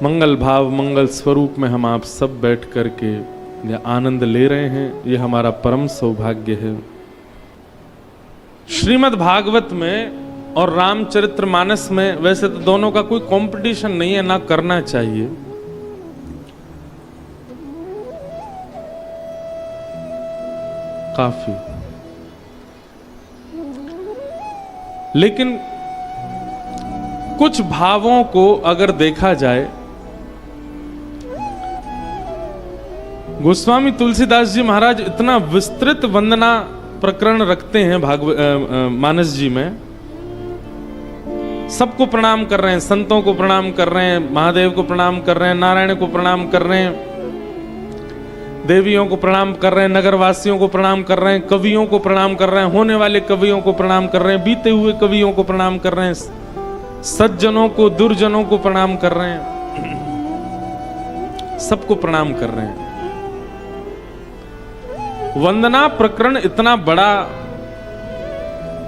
मंगल भाव मंगल स्वरूप में हम आप सब बैठ करके ये आनंद ले रहे हैं, ये हमारा परम सौभाग्य है। श्रीमद् भागवत में और रामचरितमानस में वैसे तो दोनों का कोई कंपटीशन नहीं है, ना करना चाहिए। काफी, लेकिन कुछ भावों को अगर देखा जाए, गोस्वामी तुलसीदास जी महाराज इतना विस्तृत वंदना प्रकरण रखते हैं मानस जी में। सबको प्रणाम कर रहे हैं, संतों को प्रणाम कर रहे हैं, महादेव को प्रणाम कर रहे हैं, नारायण को प्रणाम कर रहे हैं, देवियों को प्रणाम कर रहे हैं, नगरवासियों को प्रणाम कर रहे हैं, कवियों को प्रणाम कर रहे हैं, होने वाले कवियों को प्रणाम कर रहे हैं, बीते हुए कवियों को प्रणाम कर रहे हैं, सज्जनों को दुर्जनों को प्रणाम कर रहे हैं, सबको प्रणाम कर रहे हैं। वंदना प्रकरण इतना बड़ा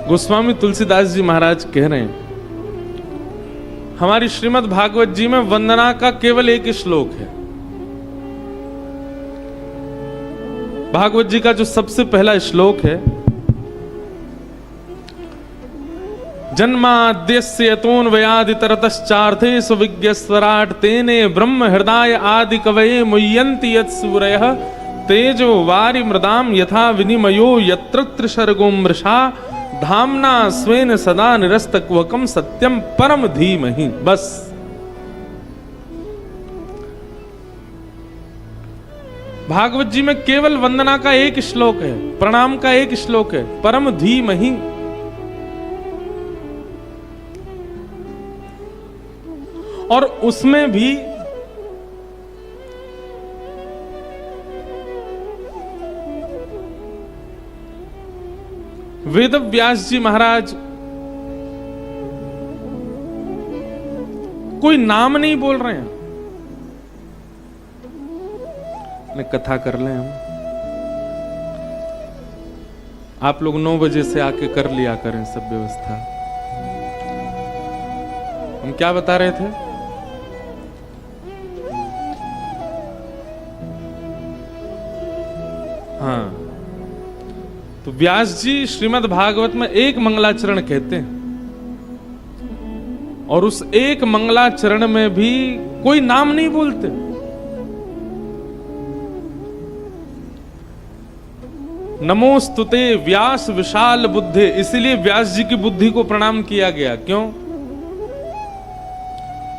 गोस्वामी तुलसीदास जी महाराज कह रहे हैं। हमारी श्रीमद् भागवत जी में वंदना का केवल एक श्लोक है। भागवत जी का जो सबसे पहला श्लोक है, जन्माद्यस्य यतोऽन्वयादितरतश्चार्थे सुविज्ञस्वराट् तेने ब्रह्म हृदय आदि कवये मुह्यन्ति यत्सूरयः तेजो वारि मृदाम यथा विनिमयो यत्र त्रिसर्गो मृषा धामना स्वेन सदा निरस्तक्वकम सत्यम परम धीमहि। बस भागवत जी में केवल वंदना का एक श्लोक है, प्रणाम का एक श्लोक है, परम धीमहि। और उसमें भी वेद व्यास जी महाराज कोई नाम नहीं बोल रहे हैं। कथा कर लें हम, आप लोग 9 बजे से आके कर लिया करें सब व्यवस्था। हम क्या बता रहे थे? हाँ, तो व्यास जी श्रीमद् भागवत में एक मंगलाचरण कहते हैं, और उस एक मंगलाचरण में भी कोई नाम नहीं बोलते। नमोस्तुते व्यास विशाल बुद्धे, इसलिए व्यास जी की बुद्धि को प्रणाम किया गया। क्यों?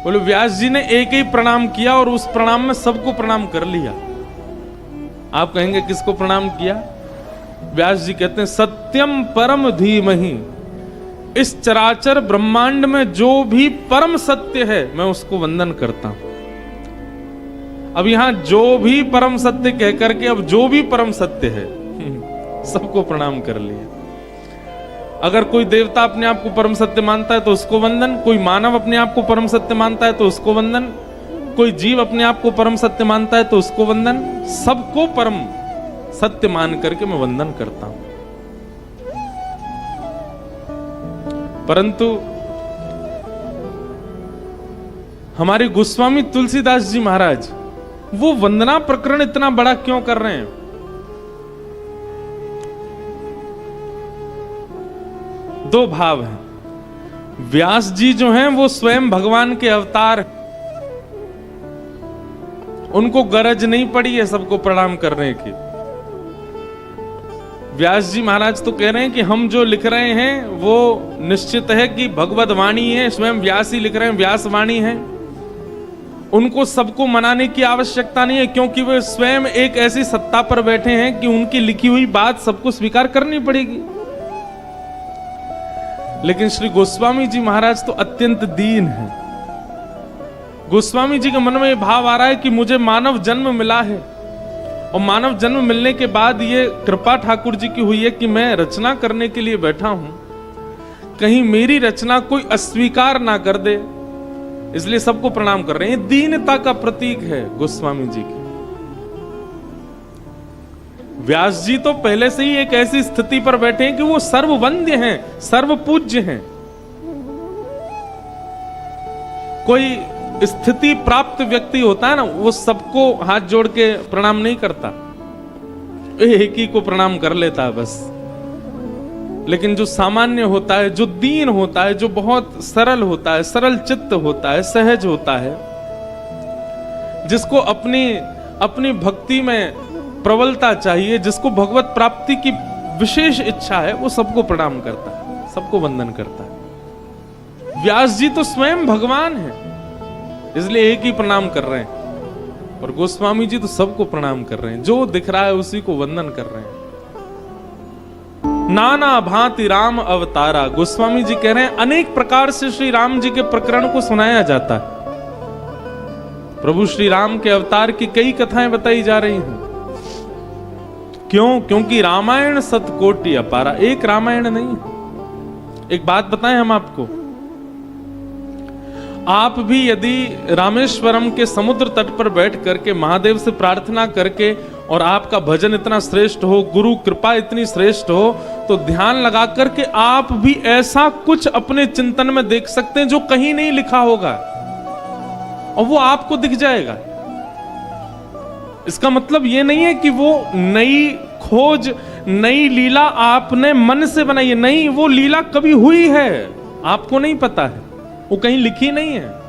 बोले व्यास जी ने एक ही प्रणाम किया और उस प्रणाम में सबको प्रणाम कर लिया। आप कहेंगे किसको प्रणाम किया? व्यास जी कहते हैं सत्यम परम धीमहि, इस चराचर ब्रह्मांड में जो भी परम सत्य है मैं उसको वंदन करता हूं। अब यहां जो भी परम सत्य कह करके अब जो भी परम सत्य है सबको प्रणाम कर लिया। अगर कोई देवता अपने आप को परम सत्य मानता है तो उसको वंदन, कोई मानव अपने आप को परम सत्य मानता है तो उसको वंदन, कोई जीव अपने आप को परम सत्य मानता है तो उसको वंदन। सबको परम सत्य मान करके मैं वंदन करता हूं। परंतु हमारे गोस्वामी तुलसीदास जी महाराज वो वंदना प्रकरण इतना बड़ा क्यों कर रहे हैं? दो भाव हैं। व्यास जी जो हैं वो स्वयं भगवान के अवतार, उनको गरज नहीं पड़ी है सबको प्रणाम करने की। व्यास जी महाराज तो कह रहे हैं कि हम जो लिख रहे हैं वो निश्चित है कि भगवद वाणी है, स्वयं व्यास ही लिख रहे हैं, व्यास वाणी है। उनको सबको मनाने की आवश्यकता नहीं है, क्योंकि वे स्वयं एक ऐसी सत्ता पर बैठे हैं कि उनकी लिखी हुई बात सबको स्वीकार करनी पड़ेगी। लेकिन श्री गोस्वामी जी महाराज तो अत्यंत दीन हैं। गोस्वामी जी के मन में यह भाव आ रहा है कि मुझे मानव जन्म मिला है, और मानव जन्म मिलने के बाद ये कृपा ठाकुर जी की हुई है कि मैं रचना करने के लिए बैठा हूं, कहीं मेरी रचना कोई अस्वीकार ना कर दे, इसलिए सबको प्रणाम कर रहे हैं। दीनता का प्रतीक है गोस्वामी जी की। व्यास जी तो पहले से ही एक ऐसी स्थिति पर बैठे हैं कि वो सर्ववंद्य हैं, सर्वपूज्य हैं। कोई स्थिति प्राप्त व्यक्ति होता है ना, वो सबको हाथ जोड़ के प्रणाम नहीं करता, एक ही को प्रणाम कर लेता है बस। लेकिन जो सामान्य होता है, जो दीन होता है, जो बहुत सरल होता है, सरल चित्त होता है, सहज होता है, जिसको अपनी भक्ति में प्रबलता चाहिए, जिसको भगवत प्राप्ति की विशेष इच्छा है, वो सबको प्रणाम करता है, सबको वंदन करता है। व्यास जी तो स्वयं भगवान है, इसलिए एक ही प्रणाम कर रहे हैं, और गोस्वामी जी तो सबको प्रणाम कर रहे हैं, जो दिख रहा है उसी को वंदन कर रहे हैं। नाना भांति राम अवतारा, गोस्वामी जी कह रहे हैं अनेक प्रकार से श्री राम जी के प्रकरण को सुनाया जाता है। प्रभु श्री राम के अवतार की कई कथाएं बताई जा रही हैं। क्यों? क्योंकि रामायण सतकोटि अपारा, एक रामायण नहीं। एक बात बताएं हम आपको, आप भी यदि रामेश्वरम के समुद्र तट पर बैठ करके महादेव से प्रार्थना करके, और आपका भजन इतना श्रेष्ठ हो, गुरु कृपा इतनी श्रेष्ठ हो, तो ध्यान लगा करके आप भी ऐसा कुछ अपने चिंतन में देख सकते हैं जो कहीं नहीं लिखा होगा, और वो आपको दिख जाएगा। इसका मतलब ये नहीं है कि वो नई खोज, नई लीला आपने मन से बनाई है, नहीं, वो लीला कभी हुई है, आपको नहीं पता है, वो कहीं लिखी नहीं है।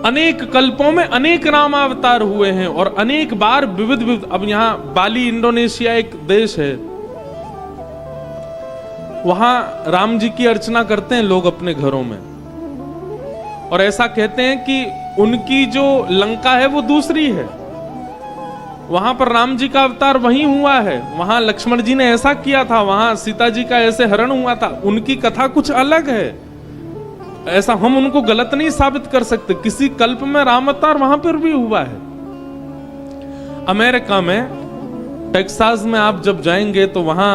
अनेक कल्पों में अनेक रामावतार हुए हैं, और अनेक बार विविध अब यहां बाली इंडोनेशिया एक देश है, वहां राम जी की अर्चना करते हैं लोग अपने घरों में, और ऐसा कहते हैं कि उनकी जो लंका है वो दूसरी है, वहां पर राम जी का अवतार वहीं हुआ है, वहां लक्ष्मण जी ने ऐसा किया था, वहां सीता जी का ऐसे हरण हुआ था, उनकी कथा कुछ अलग है। ऐसा हम उनको गलत नहीं साबित कर सकते, किसी कल्प में राम अवतार वहां पर भी हुआ है। अमेरिका में टेक्सास में आप जब जाएंगे तो वहां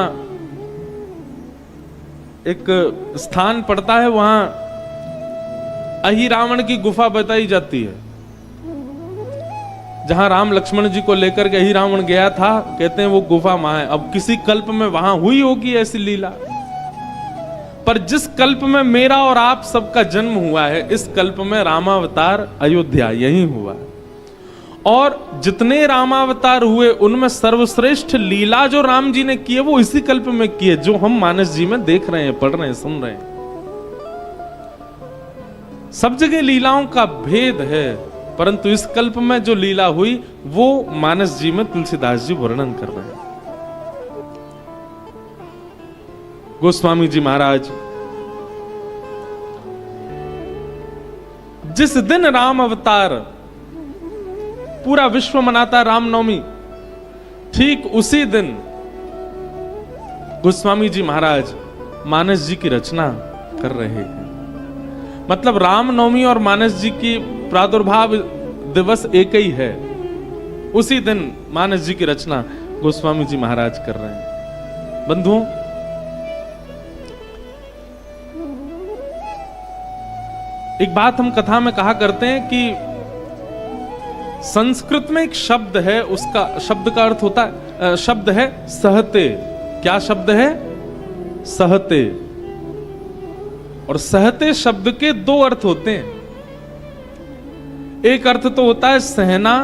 एक स्थान पड़ता है, वहां अहिरावण की गुफा बताई जाती है, जहां राम लक्ष्मण जी को लेकर के अहिरावण गया था, कहते हैं वो गुफा वहां है। अब किसी कल्प में वहां हुई होगी ऐसी लीला, पर जिस कल्प में मेरा और आप सबका जन्म हुआ है, इस कल्प में रामावतार अयोध्या यही हुआ है। और जितने रामावतार हुए उनमें सर्वश्रेष्ठ लीला जो राम जी ने की है वो इसी कल्प में की है, जो हम मानस जी में देख रहे हैं, पढ़ रहे हैं, सुन रहे हैं। सब जगह लीलाओं का भेद है, परंतु इस कल्प में जो लीला हुई वो मानस जी में तुलसीदास जी वर्णन कर रहे हैं। गोस्वामी जी महाराज, जिस दिन राम अवतार पूरा विश्व मनाता रामनवमी, ठीक उसी दिन गोस्वामी जी महाराज मानस जी की रचना कर रहे हैं। मतलब रामनवमी और मानस जी की प्रादुर्भाव दिवस एक ही है, उसी दिन मानस जी की रचना गोस्वामी जी महाराज कर रहे हैं। बंधुओं, एक बात हम कथा में कहा करते हैं कि संस्कृत में एक शब्द है, उसका शब्द का अर्थ होता है, शब्द है सहते। क्या शब्द है? सहते। और सहते शब्द के दो अर्थ होते हैं। एक अर्थ तो होता है सहना,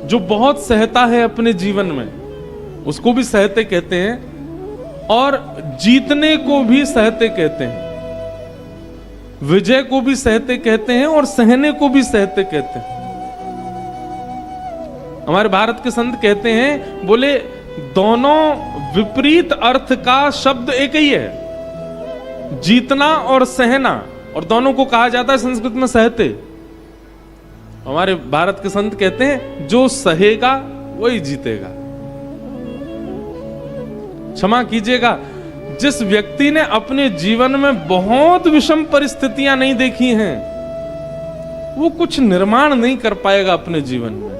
जो बहुत सहता है अपने जीवन में, उसको भी सहते कहते हैं, और जीतने को भी सहते कहते हैं, विजय को भी सहते कहते हैं, और सहने को भी सहते कहते हैं। हमारे भारत के संत कहते हैं, बोले दोनों विपरीत अर्थ का शब्द एक ही है, जीतना और सहना, और दोनों को कहा जाता है संस्कृत में सहते। हमारे भारत के संत कहते हैं, जो सहेगा वही जीतेगा। क्षमा कीजिएगा, जिस व्यक्ति ने अपने जीवन में बहुत विषम परिस्थितियां नहीं देखी हैं, वो कुछ निर्माण नहीं कर पाएगा अपने जीवन में।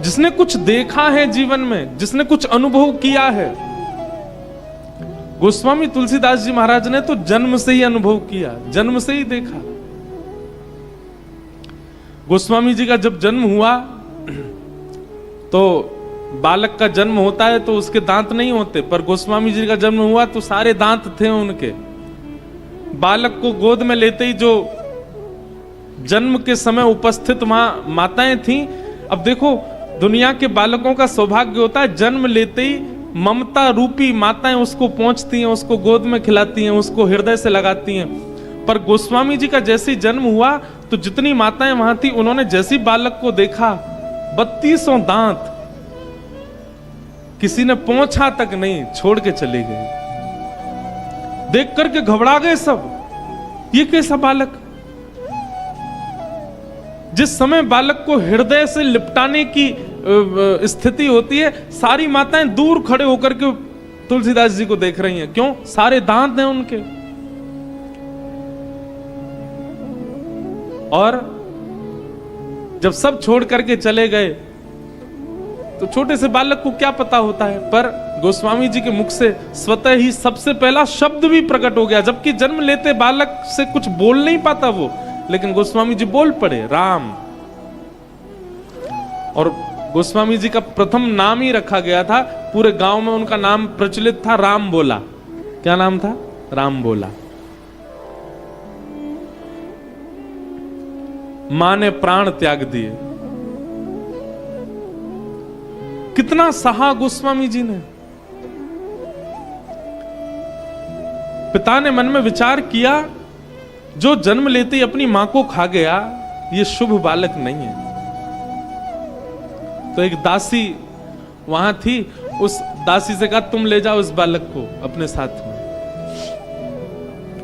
जिसने कुछ देखा है जीवन में, जिसने कुछ अनुभव किया है, गोस्वामी तुलसीदास जी महाराज ने तो जन्म से ही अनुभव किया, जन्म से ही देखा। गोस्वामी जी का जब जन्म हुआ तो बालक का जन्म होता है तो उसके दांत नहीं होते, पर गोस्वामी जी का जन्म हुआ तो सारे दांत थे उनके। बालक को गोद में लेते ही जो जन्म के समय उपस्थित वहां माताएं थीं। अब देखो, दुनिया के बालकों का सौभाग्य होता है जन्म लेते ही ममता रूपी माताएं उसको पहुंचती हैं, उसको गोद में खिलाती हैं, उसको हृदय से लगाती हैं। पर गोस्वामी जी का जैसे ही जन्म हुआ तो जितनी माताएं वहां थी, उन्होंने जैसे ही बालक को देखा 32 दांत, किसी ने पहुंचा तक नहीं, छोड़ के चले गए। देख करके घबरा गए सब, ये कैसा बालक। जिस समय बालक को हृदय से लिपटाने की स्थिति होती है, सारी माताएं दूर खड़े होकर के तुलसीदास जी को देख रही हैं। क्यों? सारे दांत हैं उनके। और जब सब छोड़ करके चले गए तो छोटे से बालक को क्या पता होता है, पर गोस्वामी जी के मुख से स्वतः ही सबसे पहला शब्द भी प्रकट हो गया। जबकि जन्म लेते बालक से कुछ बोल नहीं पाता वो, लेकिन गोस्वामी जी बोल पड़े, राम। और गोस्वामी जी का प्रथम नाम ही रखा गया था, पूरे गांव में उनका नाम प्रचलित था, राम बोला। क्या नाम था? राम बोला। मां ने प्राण त्याग दिए। कितना सहा गोस्वामी जी ने। पिता ने मन में विचार किया, जो जन्म लेते ही अपनी मां को खा गया, ये शुभ बालक नहीं है। तो एक दासी वहां थी, उस दासी से कहा तुम ले जाओ इस बालक को अपने साथ में।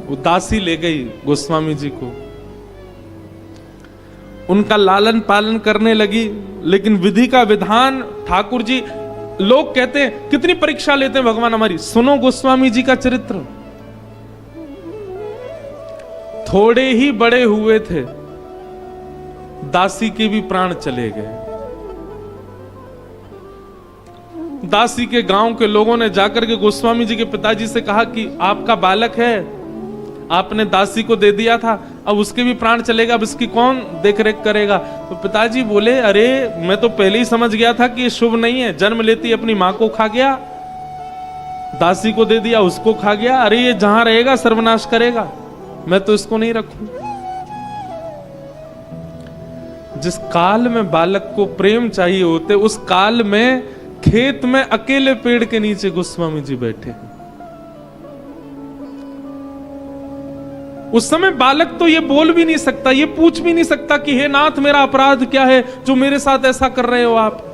वो दासी ले गई गोस्वामी जी को, उनका लालन पालन करने लगी। लेकिन विधि का विधान, ठाकुर जी लोग कहते हैं कितनी परीक्षा लेते हैं भगवान हमारी। सुनो गोस्वामी जी का चरित्र। थोड़े ही बड़े हुए थे, दासी के भी प्राण चले गए। दासी के गांव के लोगों ने जाकर के गोस्वामी जी के पिताजी से कहा कि आपका बालक है, आपने दासी को दे दिया था, अब उसके भी प्राण चलेगा, अब इसकी कौन देखरेख करेगा। तो पिताजी बोले, अरे मैं तो पहले ही समझ गया था कि ये शुभ नहीं है। जन्म लेती अपनी मां को खा गया, दासी को दे दिया, उसको खा गया। अरे ये जहां रहेगा सर्वनाश करेगा, मैं तो इसको नहीं रखूं। जिस काल में बालक को प्रेम चाहिए होते, उस काल में खेत में अकेले पेड़ के नीचे गोस्वामी जी बैठे। उस समय बालक तो ये बोल भी नहीं सकता, ये पूछ भी नहीं सकता कि हे नाथ मेरा अपराध क्या है जो मेरे साथ ऐसा कर रहे हो आप।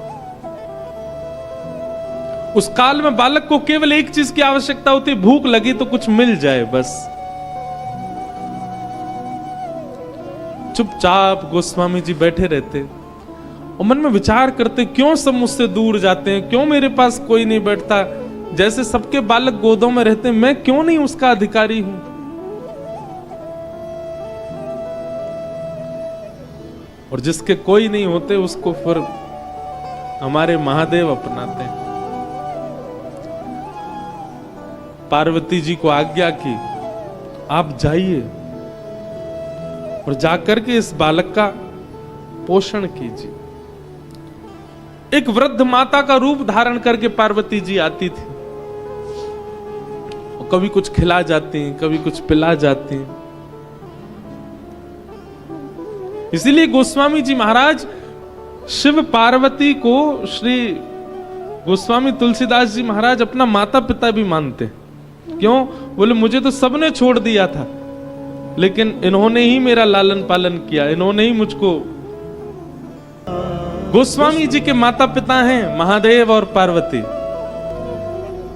उस काल में बालक को केवल एक चीज की आवश्यकता होती है, भूख लगी तो कुछ मिल जाए बस। चुपचाप गोस्वामी जी बैठे रहते और मन में विचार करते, क्यों सब मुझसे दूर जाते हैं, क्यों मेरे पास कोई नहीं बैठता। जैसे सबके बालक गोदों में रहते, मैं क्यों नहीं उसका अधिकारी हूं। और जिसके कोई नहीं होते उसको फिर हमारे महादेव अपनाते हैं। पार्वती जी को आज्ञा की, आप जाइए और जाकर के इस बालक का पोषण कीजिए। एक वृद्ध माता का रूप धारण करके पार्वती जी आती थी, और कभी कुछ खिला जाती हैं, कभी कुछ पिला जाती हैं। इसीलिए गोस्वामी जी महाराज शिव पार्वती को श्री गोस्वामी तुलसीदास जी महाराज अपना माता पिता भी मानते। क्यों? बोले मुझे तो सबने छोड़ दिया था, लेकिन इन्होंने ही मेरा लालन पालन किया, इन्होंने ही मुझको। गोस्वामी जी के माता पिता हैं महादेव और पार्वती।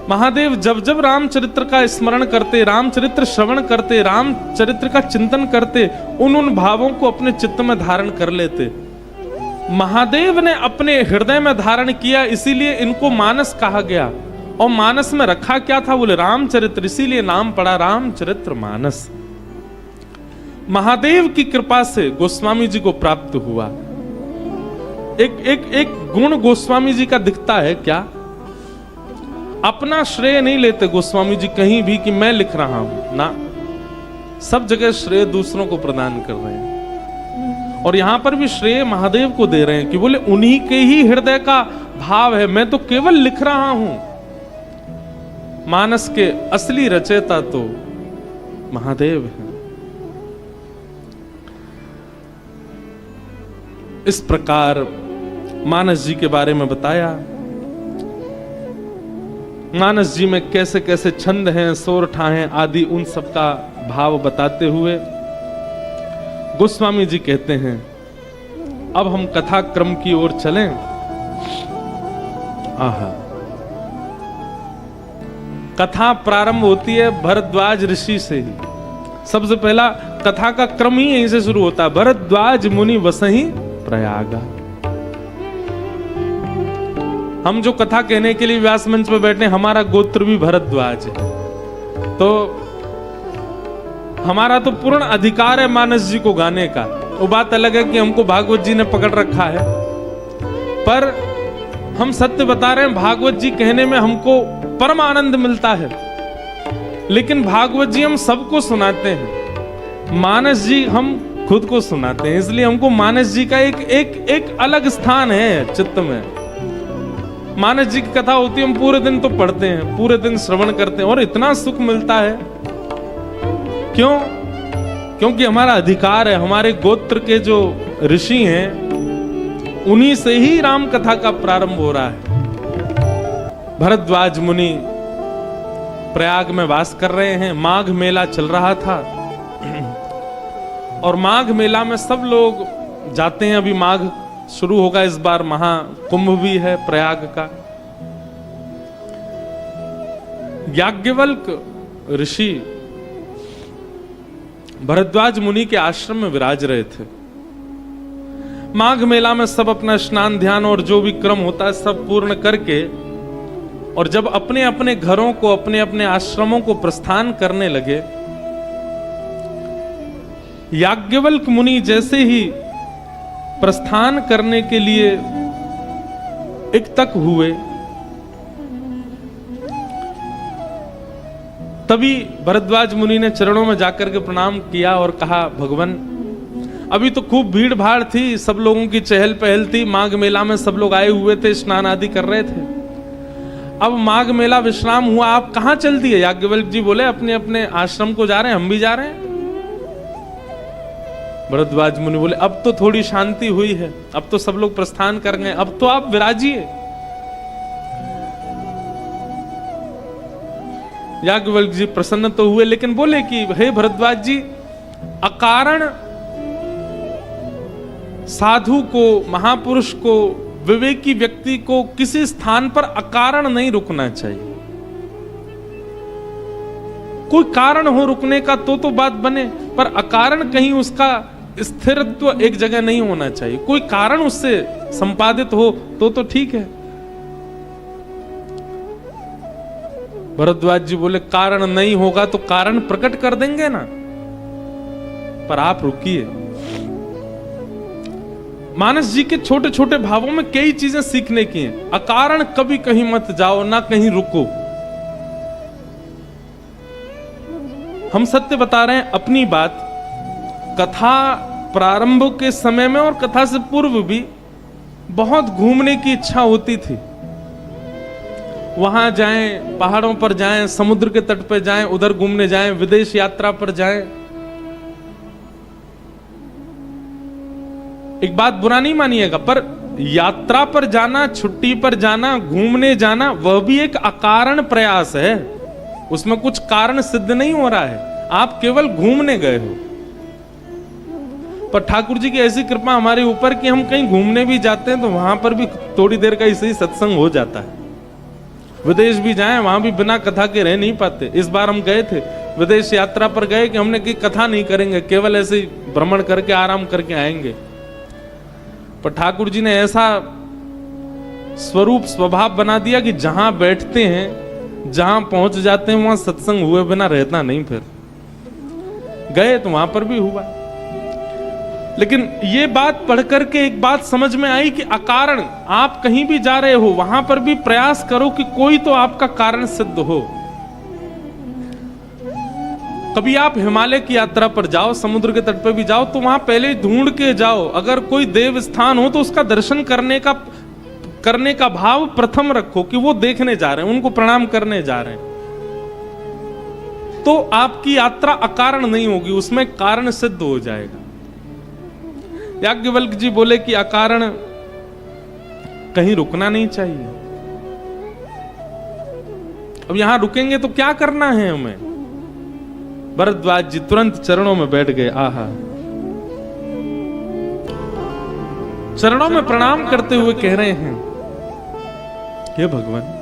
महादेव जब जब रामचरित्र का स्मरण करते, रामचरित्र श्रवण करते, रामचरित्र का चिंतन करते, उन भावों को अपने चित्त में धारण कर लेते। महादेव ने अपने हृदय में धारण किया, इसीलिए इनको मानस कहा गया। और मानस में रखा क्या था? बोले रामचरित्र, इसीलिए नाम पड़ा रामचरित्र मानस। महादेव की कृपा से गोस्वामी जी को प्राप्त हुआ। एक गुण गोस्वामी जी का दिखता है क्या? अपना श्रेय नहीं लेते गोस्वामी जी कहीं भी कि मैं लिख रहा हूं ना, सब जगह श्रेय दूसरों को प्रदान कर रहे हैं। और यहां पर भी श्रेय महादेव को दे रहे हैं कि बोले उन्हीं के ही हृदय का भाव है, मैं तो केवल लिख रहा हूं। मानस के असली रचयिता तो महादेव हैं। इस प्रकार मानस जी के बारे में बताया। मानस जी में कैसे कैसे छंद हैं, सोरठा हैं आदि, उन सब का भाव बताते हुए गोस्वामी जी कहते हैं, अब हम कथा क्रम की ओर चलें। आहा, कथा प्रारंभ होती है भरद्वाज ऋषि से ही। सबसे पहला कथा का क्रम ही यहीं से शुरू होता है। भरद्वाज मुनि वसहि प्रयागा। हम जो कथा कहने के लिए व्यास मंच पर बैठे, हमारा गोत्र भी भरद्वाज है, तो हमारा तो पूर्ण अधिकार है मानस जी को गाने का। वो बात अलग है कि हमको भागवत जी ने पकड़ रखा है, पर हम सत्य बता रहे हैं, भागवत जी कहने में हमको परम आनंद मिलता है, लेकिन भागवत जी हम सबको सुनाते हैं, मानस जी हम खुद को सुनाते हैं, इसलिए हमको मानस जी का एक अलग स्थान है चित्त में। मानस जी की कथा होती है, हम पूरे दिन तो पढ़ते हैं, पूरे दिन श्रवण करते हैं और इतना सुख मिलता है। क्यों? क्योंकि हमारा अधिकार है, हमारे गोत्र के जो ऋषि हैं उन्हीं से ही राम कथा का प्रारंभ हो रहा है। भरद्वाज मुनि प्रयाग में वास कर रहे हैं। माघ मेला चल रहा था और माघ मेला में सब लोग जाते हैं। अभी माघ शुरू होगा, इस बार महाकुंभ भी है प्रयाग का। याज्ञवल्क ऋषि भरद्वाज मुनि के आश्रम में विराज रहे थे। माघ मेला में सब अपना स्नान ध्यान और जो भी क्रम होता है सब पूर्ण करके, और जब अपने अपने घरों को, अपने अपने आश्रमों को प्रस्थान करने लगे, याज्ञवल्क मुनि जैसे ही प्रस्थान करने के लिए इक्तक हुए, तभी भरद्वाज मुनि ने चरणों में जाकर के प्रणाम किया और कहा, भगवान अभी तो खूब भीड़ भाड़ थी, सब लोगों की चहल पहल थी, माघ मेला में सब लोग आए हुए थे, स्नान आदि कर रहे थे। अब माघ मेला विश्राम हुआ, आप कहां चल दिए? याज्ञवल्क जी बोले, अपने अपने आश्रम को जा रहे हैं, हम भी जा रहे हैं। भरद्वाज मुनि बोले, अब तो थोड़ी शांति हुई है, अब तो सब लोग प्रस्थान कर गए, अब तो आप विराजिए। याज्ञवल्क जी प्रसन्न तो हुए, लेकिन बोले कि हे भरद्वाज जी, अकारण साधु को, महापुरुष को, विवेकी व्यक्ति को किसी स्थान पर अकारण नहीं रुकना चाहिए। कोई कारण हो रुकने का तो बात बने, पर अकारण कहीं उसका स्थिरत्व एक जगह नहीं होना चाहिए। कोई कारण उससे संपादित हो तो ठीक है। भरद्वाज जी बोले, कारण नहीं होगा तो कारण प्रकट कर देंगे ना, पर आप रुकिए। मानस जी के छोटे छोटे भावों में कई चीजें सीखने की हैं। अकारण कभी कहीं मत जाओ, ना कहीं रुको। हम सत्य बता रहे हैं अपनी बात। कथा प्रारंभ के समय में और कथा से पूर्व भी बहुत घूमने की इच्छा होती थी। वहां जाएं, पहाड़ों पर जाएं, समुद्र के तट पर जाएं, उधर घूमने जाएं, विदेश यात्रा पर जाएं। एक बात बुरा नहीं मानिएगा, पर यात्रा पर जाना, छुट्टी पर जाना, घूमने जाना, वह भी एक अकारण प्रयास है। उसमें कुछ कारण सिद्ध नहीं हो रहा है, आप केवल घूमने गए हो। पर ठाकुर जी की ऐसी कृपा हमारे ऊपर कि हम कहीं घूमने भी जाते हैं तो वहां पर भी थोड़ी देर का ऐसे ही सत्संग हो जाता है। विदेश भी जाएं, वहां भी बिना कथा के रह नहीं पाते। इस बार हम गए थे, विदेश यात्रा पर गए कि हमने की कथा नहीं करेंगे, केवल ऐसे ही भ्रमण करके आराम करके आएंगे। पर ठाकुर जी ने ऐसा स्वरूप स्वभाव बना दिया कि जहां बैठते हैं, जहां पहुंच जाते हैं, वहां सत्संग हुए बिना रहता नहीं। फिर गए तो वहां पर भी हुआ। लेकिन ये बात पढ़ करके एक बात समझ में आई कि अकारण आप कहीं भी जा रहे हो, वहां पर भी प्रयास करो कि कोई तो आपका कारण सिद्ध हो। कभी आप हिमालय की यात्रा पर जाओ, समुद्र के तट पर भी जाओ, तो वहां पहले ढूंढ के जाओ। अगर कोई देव स्थान हो तो उसका दर्शन करने का करने का भाव प्रथम रखो कि वो देखने जा रहे हैं, उनको प्रणाम करने जा रहे हैं, तो आपकी यात्रा अकारण नहीं होगी, उसमें कारण सिद्ध हो जाएगा। याज्ञवल्क्य जी बोले कि अकारण कहीं रुकना नहीं चाहिए। अब यहां रुकेंगे तो क्या करना है हमें? भरद्वाज जी तुरंत चरणों में बैठ गए। आहा, चरणों में प्रणाम करते हुए कह रहे हैं, हे भगवान,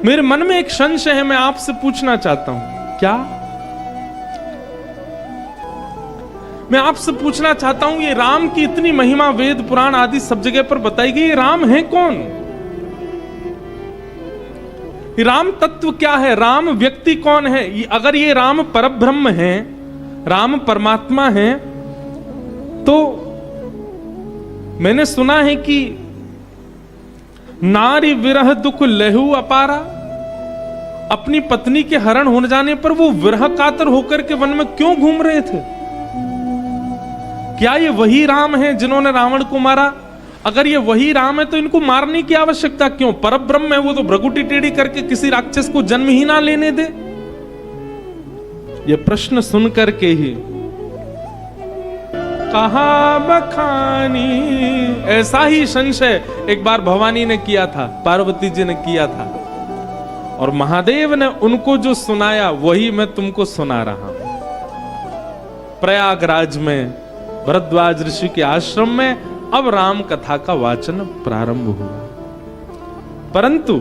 मेरे मन में एक संशय है, मैं आपसे पूछना चाहता हूं। क्या? मैं आपसे पूछना चाहता हूं, ये राम की इतनी महिमा वेद पुराण आदि सब जगह पर बताई गई, ये राम है कौन? ये राम तत्व क्या है? राम व्यक्ति कौन है? अगर ये राम परब्रह्म है, राम परमात्मा है, तो मैंने सुना है कि नारी विरह दुख लेहु अपारा, अपनी पत्नी के हरण हो जाने पर वो विरह कातर होकर के वन में क्यों घूम रहे थे? क्या ये वही राम है जिन्होंने रावण को मारा? अगर ये वही राम है तो इनको मारने की आवश्यकता क्यों? परब्रह्म है वो, तो भ्रगुटी टेढ़ी करके किसी राक्षस को जन्म ही ना लेने दे। ये प्रश्न सुन करके ही कहा बखानी, ऐसा ही संशय एक बार भवानी ने किया था, पार्वती जी ने किया था, और महादेव ने उनको जो सुनाया वही मैं तुमको सुना रहा हूं। प्रयागराज में भरद्वाज ऋषि के आश्रम में अब राम कथा का वाचन प्रारंभ हुआ। परंतु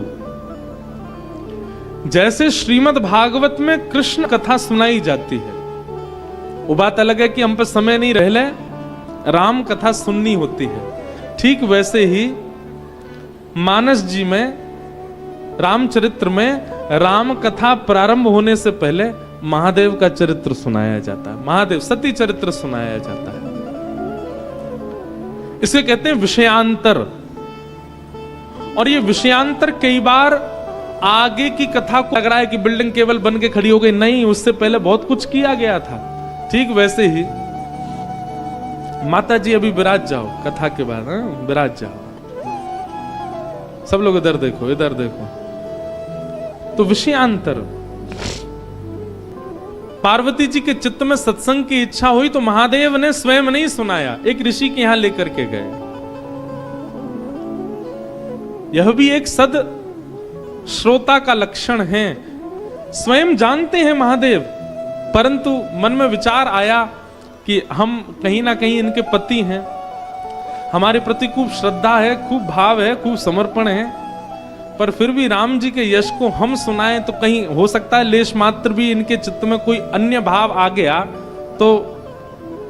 जैसे श्रीमद् भागवत में कृष्ण कथा सुनाई जाती है, वो बात अलग है कि हम पे समय नहीं रह ले, राम कथा सुननी होती है। ठीक वैसे ही मानस जी में, रामचरित्र में राम कथा प्रारंभ होने से पहले महादेव का चरित्र सुनाया जाता है, महादेव सती चरित्र सुनाया जाता है। इसे कहते हैं विषयांतर। और ये विषयांतर कई बार आगे की कथा को लग रहा है कि बिल्डिंग केवल बन के खड़ी हो गई, नहीं, उससे पहले बहुत कुछ किया गया था। ठीक वैसे ही माता जी अभी विराज जाओ, कथा के बाद विराज जाओ, सब लोग इधर देखो, इधर देखो। तो विषयांतर, पार्वती जी के चित्त में सत्संग की इच्छा हुई तो महादेव ने स्वयं नहीं सुनाया, एक ऋषि के यहां लेकर के गए। यह भी एक सद श्रोता का लक्षण है। स्वयं जानते हैं महादेव, परंतु मन में विचार आया कि हम कहीं ना कहीं इनके पति हैं, हमारे प्रति खूब श्रद्धा है, खूब भाव है, खूब समर्पण है, पर फिर भी राम जी के यश को हम सुनाएं तो कहीं हो सकता है लेश मात्र भी इनके चित्त में कोई अन्य भाव आ गया तो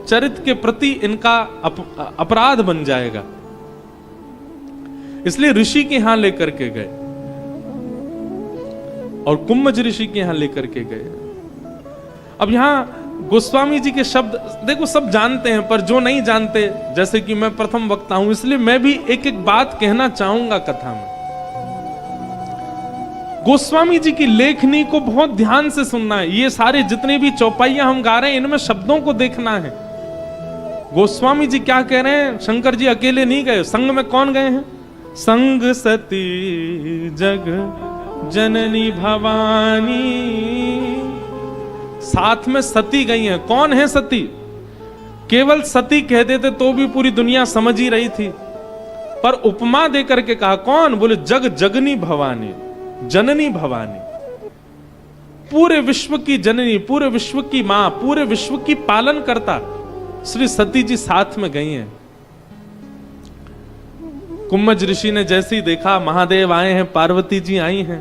चरित्र के प्रति इनका अपराध बन जाएगा। इसलिए ऋषि के यहां लेकर के गए और कुम्भज ऋषि के यहां लेकर के गए। अब यहां गोस्वामी जी के शब्द देखो, सब जानते हैं, पर जो नहीं जानते, जैसे कि मैं प्रथम वक्ता हूं, इसलिए मैं भी एक एक बात कहना चाहूंगा कथा में। गोस्वामी जी की लेखनी को बहुत ध्यान से सुनना है। ये सारे जितने भी चौपाइयां हम गा रहे हैं, इनमें शब्दों को देखना है। गोस्वामी जी क्या कह रहे हैं? शंकर जी अकेले नहीं गए, संग में कौन गए हैं? संग सती जग जननी भवानी, साथ में सती गई हैं। कौन है सती? केवल सती कह देते तो भी पूरी दुनिया समझ ही रही थी, पर उपमा देकर के कहा कौन? बोले जग जगनी भवानी, जननी भवानी, पूरे विश्व की जननी, पूरे विश्व की मां, पूरे विश्व की पालन करता श्री सती जी साथ में गई हैं। कुम्भज ऋषि ने जैसे ही देखा महादेव आए हैं, पार्वती जी आई हैं,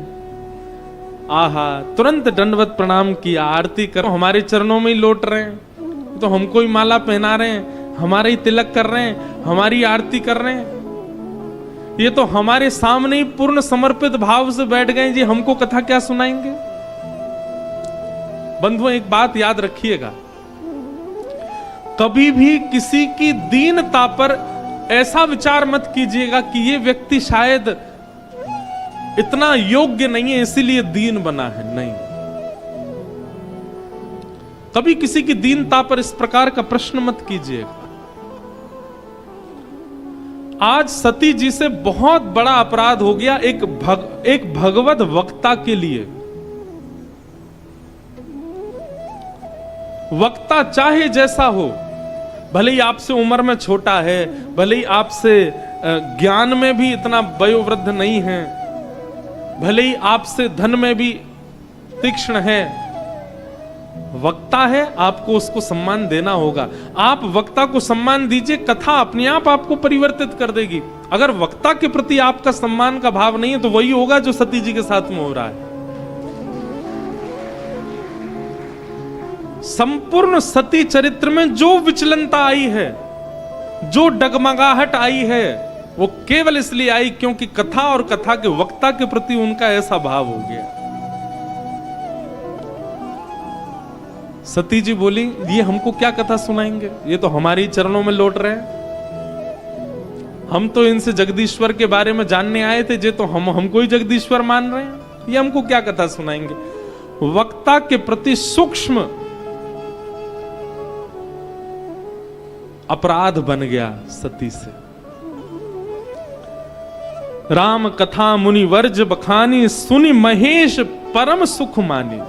आहा, तुरंत दंडवत प्रणाम किया, आरती करो, हमारे चरणों में ही लौट रहे हैं, तो हमको ही माला पहना रहे हैं, हमारे ही तिलक कर रहे हैं, हमारी आरती कर रहे हैं, ये तो हमारे सामने ही पूर्ण समर्पित भाव से बैठ गए जी, हमको कथा क्या सुनाएंगे? बंधुओं, एक बात याद रखिएगा, कभी भी किसी की दीनता पर ऐसा विचार मत कीजिएगा कि ये व्यक्ति शायद इतना योग्य नहीं है इसीलिए दीन बना है। नहीं, कभी किसी की दीनता पर इस प्रकार का प्रश्न मत कीजिएगा। आज सती जी से बहुत बड़ा अपराध हो गया एक भगवत वक्ता के लिए। वक्ता चाहे जैसा हो, भले ही आपसे उम्र में छोटा है, भले ही आपसे ज्ञान में भी इतना वयोवृद्ध नहीं है, भले ही आपसे धन में भी तीक्ष्ण है, वक्ता है, आपको उसको सम्मान देना होगा। आप वक्ता को सम्मान दीजिए, कथा अपने आप आपको परिवर्तित कर देगी। अगर वक्ता के प्रति आपका सम्मान का भाव नहीं है तो वही होगा जो सती जी के साथ में हो रहा है। संपूर्ण सती चरित्र में जो विचलनता आई है, जो डगमगाहट आई है, वो केवल इसलिए आई क्योंकि कथा और कथा के वक्ता के प्रति उनका ऐसा भाव हो गया। सती जी बोली, ये हमको क्या कथा सुनाएंगे, ये तो हमारे ही चरणों में लौट रहे हैं। हम तो इनसे जगदीश्वर के बारे में जानने आए थे, जे तो हमको ही जगदीश्वर मान रहे हैं, ये हमको क्या कथा सुनाएंगे। वक्ता के प्रति सूक्ष्म अपराध बन गया सती से। राम कथा मुनि वर्ज बखानी, सुनि महेश परम सुख मानी।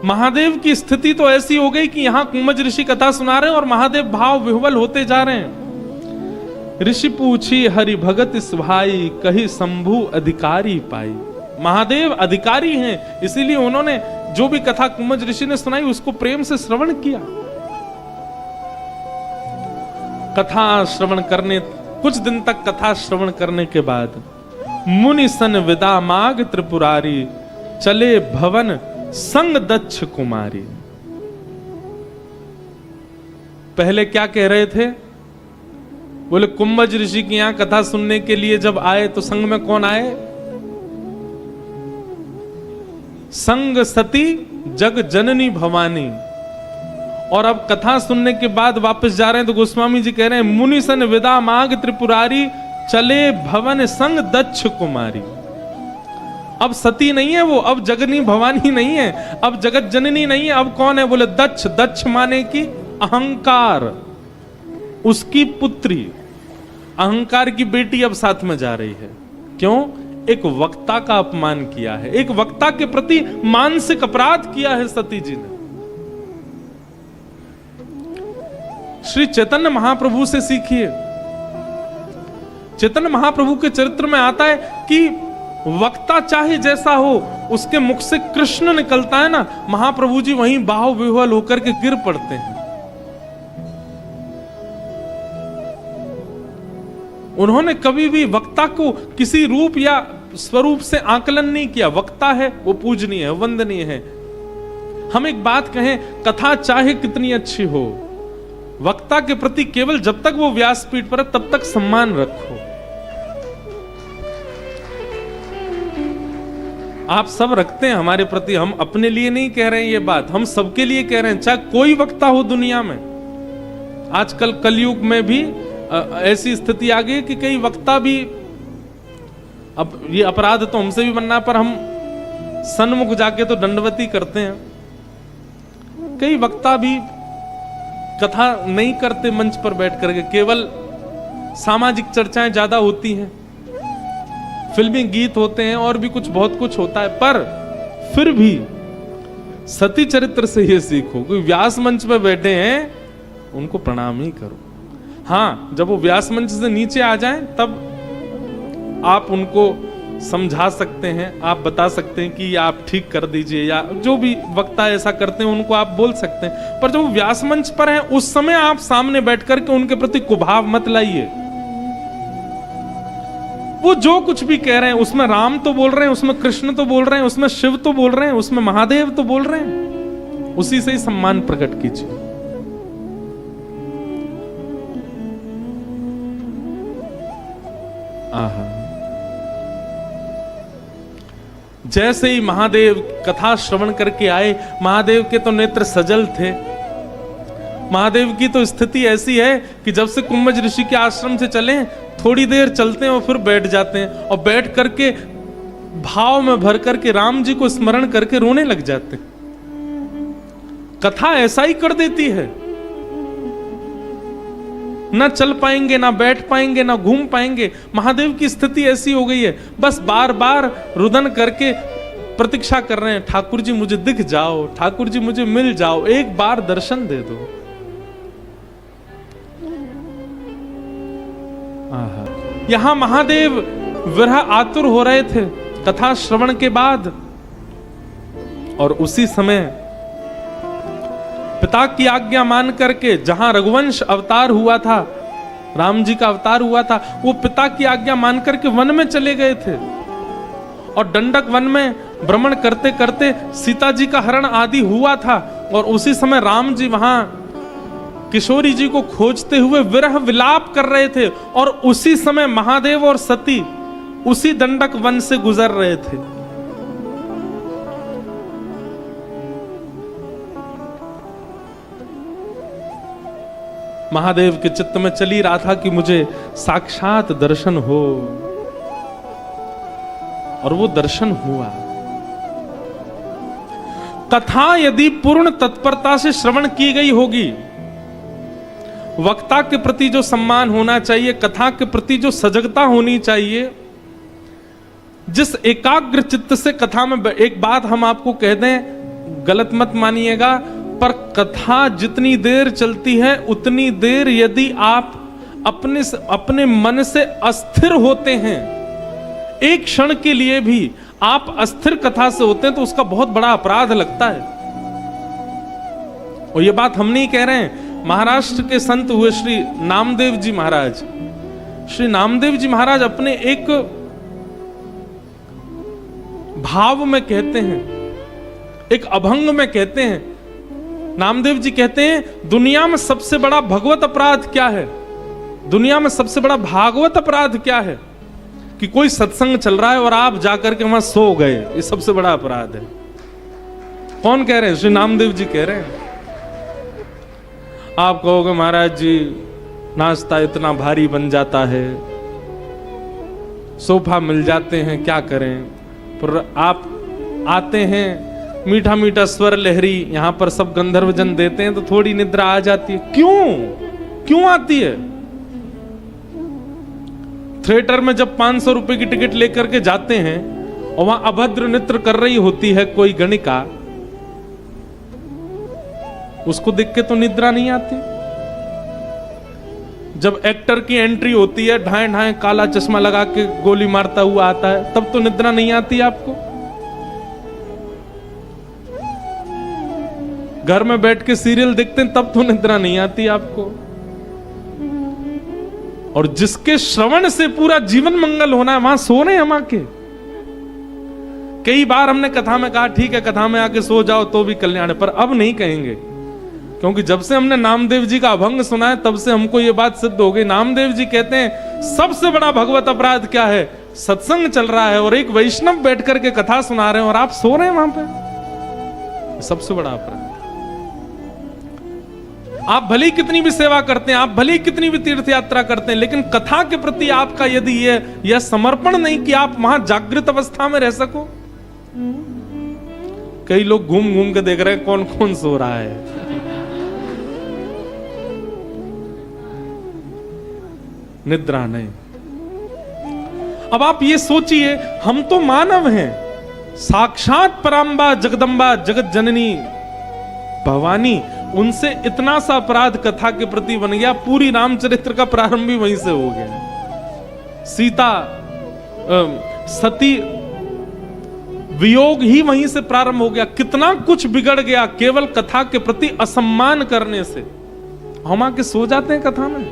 महादेव की स्थिति तो ऐसी हो गई कि यहां कुंभज ऋषि कथा सुना रहे हैं और महादेव भाव विह्वल होते जा रहे हैं। ऋषि पूछी हरि भगत इस भाई, कही शंभु अधिकारी पाई। महादेव अधिकारी हैं, इसीलिए उन्होंने जो भी कथा कुंभज ऋषि ने सुनाई उसको प्रेम से श्रवण किया। कथा श्रवण करने, कुछ दिन तक कथा श्रवण करने के बाद मुनि सन विदा माग त्रिपुरारी, चले भवन संग दक्ष कुमारी। पहले क्या कह रहे थे, बोले कुंभज ऋषि की यहां कथा सुनने के लिए जब आए तो संग में कौन आए, संग सती जग जननी भवानी। और अब कथा सुनने के बाद वापस जा रहे हैं तो गोस्वामी जी कह रहे हैं मुनि सन विदा माग त्रिपुरारी, चले भवन संग दक्ष कुमारी। अब सती नहीं है वो, अब जगनी भवानी नहीं है, अब जगत जननी नहीं है, अब कौन है, बोले दक्ष। दक्ष माने की अहंकार, उसकी पुत्री, अहंकार की बेटी अब साथ में जा रही है। क्यों? एक वक्ता का अपमान किया है, एक वक्ता के प्रति मानसिक अपराध किया है सती जी ने। श्री चैतन्य महाप्रभु से सीखिए। चैतन्य महाप्रभु के चरित्र में आता है कि वक्ता चाहे जैसा हो, उसके मुख से कृष्ण निकलता है ना, महाप्रभु जी वहीं बाहु विह्वल होकर के गिर पड़ते हैं। उन्होंने कभी भी वक्ता को किसी रूप या स्वरूप से आकलन नहीं किया। वक्ता है वो पूजनीय है, वंदनीय है। हम एक बात कहें, कथा चाहे कितनी अच्छी हो, वक्ता के प्रति केवल जब तक वो व्यासपीठ पर है तब तक सम्मान रखो। आप सब रखते हैं हमारे प्रति, हम अपने लिए नहीं कह रहे हैं ये बात, हम सबके लिए कह रहे हैं, चाहे कोई वक्ता हो दुनिया में। आजकल कलयुग में भी ऐसी स्थिति आ गई कि कई वक्ता भी, अब ये अपराध तो हमसे भी बनना, पर हम सन्मुख जाके तो दंडवती करते हैं। कई वक्ता भी कथा नहीं करते मंच पर बैठ करके, केवल सामाजिक चर्चाएं ज्यादा होती हैं, फिल्मी गीत होते हैं और भी कुछ बहुत कुछ होता है। पर फिर भी सती चरित्र से ये सीखो, कोई व्यास मंच पर बैठे हैं उनको प्रणाम ही करो। हाँ, जब वो व्यास मंच से नीचे आ जाएं तब आप उनको समझा सकते हैं, आप बता सकते हैं कि आप ठीक कर दीजिए, या जो भी वक्ता ऐसा करते हैं उनको आप बोल सकते हैं। पर जब वो व्यास मंच पर हैं उस समय आप सामने बैठ करके उनके प्रति कुभाव मत लाइए। वो जो कुछ भी कह रहे हैं उसमें राम तो बोल रहे हैं, उसमें कृष्ण तो बोल रहे हैं, उसमें शिव तो बोल रहे हैं, उसमें महादेव तो बोल रहे हैं, उसी से ही सम्मान प्रकट कीजिए। आहा, जैसे ही महादेव कथा श्रवण करके आए, महादेव के तो नेत्र सजल थे। महादेव की तो स्थिति ऐसी है कि जब से कुंभज ऋषि के आश्रम से चले, थोड़ी देर चलते हैं और फिर बैठ जाते हैं, और बैठ करके भाव में भर करके राम जी को स्मरण करके रोने लग जाते हैं। कथा ऐसा ही कर देती है। ना चल पाएंगे, ना बैठ पाएंगे, ना घूम पाएंगे। महादेव की स्थिति ऐसी हो गई है, बस बार बार रुदन करके प्रतीक्षा कर रहे हैं, ठाकुर जी मुझे दिख जाओ, ठाकुर जी मुझे मिल जाओ, एक बार दर्शन दे दो। यहां महादेव विरह आतुर हो रहे थे कथा श्रवण के बाद, और उसी समय पिता की आज्ञा मान करके जहां रघुवंश अवतार हुआ था, राम जी का अवतार हुआ था, वो पिता की आज्ञा मान करके वन में चले गए थे। और दंडक वन में भ्रमण करते करते सीता जी का हरण आदि हुआ था, और उसी समय राम जी वहां किशोरी जी को खोजते हुए विरह विलाप कर रहे थे, और उसी समय महादेव और सती उसी दंडक वन से गुजर रहे थे। महादेव के चित्त में चली रहा था कि मुझे साक्षात दर्शन हो, और वो दर्शन हुआ। कथा यदि पूर्ण तत्परता से श्रवण की गई होगी, वक्ता के प्रति जो सम्मान होना चाहिए, कथा के प्रति जो सजगता होनी चाहिए, जिस एकाग्र चित्त से कथा में, एक बात हम आपको कह दें, गलत मत मानिएगा, पर कथा जितनी देर चलती है उतनी देर यदि आप अपने मन से अस्थिर होते हैं, एक क्षण के लिए भी आप अस्थिर कथा से होते हैं, तो उसका बहुत बड़ा अपराध लगता है। और ये बात हम नहीं कह रहे हैं, महाराष्ट्र के संत हुए श्री नामदेव जी महाराज, श्री नामदेव जी महाराज अपने एक भाव में कहते हैं, एक अभंग में कहते हैं, नामदेव जी कहते हैं, दुनिया में सबसे बड़ा भगवत अपराध क्या है, दुनिया में सबसे बड़ा भागवत अपराध क्या है, कि कोई सत्संग चल रहा है और आप जाकर के वहां सो गए, ये सबसे बड़ा अपराध है। कौन कह रहे हैं? श्री नामदेव जी कह रहे हैं। आप कहोगे महाराज जी नाश्ता इतना भारी बन जाता है, सोफा मिल जाते हैं, क्या करें, पर आप आते हैं, मीठा मीठा स्वर लहरी, यहां पर सब गंधर्व जन देते हैं, तो थोड़ी निद्रा आ जाती है। क्यों आती है? थिएटर में जब 500 रुपए की टिकट लेकर के जाते हैं और वहां अभद्र नृत्य कर रही होती है कोई गणिका, उसको देख के तो निद्रा नहीं आती। जब एक्टर की एंट्री होती है, ढाए ढाए काला चश्मा लगा के गोली मारता हुआ आता है, तब तो निद्रा नहीं आती आपको। घर में बैठ के सीरियल देखते हैं, तब तो निद्रा नहीं आती आपको। और जिसके श्रवण से पूरा जीवन मंगल होना है, वहां सो रहे हम आके। कई बार हमने कथा में कहा, ठीक है कथा में आके सो जाओ तो भी कल्याण है, पर अब नहीं कहेंगे, क्योंकि जब से हमने नामदेव जी का अभंग सुना है, तब से हमको ये बात सिद्ध हो गई। नामदेव जी कहते हैं सबसे बड़ा भगवत अपराध क्या है? सत्संग चल रहा है और एक वैष्णव बैठ करके कथा सुना रहे हैं और आप सो रहे हैं वहां पे, सबसे बड़ा अपराध। आप भले कितनी भी सेवा करते हैं, आप भले कितनी भी तीर्थ यात्रा करते हैं, लेकिन कथा के प्रति आपका यदि यह समर्पण नहीं कि आप वहां जागृत अवस्था में रह सको। कई लोग घूम घूम के देख रहे हैं कौन कौन सो रहा है। निद्रा नहीं। अब आप ये सोचिए, हम तो मानव हैं, साक्षात पराम्बा जगदम्बा जगत जननी भवानी, उनसे इतना सा अपराध कथा के प्रति बन गया। पूरी रामचरित्र का प्रारंभ भी वहीं से हो गया। सीता सती वियोग ही वहीं से प्रारंभ हो गया। कितना कुछ बिगड़ गया केवल कथा के प्रति असम्मान करने से। हम आके सो जाते हैं कथा में?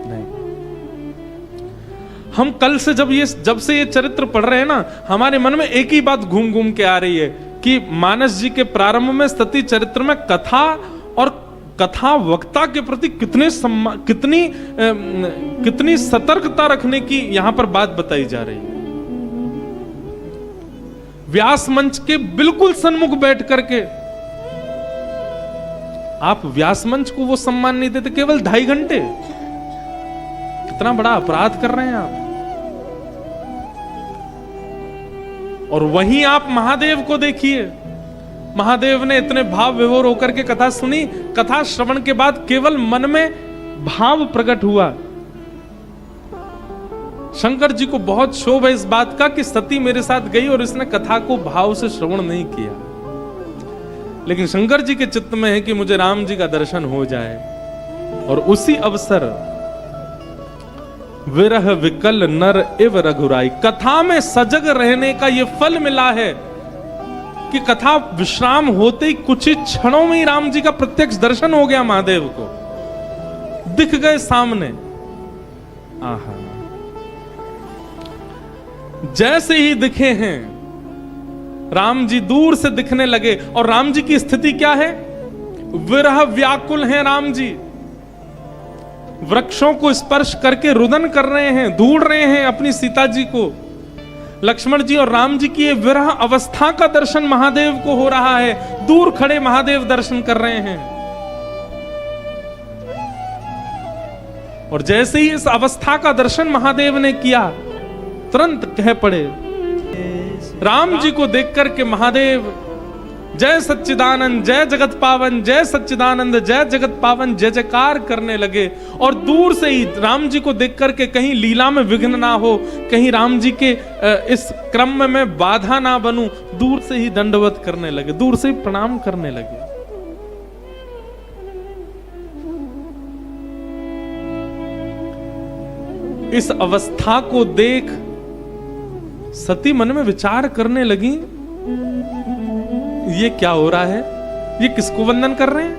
नहीं। हम कल से जब से ये चरित्र पढ़ रहे हैं ना, हमारे मन में एक ही बात घूम घूम के आ रही है कि मानस जी के प्रारंभ में सती चरित्र में कथा और कथा वक्ता के प्रति कितनी सतर्कता रखने की यहां पर बात बताई जा रही है। व्यास मंच के बिल्कुल सन्मुख बैठ करके आप व्यास मंच को वो सम्मान नहीं देते, केवल 2.5 घंटे। कितना बड़ा अपराध कर रहे हैं आप। और वहीं आप महादेव को देखिए, महादेव ने इतने भाव विभोर होकर के कथा सुनी। कथा श्रवण के बाद केवल मन में भाव प्रकट हुआ। शंकर जी को बहुत क्षोभ है इस बात का कि सती मेरे साथ गई और इसने कथा को भाव से श्रवण नहीं किया। लेकिन शंकर जी के चित्त में है कि मुझे राम जी का दर्शन हो जाए। और उसी अवसर विरह विकल नर एव रघुराई, कथा में सजग रहने का यह फल मिला है कि कथा विश्राम होते ही कुछ ही क्षणों में ही राम जी का प्रत्यक्ष दर्शन हो गया। महादेव को दिख गए सामने। आहा, जैसे ही दिखे हैं राम जी दूर से दिखने लगे। और राम जी की स्थिति क्या है? विरह व्याकुल हैं राम जी। वृक्षों को स्पर्श करके रुदन कर रहे हैं, ढूंढ रहे हैं अपनी सीता जी को। लक्ष्मण जी और राम जी की ये विरह अवस्था का दर्शन महादेव को हो रहा है। दूर खड़े महादेव दर्शन कर रहे हैं। और जैसे ही इस अवस्था का दर्शन महादेव ने किया, तुरंत कह पड़े राम जी को देख करके महादेव जय सच्चिदानंद, जय जगत पावन, जय सच्चिदानंद, जय जगत पावन, जय जयकार करने लगे। और दूर से ही राम जी को देख करके कहीं लीला में विघ्न ना हो, कहीं राम जी के इस क्रम में बाधा ना बनूं, दूर से ही दंडवत करने लगे, दूर से ही प्रणाम करने लगे। इस अवस्था को देख सती मन में विचार करने लगी, ये क्या हो रहा है? ये किसको वंदन कर रहे हैं?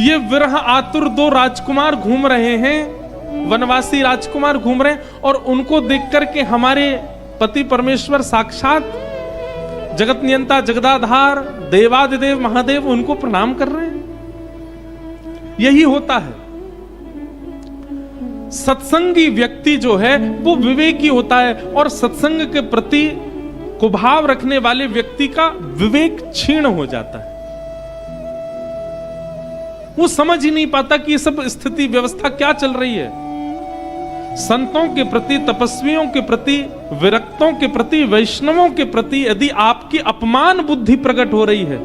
ये विरह आतुर दो राजकुमार घूम रहे हैं, वनवासी राजकुमार घूम रहे हैं। और उनको देख करके हमारे पति परमेश्वर साक्षात जगत नियंता, जगदाधार, देवादिदेव महादेव उनको प्रणाम कर रहे हैं। यही होता है। सत्संगी व्यक्ति जो है वो विवेकी होता है। और सत्संग के प्रति कुभाव रखने वाले व्यक्ति का विवेक क्षीण हो जाता है। वो समझ ही नहीं पाता कि ये सब स्थिति व्यवस्था क्या चल रही है। संतों के प्रति, तपस्वियों के प्रति, विरक्तों के प्रति, वैष्णवों के प्रति यदि आपकी अपमान बुद्धि प्रकट हो रही है,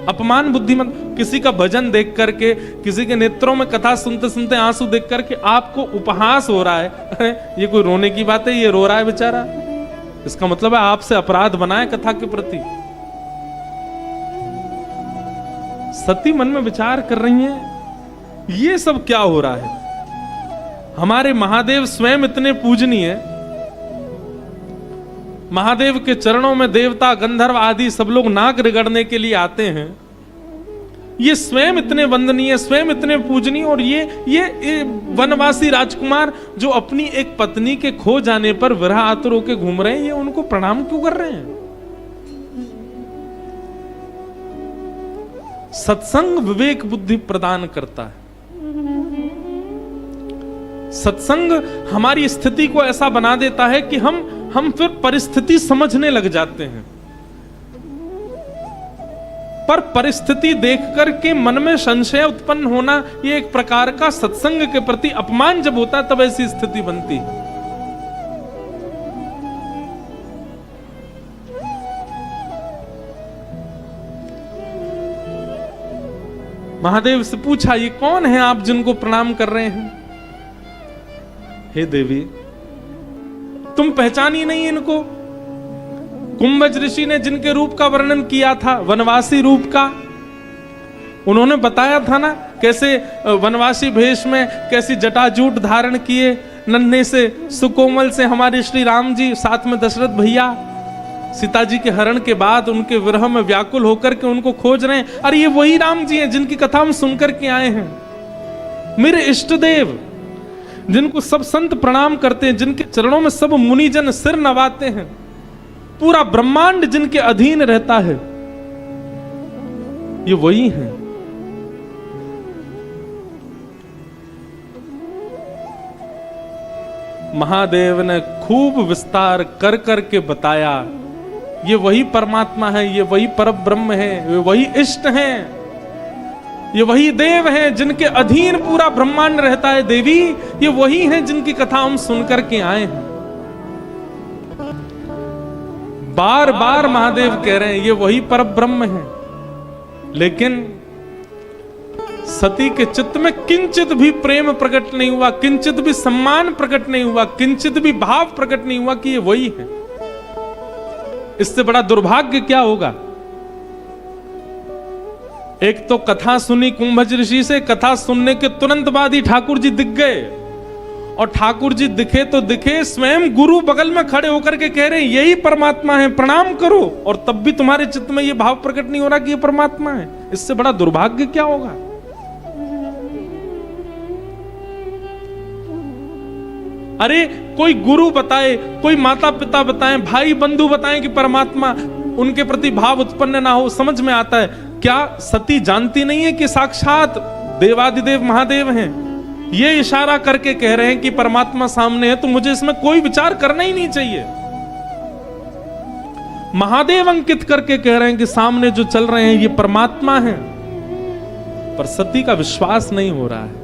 अपमान बुद्धि मत, किसी का भजन देख करके, किसी के नेत्रों में कथा सुनते सुनते आंसू देख करके आपको उपहास हो रहा है, ये कोई रोने की बात है, ये रो रहा है बेचारा, इसका मतलब है आपसे अपराध बनाए कथा के प्रति। सती मन में विचार कर रही हैं, ये सब क्या हो रहा है? हमारे महादेव स्वयं इतने पूजनीय, महादेव के चरणों में देवता, गंधर्व आदि सब लोग नाक रगड़ने के लिए आते हैं। ये स्वयं इतने वंदनीय, स्वयं इतने पूजनीय, और ये वनवासी राजकुमार जो अपनी एक पत्नी के खो जाने पर विरह आतुर होकर घूम रहे हैं, ये उनको प्रणाम क्यों कर रहे हैं? सत्संग विवेक बुद्धि प्रदान करता है। सत्संग हमारी स्थिति को ऐसा बना देता है कि हम फिर परिस्थिति समझने लग जाते हैं। पर परिस्थिति देखकर के मन में संशय उत्पन्न होना, ये एक प्रकार का सत्संग के प्रति अपमान जब होता है, तब ऐसी स्थिति बनती है। महादेव से पूछा, ये कौन है आप जिनको प्रणाम कर रहे हैं? हे देवी, तुम पहचानी नहीं इनको? कुंभज ऋषि ने जिनके रूप का वर्णन किया था, वनवासी रूप का, उन्होंने बताया था ना कैसे वनवासी भेष में कैसी जटाजूट धारण किए, नन्हे से सुकोमल से हमारे श्री राम जी, साथ में दशरथ भैया, सीता जी के हरण के बाद उनके विरह में व्याकुल होकर के उनको खोज रहे हैं। अरे ये वही राम जी हैं जिनकी कथा हम सुनकर के आए हैं। मेरे इष्ट देव, जिनको सब संत प्रणाम करते हैं, जिनके चरणों में सब मुनिजन सिर नवाते हैं, पूरा ब्रह्मांड जिनके अधीन रहता है, ये वही हैं। महादेव ने खूब विस्तार कर करके बताया, ये वही परमात्मा है, ये वही परब्रह्म है, ये वही इष्ट हैं, ये वही देव हैं जिनके अधीन पूरा ब्रह्मांड रहता है। देवी, ये वही हैं जिनकी कथा हम सुनकर के आए हैं। बार बार महादेव कह रहे हैं ये वही परब्रह्म है, लेकिन सती के चित्त में किंचित भी प्रेम प्रकट नहीं हुआ, किंचित भी सम्मान प्रकट नहीं हुआ, किंचित भी भाव प्रकट नहीं हुआ कि ये वही है। इससे बड़ा दुर्भाग्य क्या होगा। एक तो कथा सुनी कुंभज ऋषि से, कथा सुनने के तुरंत बाद ही ठाकुर जी दिख गए, और ठाकुर जी दिखे तो दिखे, स्वयं गुरु बगल में खड़े होकर के कह रहे हैं यही परमात्मा है, प्रणाम करो, और तब भी तुम्हारे चित्त में यह भाव प्रकट नहीं हो रहा कि यह परमात्मा है। इससे बड़ा दुर्भाग्य क्या होगा। अरे कोई गुरु बताए, कोई माता पिता बताएं, भाई बंधु बताएं कि परमात्मा, उनके प्रति भाव उत्पन्न ना हो, समझ में आता है। क्या सती जानती नहीं है कि साक्षात देवादिदेव महादेव हैं? ये इशारा करके कह रहे हैं कि परमात्मा सामने है, तो मुझे इसमें कोई विचार करना ही नहीं चाहिए। महादेव अंकित करके कह रहे हैं कि सामने जो चल रहे हैं ये परमात्मा है, पर सती का विश्वास नहीं हो रहा है।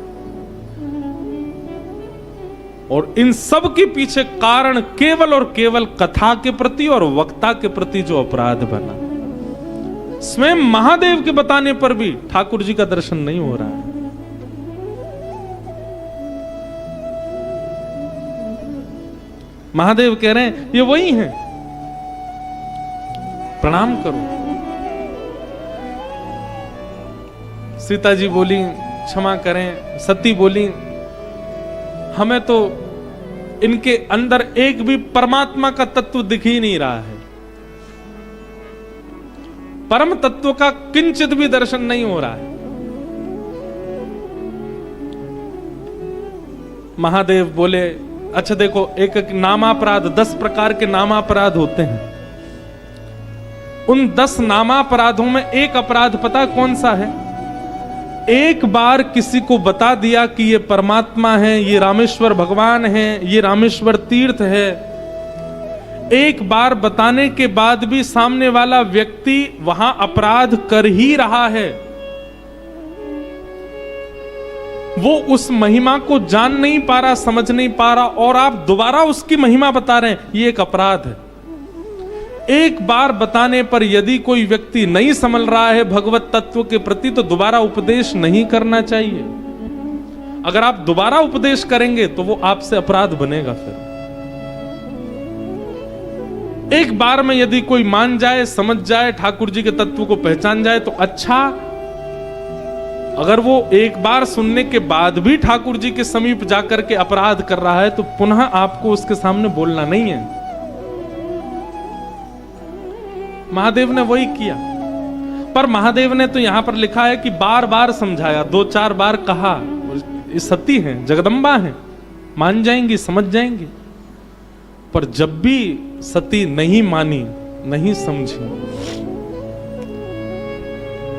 और इन सब के पीछे कारण केवल और केवल कथा के प्रति और वक्ता के प्रति जो अपराध बना। स्वयं महादेव के बताने पर भी ठाकुर जी का दर्शन नहीं हो रहा है। महादेव कह रहे हैं ये वही हैं, प्रणाम करो। सीता जी बोली क्षमा करें, सती बोली हमें तो इनके अंदर एक भी परमात्मा का तत्व दिख ही नहीं रहा है, परम तत्व का किंचित भी दर्शन नहीं हो रहा है। महादेव बोले अच्छा देखो, एक एक नामापराध, 10 प्रकार के नामापराध होते हैं। उन 10 नामापराधों में एक अपराध पता कौन सा है? एक बार किसी को बता दिया कि ये परमात्मा है, ये रामेश्वर भगवान है, ये रामेश्वर तीर्थ है, एक बार बताने के बाद भी सामने वाला व्यक्ति वहां अपराध कर ही रहा है, वो उस महिमा को जान नहीं पा रहा, समझ नहीं पा रहा, और आप दोबारा उसकी महिमा बता रहे हैं, ये एक अपराध है। एक बार बताने पर यदि कोई व्यक्ति नहीं समझ रहा है भगवत तत्व के प्रति, तो दोबारा उपदेश नहीं करना चाहिए। अगर आप दोबारा उपदेश करेंगे तो वो आपसे अपराध बनेगा। फिर एक बार में यदि कोई मान जाए, समझ जाए, ठाकुर जी के तत्व को पहचान जाए तो अच्छा। अगर वो एक बार सुनने के बाद भी ठाकुर जी के समीप जाकर के अपराध कर रहा है तो पुनः आपको उसके सामने बोलना नहीं है। महादेव ने वही किया, पर महादेव ने तो यहां पर लिखा है कि बार बार समझाया, 2-4 बार कहा, ये सती हैं, जगदम्बा हैं, मान जाएंगी, समझ जाएंगी। पर जब भी सती नहीं मानी, नहीं समझी,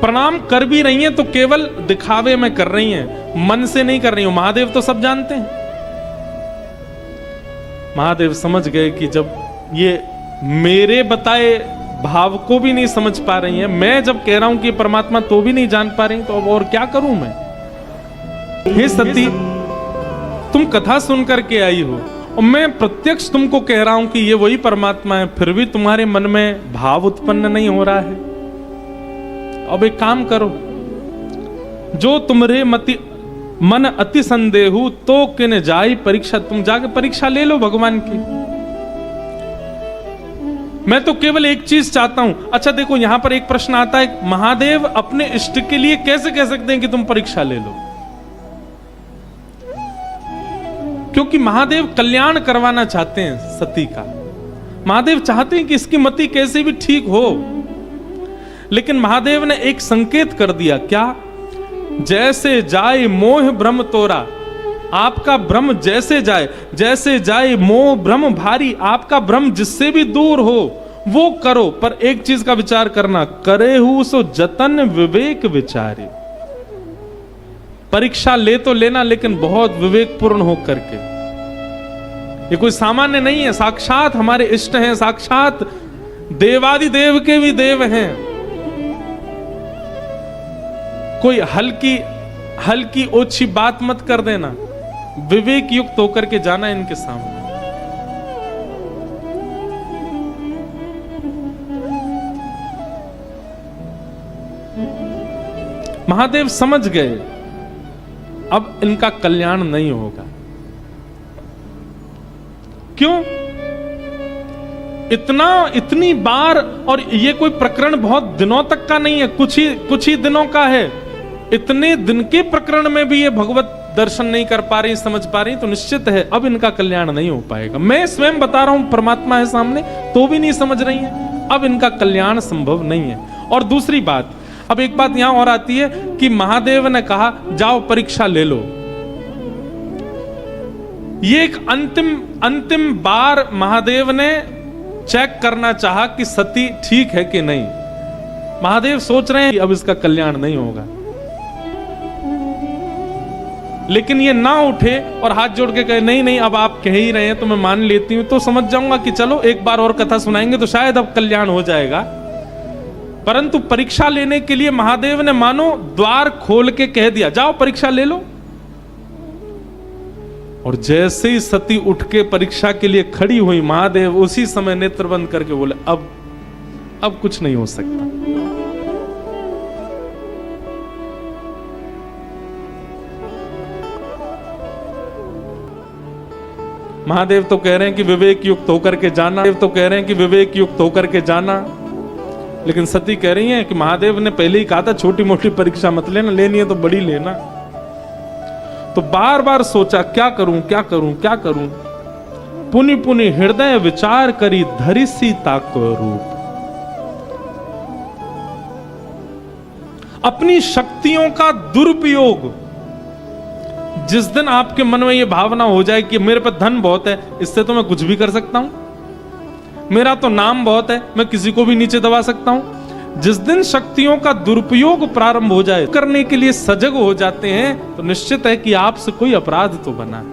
प्रणाम कर भी रही हैं तो केवल दिखावे में कर रही हैं, मन से नहीं कर रही हो। महादेव तो सब जानते हैं। महादेव समझ गए कि जब ये मेरे बताए भाव को भी नहीं समझ पा रही हैं, मैं जब कह रहा हूं कि परमात्मा तो भी नहीं जान पा रही, तो अब और क्या करूं मैं। हे सती, तुम कथा सुन करके आई हो और मैं प्रत्यक्ष तुमको कह रहा हूं कि ये वही परमात्मा है, फिर भी तुम्हारे मन में भाव उत्पन्न नहीं हो रहा है। अब एक काम करो, जो तुम्हारे मन अति संदेहु तो किन जाई परीक्षा, तुम जाके परीक्षा ले लो भगवान की। मैं तो केवल एक चीज चाहता हूं। अच्छा देखो, यहां पर एक प्रश्न आता है, महादेव अपने इष्ट के लिए कैसे कह सकते हैं कि तुम परीक्षा ले लो? क्योंकि महादेव कल्याण करवाना चाहते हैं सती का। महादेव चाहते हैं कि इसकी मति कैसे भी ठीक हो, लेकिन महादेव ने एक संकेत कर दिया, क्या? जैसे जाए मोह भ्रम तोरा, आपका भ्रम जैसे जाए मोह भ्रम भारी, आपका भ्रम जिससे भी दूर हो वो करो, पर एक चीज का विचार करना, करे हु सो जतन विवेक विचारे। परीक्षा ले तो लेना, लेकिन बहुत विवेकपूर्ण हो करके। ये कोई सामान्य नहीं है, साक्षात हमारे इष्ट हैं, साक्षात देवादिदेव के भी देव हैं। कोई हल्की ओछी बात मत कर देना, विवेक युक्त होकर के जाना इनके सामने। महादेव समझ गए अब इनका कल्याण नहीं होगा। क्यों? इतनी बार, और ये कोई प्रकरण बहुत दिनों तक का नहीं है, कुछ ही दिनों का है। इतने दिन के प्रकरण में भी ये भगवत दर्शन नहीं कर पा रही, समझ पा रही, तो निश्चित है अब इनका कल्याण नहीं हो पाएगा। मैं स्वयं बता रहा हूं, परमात्मा है सामने, तो भी नहीं समझ रही है, अब इनका कल्याण संभव नहीं है। और दूसरी बात, अब एक बात यहां और आती है कि महादेव ने कहा जाओ परीक्षा ले लो। ये एक अंतिम बार महादेव ने चेक करना चाहा कि सती ठीक है कि नहीं। महादेव सोच रहे हैं कि अब इसका कल्याण नहीं होगा, लेकिन ये ना उठे और हाथ जोड़ के कहे नहीं अब आप कह ही रहे हैं तो मैं मान लेती हूं, तो समझ जाऊंगा कि चलो एक बार और कथा सुनाएंगे तो शायद अब कल्याण हो जाएगा। परंतु परीक्षा लेने के लिए महादेव ने मानो द्वार खोल के कह दिया जाओ परीक्षा ले लो। और जैसे ही सती उठ के परीक्षा के लिए खड़ी हुई, महादेव उसी समय नेत्र बंद करके बोले अब कुछ नहीं हो सकता। महादेव तो कह रहे हैं कि विवेक युक्त होकर के जाना, देव तो कह रहे हैं कि विवेक युक्त होकर के जाना, लेकिन सती कह रही है कि महादेव ने पहले ही कहा था छोटी मोटी परीक्षा मत लेना, लेनी है तो बड़ी लेना। तो बार बार सोचा क्या करूं। पुनि पुनि हृदय विचार करी धरि सीता को रूप। अपनी शक्तियों का दुरुपयोग, जिस दिन आपके मन में यह भावना हो जाए कि मेरे पास धन बहुत है, इससे तो मैं कुछ भी कर सकता हूं, मेरा तो नाम बहुत है, मैं किसी को भी नीचे दबा सकता हूं, जिस दिन शक्तियों का दुरुपयोग प्रारंभ हो जाए, करने के लिए सजग हो जाते हैं, तो निश्चित है कि आपसे कोई अपराध तो बना है।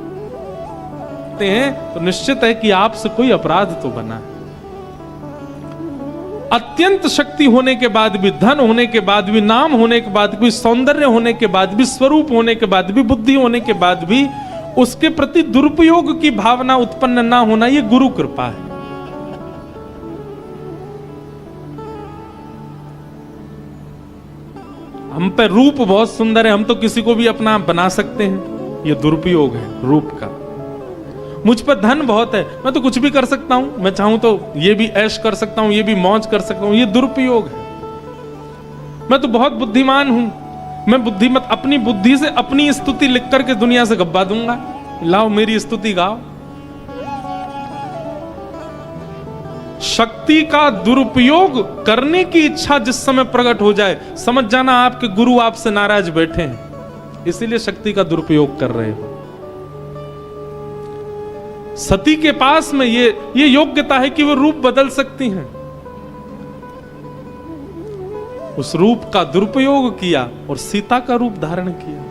अत्यंत शक्ति होने के बाद भी, धन होने के बाद भी, नाम होने के बाद भी, सौंदर्य होने के बाद भी, स्वरूप होने के बाद भी, बुद्धि होने के बाद भी उसके प्रति दुरुपयोग की भावना उत्पन्न ना होना, यह गुरु कृपा है। हम पे रूप बहुत सुंदर है, हम तो किसी को भी अपना बना सकते हैं, यह दुरुपयोग है रूप का। मुझ पर धन बहुत है, मैं तो कुछ भी कर सकता हूं, मैं चाहूं तो ये भी ऐश कर सकता हूं, ये भी मौज कर सकता हूं, ये दुरुपयोग है। मैं तो बहुत बुद्धिमान हूं, मैं बुद्धिमत, अपनी बुद्धि से अपनी स्तुति लिख करके दुनिया से गब्बा दूंगा, लाओ मेरी स्तुति गाओ। शक्ति का दुरुपयोग करने की इच्छा जिस समय प्रकट हो जाए, समझ जाना आपके गुरु आपसे नाराज बैठे हैं, इसीलिए शक्ति का दुरुपयोग कर रहे हो। सती के पास में ये योग्यता है कि वो रूप बदल सकती हैं। उस रूप का दुरुपयोग किया और सीता का रूप धारण किया,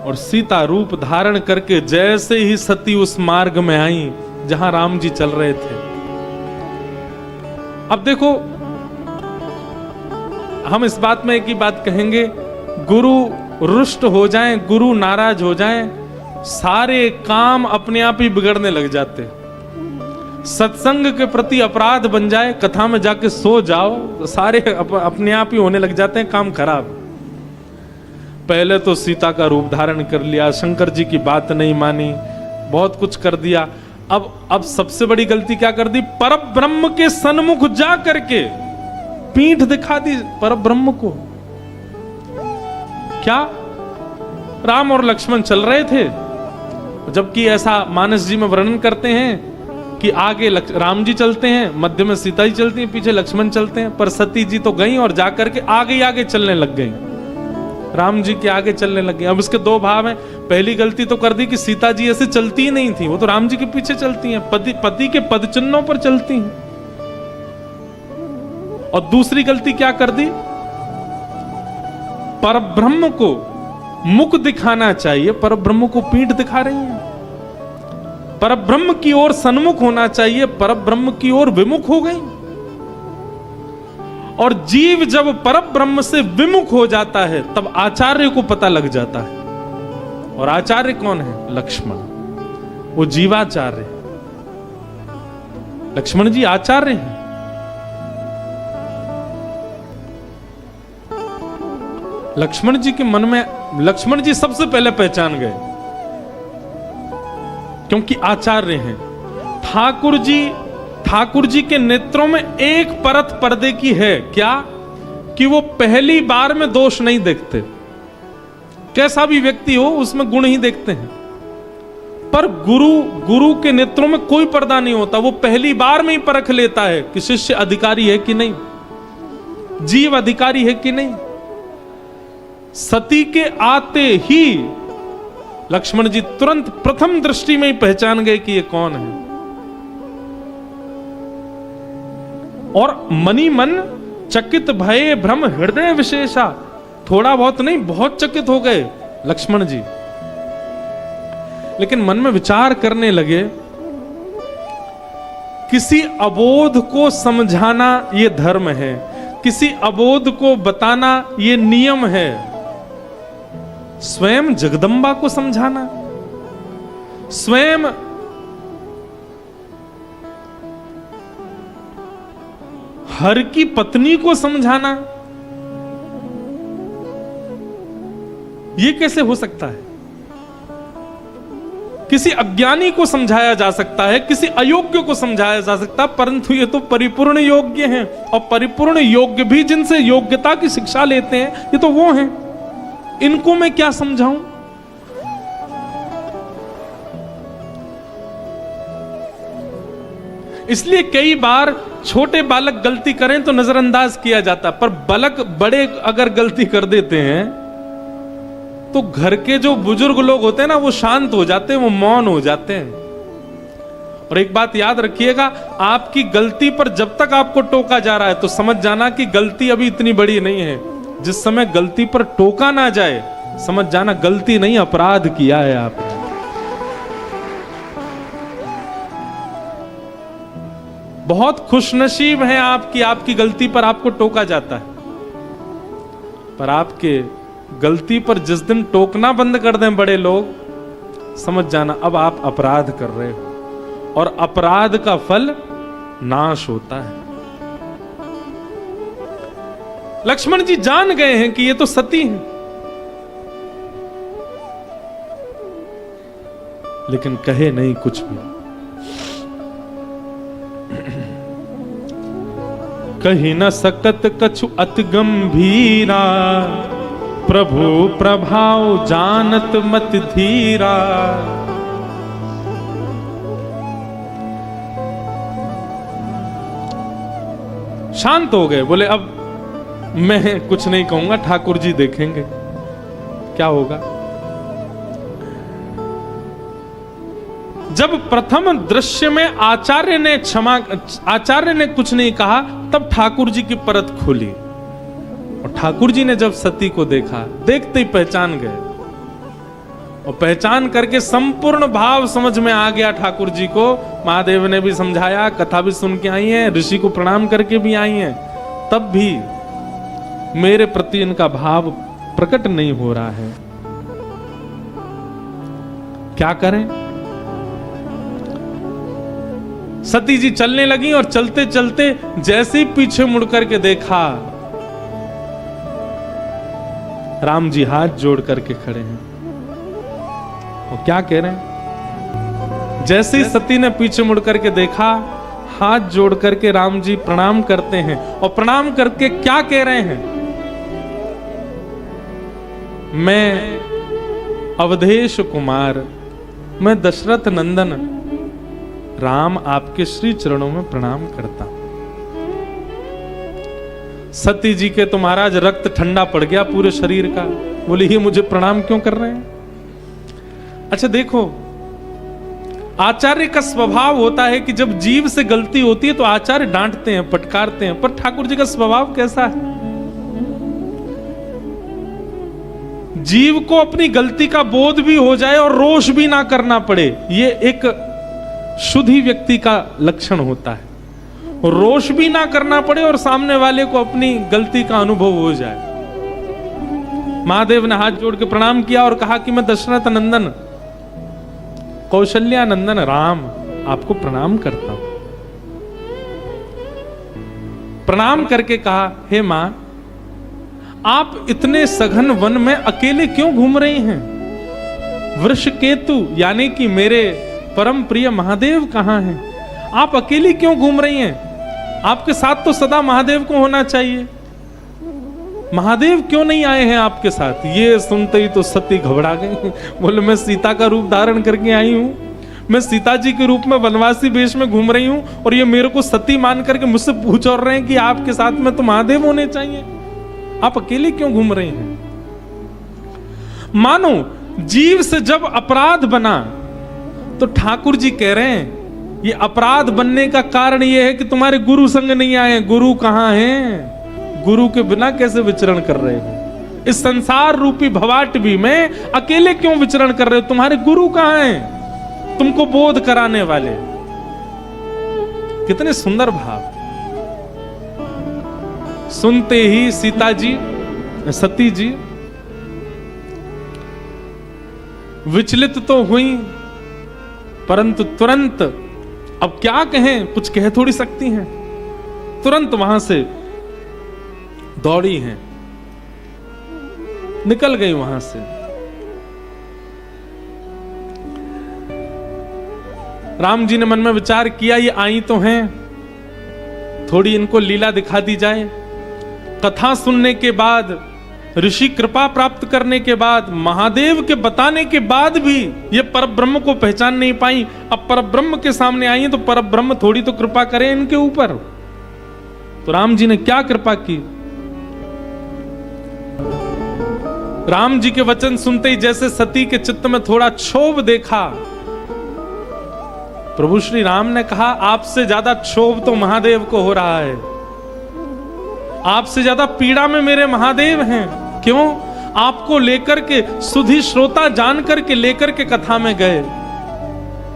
और सीता रूप धारण करके जैसे ही सती उस मार्ग में आई जहां राम जी चल रहे थे। अब देखो, हम इस बात में एक ही बात कहेंगे, गुरु रुष्ट हो जाएं, गुरु नाराज हो जाएं, सारे काम अपने आप ही बिगड़ने लग जाते। सत्संग के प्रति अपराध बन जाए, कथा में जाके सो जाओ तो सारे अपने आप ही होने लग जाते हैं काम खराब। पहले तो सीता का रूप धारण कर लिया, शंकर जी की बात नहीं मानी, बहुत कुछ कर दिया। अब सबसे बड़ी गलती क्या कर दी, परब्रह्म के सन्मुख जा करके पीठ दिखा दी परब्रह्म को। क्या राम और लक्ष्मण चल रहे थे, जबकि ऐसा मानस जी में वर्णन करते हैं कि आगे राम जी चलते हैं, मध्य में सीता जी चलती हैं, पीछे लक्ष्मण चलते हैं, पर सती जी तो गई और जाकर के आगे आगे चलने लग गई, राम जी के आगे चलने लग गए। अब इसके दो भाव हैं, पहली गलती तो कर दी कि सीता जी ऐसे चलती ही नहीं थी, वो तो राम जी के पीछे चलती हैं, पति के पद चिन्हों पर चलती हैं। और दूसरी गलती क्या कर दी, परब्रह्म को मुख दिखाना चाहिए, परब्रह्म को पीठ दिखा रही हैं। परब्रह्म की ओर सन्मुख होना चाहिए, परब्रह्म की ओर विमुख हो गई। और जीव जब परब्रह्म से विमुख हो जाता है तब आचार्य को पता लग जाता है। और आचार्य कौन है, लक्ष्मण, वो जीवाचार्य, लक्ष्मण जी आचार्य हैं। लक्ष्मण जी के मन में, लक्ष्मण जी सबसे पहले पहचान गए, क्योंकि आचार्य हैं। ठाकुर जी के नेत्रों में एक परत पर्दे की है, क्या? कि वो पहली बार में दोष नहीं देखते, कैसा भी व्यक्ति हो उसमें गुण ही देखते हैं। पर गुरु के नेत्रों में कोई पर्दा नहीं होता, वो पहली बार में ही परख लेता है कि शिष्य अधिकारी है कि नहीं, जीव अधिकारी है कि नहीं। सती के आते ही लक्ष्मण जी तुरंत प्रथम दृष्टि में ही पहचान गए कि ये कौन है, और मनी मन चकित भये भ्रम हृदय विशेषा, थोड़ा बहुत नहीं बहुत चकित हो गए लक्ष्मण जी। लेकिन मन में विचार करने लगे, किसी अबोध को समझाना ये धर्म है, किसी अबोध को बताना ये नियम है, स्वयं जगदंबा को समझाना, स्वयं हर की पत्नी को समझाना, ये कैसे हो सकता है? किसी अज्ञानी को समझाया जा सकता है, किसी अयोग्य को समझाया जा सकता है, परंतु ये तो परिपूर्ण योग्य हैं, और परिपूर्ण योग्य भी जिनसे योग्यता की शिक्षा लेते हैं ये तो वो हैं, इनको मैं क्या समझाऊं? इसलिए कई बार छोटे बालक गलती करें तो नजरअंदाज किया जाता, पर बालक बड़े अगर गलती कर देते हैं तो घर के जो बुजुर्ग लोग होते हैं ना, वो शांत हो जाते हैं, वो मौन हो जाते हैं। और एक बात याद रखिएगा, आपकी गलती पर जब तक आपको टोका जा रहा है तो समझ जाना कि गलती अभी इतनी बड़ी नहीं है। जिस समय गलती पर टोका ना जाए, समझ जाना गलती नहीं, अपराध किया है आपने। बहुत खुशनसीब हैं आपकी, आपकी गलती पर आपको टोका जाता है, पर आपके गलती पर जिस दिन टोकना बंद कर दें बड़े लोग, समझ जाना अब आप अपराध कर रहे हो, और अपराध का फल नाश होता है। लक्ष्मण जी जान गए हैं कि ये तो सती हैं, लेकिन कहे नहीं कुछ भी। कही न सकत कछु अति गंभीरा, प्रभु प्रभाव जानत मत धीरा। शांत हो गए, बोले अब मैं कुछ नहीं कहूंगा, ठाकुर जी देखेंगे क्या होगा। जब प्रथम दृश्य में आचार्य ने कुछ नहीं कहा, तब ठाकुर जी की परत खुली, और ठाकुर जी ने जब सती को देखा, देखते ही पहचान गए, और पहचान करके संपूर्ण भाव समझ में आ गया ठाकुर जी को। महादेव ने भी समझाया, कथा भी सुन के आई हैं, ऋषि को प्रणाम करके भी आई हैं, तब भी मेरे प्रति इनका भाव प्रकट नहीं हो रहा है, क्या करें। सती जी चलने लगी, और चलते चलते जैसे ही पीछे मुड़ करके देखा, राम जी हाथ जोड़ करके खड़े हैं, और क्या कह रहे हैं। जैसे ही सती ने पीछे मुड़ करके देखा, हाथ जोड़ करके राम जी प्रणाम करते हैं, और प्रणाम करके क्या कह रहे हैं, मैं अवधेश कुमार, मैं दशरथ नंदन राम आपके श्री चरणों में प्रणाम करता। सती जी के तो महाराज रक्त ठंडा पड़ गया पूरे शरीर का, बोले ये मुझे प्रणाम क्यों कर रहे हैं। अच्छा देखो, आचार्य का स्वभाव होता है कि जब जीव से गलती होती है तो आचार्य डांटते हैं, फटकारते हैं, पर ठाकुर जी का स्वभाव कैसा है, जीव को अपनी गलती का बोध भी हो जाए और रोष भी ना करना पड़े, ये एक शुद्धि व्यक्ति का लक्षण होता है। और रोष भी ना करना पड़े और सामने वाले को अपनी गलती का अनुभव हो जाए। महादेव ने हाथ जोड़ के प्रणाम किया और कहा कि मैं दशरथ नंदन, कौशल्या नंदन राम आपको प्रणाम करता हूं। प्रणाम करके कहा, हे मां, आप इतने सघन वन में अकेले क्यों घूम रही हैं? वृषकेतु यानी कि मेरे परम प्रिय महादेव कहाँ हैं? आप अकेली क्यों घूम रही हैं? आपके साथ तो सदा महादेव को होना चाहिए। महादेव क्यों नहीं आए हैं आपके साथ? ये सुनते ही तो सती घबरा गई। बोले मैं सीता का रूप धारण करके आई हूं, मैं सीता जी के रूप में वनवासी वेश में घूम रही हूं, और ये मेरे को सती मान करके मुझसे पूछ और रहे हैं कि आपके साथ में तो महादेव होने चाहिए, आप अकेले क्यों घूम रहे हैं? मानो जीव से जब अपराध बना तो ठाकुर जी कह रहे हैं ये अपराध बनने का कारण ये है कि तुम्हारे गुरु संग नहीं आए। गुरु कहां हैं? गुरु के बिना कैसे विचरण कर रहे हो? इस संसार रूपी भवाटवी में अकेले क्यों विचरण कर रहे हो? तुम्हारे गुरु कहां हैं तुमको बोध कराने वाले? कितने सुंदर भाव। सुनते ही सीता जी, सती जी विचलित तो हुई, परंतु तुरंत अब क्या कहें, कुछ कह थोड़ी सकती हैं। तुरंत वहां से दौड़ी हैं, निकल गई वहां से। राम जी ने मन में विचार किया ये आई तो हैं, थोड़ी इनको लीला दिखा दी जाए। कथा सुनने के बाद, ऋषि कृपा प्राप्त करने के बाद, महादेव के बताने के बाद भी ये परब्रह्म को पहचान नहीं पाई। अब परब्रह्म के सामने आई तो परब्रह्म थोड़ी तो कृपा करे इनके ऊपर। तो राम जी ने क्या कृपा की? राम जी के वचन सुनते ही जैसे सती के चित्त में थोड़ा क्षोभ देखा, प्रभु श्री राम ने कहा आपसे ज्यादा क्षोभ तो महादेव को हो रहा है, आपसे ज्यादा पीड़ा में मेरे महादेव हैं। क्यों? आपको लेकर के सुधी श्रोता जान करके लेकर के कथा में गए,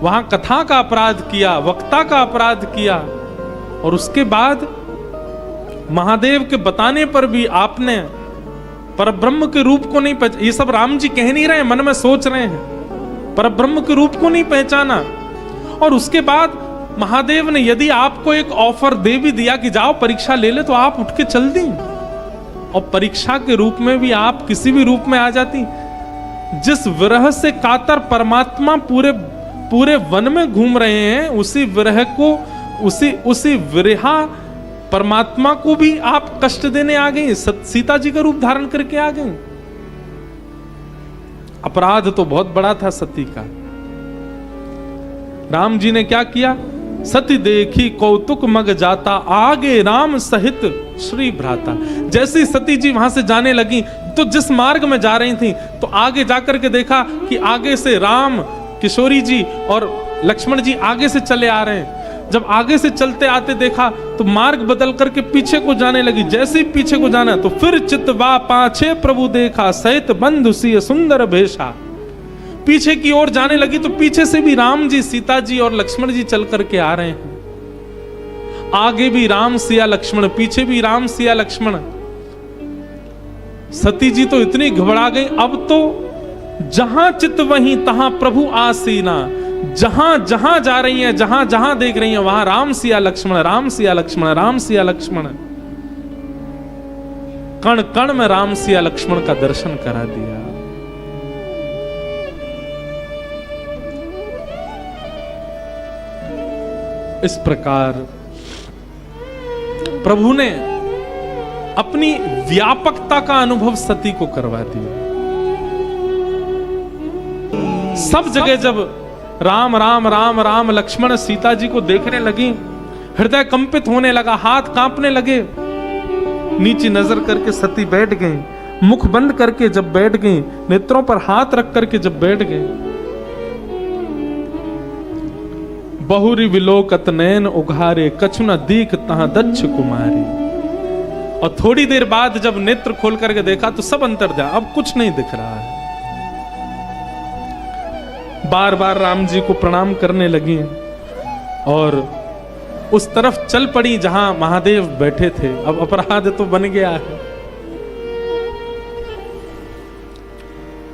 वहां कथा का अपराध किया, वक्ता का अपराध किया, और उसके बाद महादेव के बताने पर भी आपने परब्रह्म के रूप को नहीं पहचाना। ये सब राम जी कह नहीं रहे, मन में सोच रहे हैं, परब्रह्म के रूप को नहीं पहचाना। और उसके बाद महादेव ने यदि आपको एक ऑफर दे भी दिया कि जाओ परीक्षा ले ले, तो आप उठ के चल दी, और परीक्षा के रूप में भी आप किसी भी रूप में आ जाती। जिस विरह से कातर परमात्मा पूरे वन में घूम रहे हैं, उसी विरह को, उसी विरहा परमात्मा को भी आप कष्ट देने आ गए, सीता जी का रूप धारण करके आ गए। अपराध तो बहुत बड़ा था सती का। राम जी ने क्या किया? सती देखी कौतुक मग जाता, आगे राम सहित श्री भ्राता। जैसे सती जी वहां से जाने लगी तो जिस मार्ग में जा रही थी, तो आगे जाकर के देखा कि आगे से राम, किशोरी जी और लक्ष्मण जी आगे से चले आ रहे हैं। जब आगे से चलते आते देखा तो मार्ग बदल करके पीछे को जाने लगी। जैसे ही पीछे को जाना तो फिर चितवा पाछे प्रभु देखा, सहित बंधु सिय सुंदर भेषा। पीछे की ओर जाने लगी तो पीछे से भी राम जी, सीता जी और लक्ष्मण जी चल करके आ रहे हैं। आगे भी राम सिया लक्ष्मण, पीछे भी राम सिया लक्ष्मण। सती जी तो इतनी घबरा गई, अब तो जहां चित वहीं तहां प्रभु आसीना। जहां जहां जा रही हैं, जहां जहां देख रही हैं, वहां राम सिया लक्ष्मण, राम सिया लक्ष्मण, राम सिया लक्ष्मण। कण कण में राम सिया लक्ष्मण का दर्शन करा दिया। इस प्रकार प्रभु ने अपनी व्यापकता का अनुभव सती को करवा दिया। सब जगह जब राम राम राम राम लक्ष्मण सीता जी को देखने लगी, हृदय कंपित होने लगा, हाथ कांपने लगे। नीचे नजर करके सती बैठ गई, मुख बंद करके जब बैठ गई, नेत्रों पर हाथ रख करके जब बैठ गई। बहुरी विलोकत नैन उघारे, कछु न दीख तहां दक्ष कुमारी। और थोड़ी देर बाद जब नेत्र खोल करके देखा तो सब अंतर दिया, अब कुछ नहीं दिख रहा है। बार बार राम जी को प्रणाम करने लगी और उस तरफ चल पड़ी जहां महादेव बैठे थे। अब अपराध तो बन गया है।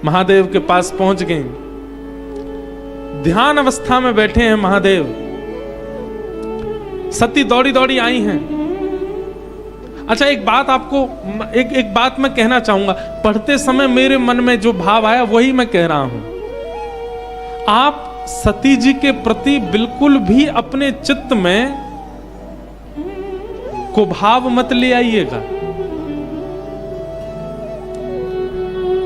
महादेव के पास पहुंच गई, ध्यान अवस्था में बैठे हैं महादेव। सती दौड़ी दौड़ी आई हैं, अच्छा, एक बात आपको एक बात मैं कहना चाहूंगा। पढ़ते समय मेरे मन में जो भाव आया वही मैं कह रहा हूं। आप सती जी के प्रति बिल्कुल भी अपने चित्त में कुभाव मत ले आइएगा।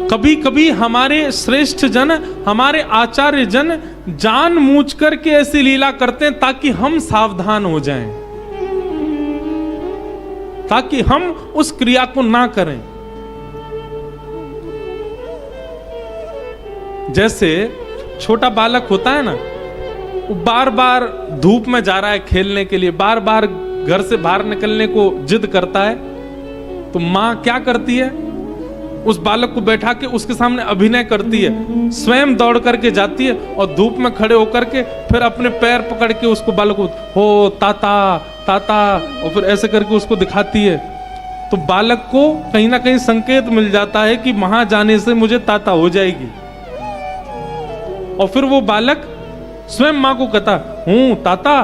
कभी कभी हमारे श्रेष्ठ जन, हमारे आचार्य जन जानबूझ करके ऐसी लीला करते हैं ताकि हम सावधान हो जाएं, ताकि हम उस क्रिया को ना करें। जैसे छोटा बालक होता है ना, वो बार बार धूप में जा रहा है खेलने के लिए, बार बार घर से बाहर निकलने को जिद करता है, तो मां क्या करती है? उस बालक को बैठा के उसके सामने अभिनय करती है, स्वयं दौड़ करके जाती है और धूप में खड़े होकर के फिर अपने पैर पकड़ के उसको बालक को हो ताता ताता, और फिर ऐसे करके उसको दिखाती है। तो बालक को कहीं ना कहीं संकेत मिल जाता है कि वहां जाने से मुझे ताता हो जाएगी, और फिर वो बालक स्वयं मां को कहता हूं ताता।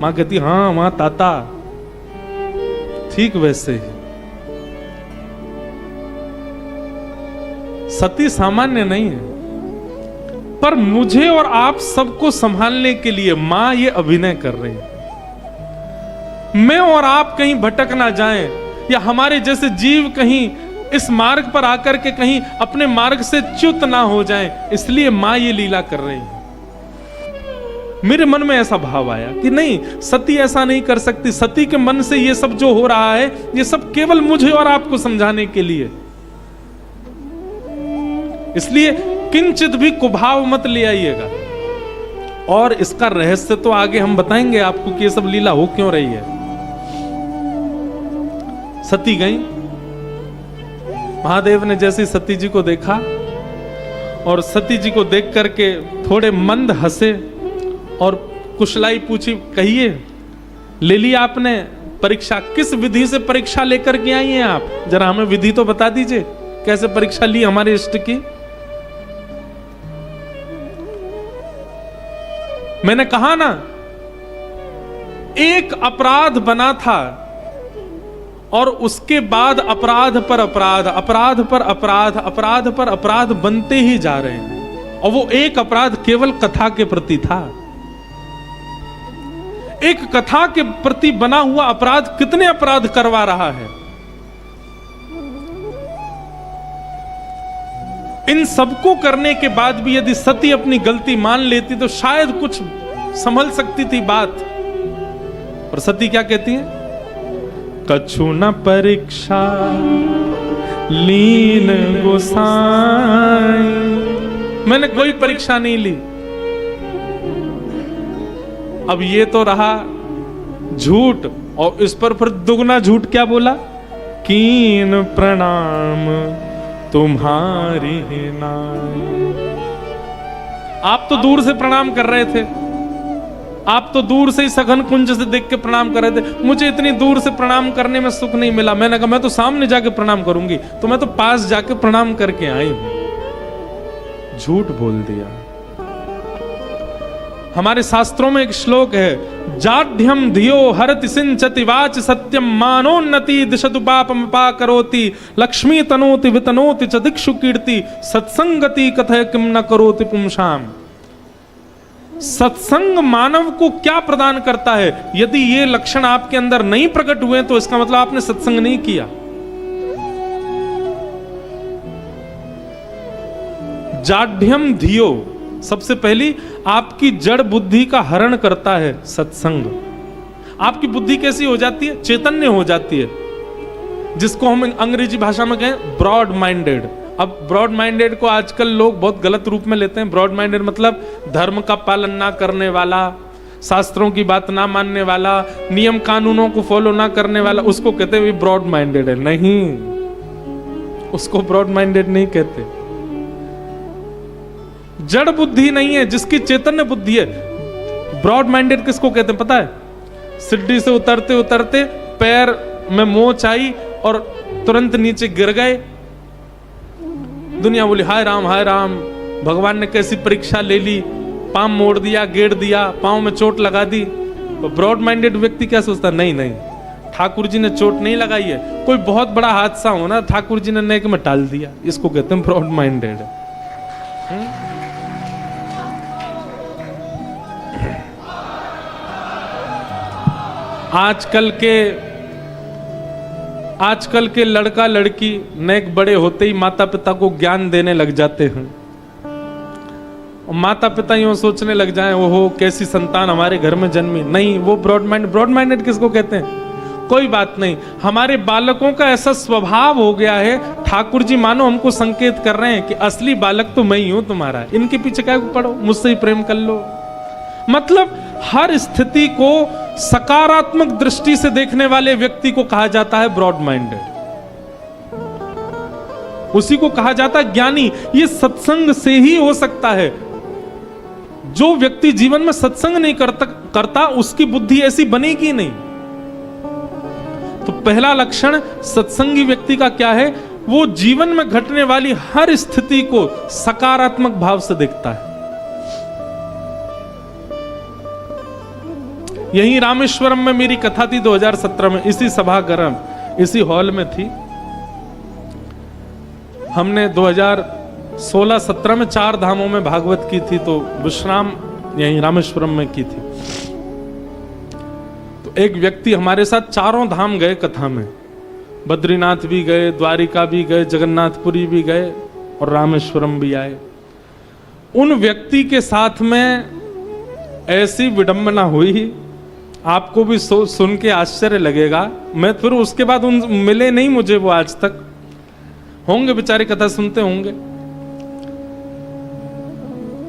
मां कहती हाँ मां ताता। ठीक वैसे ही सती सामान्य नहीं है, पर मुझे और आप सबको संभालने के लिए मां ये अभिनय कर रही है। मैं और आप कहीं भटक ना जाएं, या हमारे जैसे जीव कहीं इस मार्ग पर आकर के कहीं अपने मार्ग से च्युत ना हो जाएं, इसलिए मां ये लीला कर रही है। मेरे मन में ऐसा भाव आया कि नहीं, सती ऐसा नहीं कर सकती। सती के मन से ये सब जो हो रहा है, ये सब केवल मुझे और आपको समझाने के लिए। इसलिए किंचित भी कुभाव मत ले आइएगा। और इसका रहस्य तो आगे हम बताएंगे आपको कि ये सब लीला हो क्यों रही है। सती गई, महादेव ने जैसे सती जी को देखा और सती जी को देख करके थोड़े मंद हंसे और कुशलाई पूछी, कहिए ले लिया आपने परीक्षा? किस विधि से परीक्षा लेकर के आई हैं आप? जरा हमें विधि तो बता दीजिए, कैसे परीक्षा ली हमारे इष्ट की? मैंने कहा ना, एक अपराध बना था और उसके बाद अपराध पर अपराध, अपराध पर अपराध, अपराध पर अपराध बनते ही जा रहे हैं। और वो एक अपराध केवल कथा के प्रति था। एक कथा के प्रति बना हुआ अपराध कितने अपराध करवा रहा है। इन सबको करने के बाद भी यदि सती अपनी गलती मान लेती तो शायद कुछ संभल सकती थी बात। और सती क्या कहती है? कछु न परीक्षा लीन गोसाई, मैंने कोई परीक्षा नहीं ली। अब ये तो रहा झूठ, और इस पर फिर दुगना झूठ क्या बोला? कीन प्रणाम तुम्हारी नाई। आप तो दूर से प्रणाम कर रहे थे, आप तो दूर से ही सघन कुंज से देख के प्रणाम कर रहे थे। मुझे इतनी दूर से प्रणाम करने में सुख नहीं मिला। मैंने कहा मैं तो सामने जाके प्रणाम करूंगी, तो मैं तो पास जाके प्रणाम करके आई हूं। झूठ बोल दिया। हमारे शास्त्रों में एक श्लोक है, जाढ्यम धियो हरति सिंचति वाच सत्यम मानोन्नति दिशतु पापम पाकरोति लक्ष्मी तनोति वितनोति च दिक्षु कीर्ति सत्संगति कथय किम न करोति पुंसाम। सत्संग मानव को क्या प्रदान करता है? यदि ये लक्षण आपके अंदर नहीं प्रकट हुए तो इसका मतलब आपने सत्संग नहीं किया। जाढ्यम धियो, सबसे पहली आपकी जड़ बुद्धि का हरण करता है सत्संग। आपकी बुद्धि कैसी हो जाती है? चैतन्य हो जाती है, जिसको हम अंग्रेजी भाषा में कहें ब्रॉड माइंडेड। अब ब्रॉड माइंडेड को आजकल लोग बहुत गलत रूप में लेते हैं। ब्रॉड माइंडेड मतलब धर्म का पालन ना करने वाला, शास्त्रों की बात ना मानने वाला, नियम कानूनों को फॉलो ना करने वाला, उसको कहते हैं ब्रॉड माइंडेड है। नहीं, उसको ब्रॉड माइंडेड नहीं कहते। जड़ बुद्धि नहीं है, जिसकी चैतन्य बुद्धि है। ब्रॉड माइंडेड किसको कहते हैं पता है? सीढ़ी से उतरते उतरते पैर में मोच आई और तुरंत नीचे गिर गए। दुनिया बोली हाय राम, भगवान ने कैसी परीक्षा ले ली, पांव मोड़ दिया, गेड़ दिया, पांव में चोट लगा दी। तो ब्रॉड माइंडेड व्यक्ति क्या सोचता? नहीं, ठाकुर जी ने चोट नहीं लगाई है। कोई बहुत बड़ा हादसा हो ना, ठाकुर जी ने नेक में टाल दिया, इसको कहते हैं ब्रॉड माइंडेड। आजकल के लड़का लड़की नेक बड़े होते ही माता पिता को ज्ञान देने लग जाते हैं, और माता पिता यूं सोचने लग जाएं, ओहो कैसी संतान हमारे घर में जन्मी। नहीं, वो ब्रॉड माइंडेड किसको कहते हैं? कोई बात नहीं, हमारे बालकों का ऐसा स्वभाव हो गया है, ठाकुर जी मानो हमको संकेत कर रहे हैं कि असली बालक तो मैं ही हूं तुम्हारा, इनके पीछे क्या पड़ो, मुझसे ही प्रेम कर लो। मतलब हर स्थिति को सकारात्मक दृष्टि से देखने वाले व्यक्ति को कहा जाता है ब्रॉड माइंडेड, उसी को कहा जाता है ज्ञानी। ये सत्संग से ही हो सकता है। जो व्यक्ति जीवन में सत्संग नहीं करता उसकी बुद्धि ऐसी बनेगी नहीं। तो पहला लक्षण सत्संगी व्यक्ति का क्या है? वो जीवन में घटने वाली हर स्थिति को सकारात्मक भाव से देखता है। यही रामेश्वरम में मेरी कथा थी 2017 में, इसी सभागार इसी हॉल में थी। हमने 2016-17 में 4 धामों में भागवत की थी, तो विश्राम यहीं रामेश्वरम में की थी। तो एक व्यक्ति हमारे साथ चारों धाम गए कथा में, बद्रीनाथ भी गए, द्वारिका भी गए, जगन्नाथपुरी भी गए और रामेश्वरम भी आए। उन व्यक्ति के साथ में ऐसी विडंबना हुई, आपको भी सुन के आश्चर्य लगेगा। मैं फिर उसके बाद उन मिले नहीं मुझे वो आज तक, होंगे बेचारे कथा सुनते होंगे।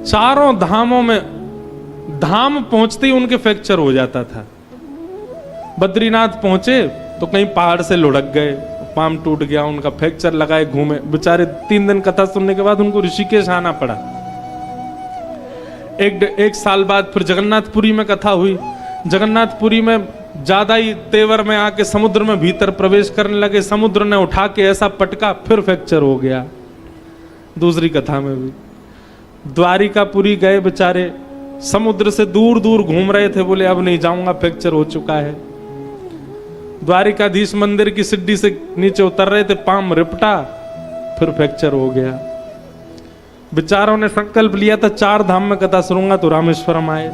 चारों धामों में धाम पहुंचते ही उनके फ्रैक्चर हो जाता था। बद्रीनाथ पहुंचे तो कहीं पहाड़ से लुढ़क गए, पाम टूट गया, उनका फ्रैक्चर लगाए घूमे बेचारे। 3 दिन कथा सुनने के बाद उनको ऋषिकेश आना पड़ा। एक साल बाद फिर जगन्नाथपुरी में कथा हुई। जगन्नाथपुरी में ज्यादा ही तेवर में आके समुद्र में भीतर प्रवेश करने लगे, समुद्र ने उठा के ऐसा पटका, फिर फ्रैक्चर हो गया। दूसरी कथा में भी द्वारिकापुरी गए बेचारे, समुद्र से दूर दूर घूम रहे थे, बोले अब नहीं जाऊंगा, फ्रैक्चर हो चुका है। द्वारिकाधीश मंदिर की सीढ़ी से नीचे उतर रहे थे, पाम रिपटा, फिर फ्रैक्चर हो गया। बेचारों ने संकल्प लिया था 4 धाम में कथा सुनूंगा, तो रामेश्वरम आए।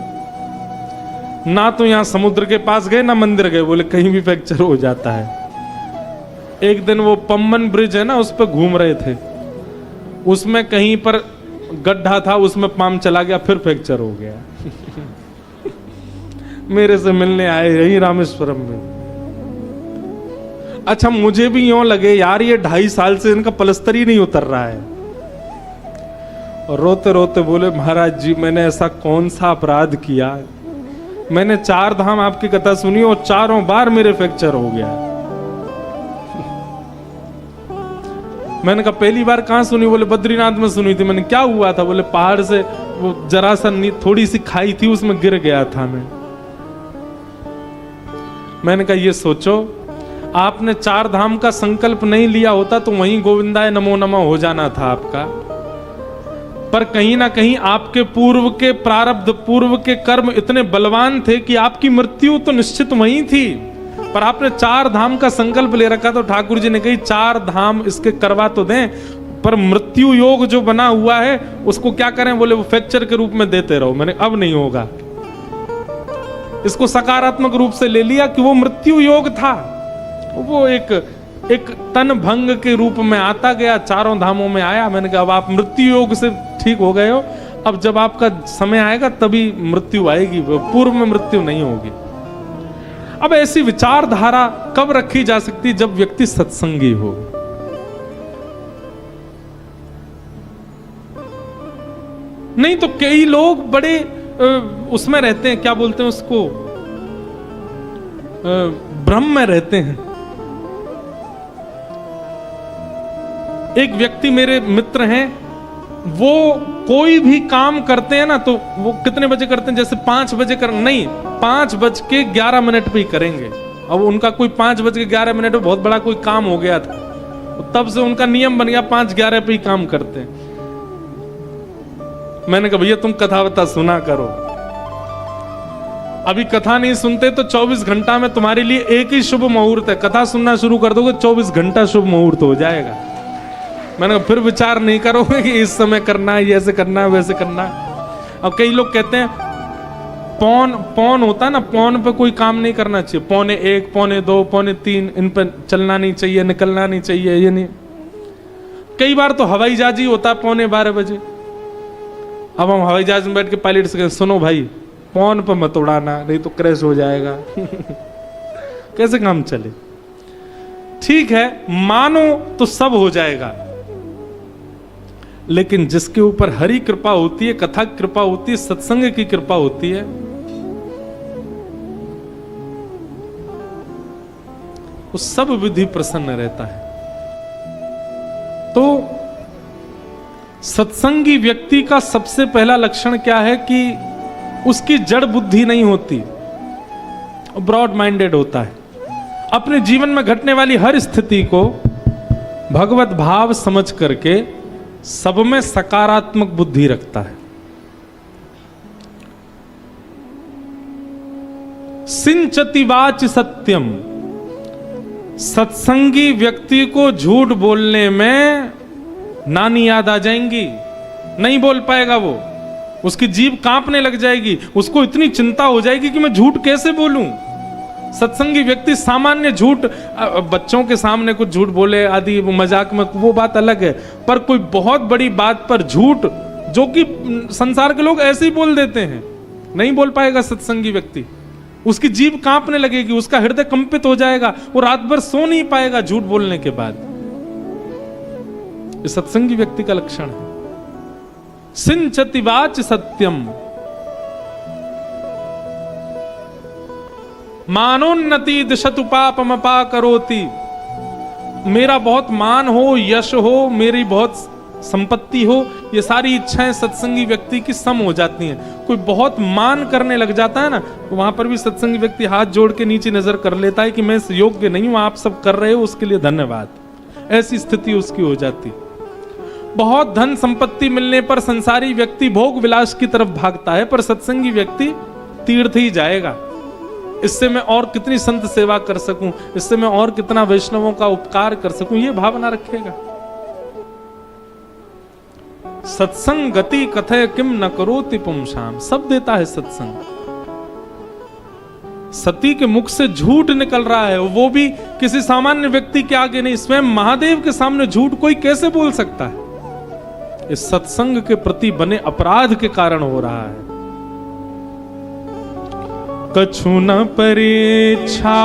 ना तो यहां समुद्र के पास गए ना मंदिर गए, बोले कहीं भी फ्रैक्चर हो जाता है। एक दिन वो पम्बन ब्रिज है ना, उस पर घूम रहे थे, उसमें कहीं पर गड्ढा था, उसमें पाम चला गया, फिर फ्रैक्चर हो गया। मेरे से मिलने आए यही रामेश्वरम में। अच्छा, मुझे भी यूं लगे यार ये 2.5 साल से इनका पलस्तर ही नहीं उतर रहा है। और रोते रोते बोले महाराज जी मैंने ऐसा कौन सा अपराध किया, मैंने 4 धाम आपकी कथा सुनी और चारों बार मेरे फ्रैक्चर हो गया। मैंने कहा पहली बार कहां सुनी? बोले बद्रीनाथ में सुनी थी। मैंने क्या हुआ था? बोले पहाड़ से वो जरा सा थोड़ी सी खाई थी, उसमें गिर गया था मैं। मैंने कहा ये सोचो, आपने 4 धाम का संकल्प नहीं लिया होता तो वहीं गोविंदाय नमो नमः हो जाना था आपका। पर कहीं ना कहीं आपके पूर्व के प्रारब्ध, पूर्व के कर्म इतने बलवान थे कि आपकी मृत्यु तो निश्चित वहीं थी, पर आपने 4 धाम का संकल्प ले रखा। तो ठाकुर जी ने कही 4 धाम इसके करवा तो दें, पर मृत्यु योग जो बना हुआ है उसको क्या करें? बोले वो फ्रैक्चर के रूप में देते रहो। मैंने अब नहीं होगा, इसको सकारात्मक रूप से ले लिया कि वो मृत्यु योग था, वो एक तन भंग के रूप में आता गया, 4 धामों में आया। मैंने कहा अब आप मृत्यु योग से ठीक हो गए हो, अब जब आपका समय आएगा तभी मृत्यु आएगी, पूर्व में मृत्यु नहीं होगी। अब ऐसी विचारधारा कब रखी जा सकती है? जब व्यक्ति सत्संगी हो। नहीं तो कई लोग बड़े उसमें रहते हैं, क्या बोलते हैं उसको, भ्रम में रहते हैं। एक व्यक्ति मेरे मित्र हैं, वो कोई भी काम करते हैं ना तो वो कितने बजे करते हैं? जैसे 5 बजे कर, नहीं 5:11 पे ही करेंगे। अब उनका कोई 5:11 पे बहुत बड़ा कोई काम हो गया था, तो तब से उनका नियम बन गया 5:11 पे ही काम करते हैं। मैंने कहा भैया तुम कथा वथा सुना करो। अभी कथा नहीं सुनते तो 24 घंटा में तुम्हारे लिए एक ही शुभ मुहूर्त है, कथा सुनना शुरू कर दोगे 24 घंटा शुभ मुहूर्त हो जाएगा। मैंने कहा फिर विचार नहीं करोगे कि इस समय करना है, ऐसे करना है, वैसे करना है। अब कई लोग कहते हैं पौन होता है ना, पौन पे कोई काम नहीं करना चाहिए, 1:45, 2:45, 3:45 इन पर चलना नहीं चाहिए, निकलना नहीं चाहिए, ये नहीं। कई बार तो हवाई जहाज ही होता है 12:15 बजे। अब हम हवाई जहाज में बैठ के पायलट से कहते सुनो भाई पौन पर मत उड़ाना, नहीं तो क्रैश हो जाएगा। कैसे काम चले? ठीक है, मानो तो सब हो जाएगा, लेकिन जिसके ऊपर हरि कृपा होती है, कथा कृपा होती है, सत्संग की कृपा होती है, वो सब विधि प्रसन्न रहता है। तो सत्संगी व्यक्ति का सबसे पहला लक्षण क्या है कि उसकी जड़ बुद्धि नहीं होती, ब्रॉड माइंडेड होता है। अपने जीवन में घटने वाली हर स्थिति को भगवत भाव समझ करके सब में सकारात्मक बुद्धि रखता है। सिंचति वाच सत्यम, सत्संगी व्यक्ति को झूठ बोलने में नानी याद आ जाएंगी, नहीं बोल पाएगा वो, उसकी जीभ कांपने लग जाएगी, उसको इतनी चिंता हो जाएगी कि मैं झूठ कैसे बोलूं। सत्संगी व्यक्ति सामान्य झूठ, बच्चों के सामने कुछ झूठ बोले आदि मजाक में, वो बात अलग है, पर कोई बहुत बड़ी बात पर झूठ, जो कि संसार के लोग ऐसे ही बोल देते हैं, नहीं बोल पाएगा सत्संगी व्यक्ति। उसकी जीभ कांपने लगेगी, उसका हृदय कंपित हो जाएगा, वो रात भर सो नहीं पाएगा झूठ बोलने के बाद। ये सत्संगी व्यक्ति का लक्षण है। सिंचति वाच सत्यम, मानोन्नति दिशतु पापमपा करोति। मेरा बहुत मान हो, यश हो, मेरी बहुत संपत्ति हो, ये सारी इच्छाएं सत्संगी व्यक्ति की सम हो जाती हैं। कोई बहुत मान करने लग जाता है ना, तो वहां पर भी सत्संगी व्यक्ति हाथ जोड़ के नीचे नजर कर लेता है कि मैं इस योग्य नहीं हूं, आप सब कर रहे हो उसके लिए धन्यवाद। ऐसी स्थिति उसकी हो जाती। बहुत धन संपत्ति मिलने पर संसारी व्यक्ति भोग विलास की तरफ भागता है, पर सत्संगी व्यक्ति तीर्थ ही जाएगा। इससे मैं और कितनी संत सेवा कर सकूं, इससे मैं और कितना वैष्णवों का उपकार कर सकूं, ये भावना रखेगा। सत्संग गति कथय किम न करोति पुंसाम, सब देता है सत्संग। सती के मुख से झूठ निकल रहा है, वो भी किसी सामान्य व्यक्ति के आगे नहीं, स्वयं महादेव के सामने झूठ कोई कैसे बोल सकता है? इस सत्संग के प्रति बने अपराध के कारण हो रहा है। कछु न परीक्षा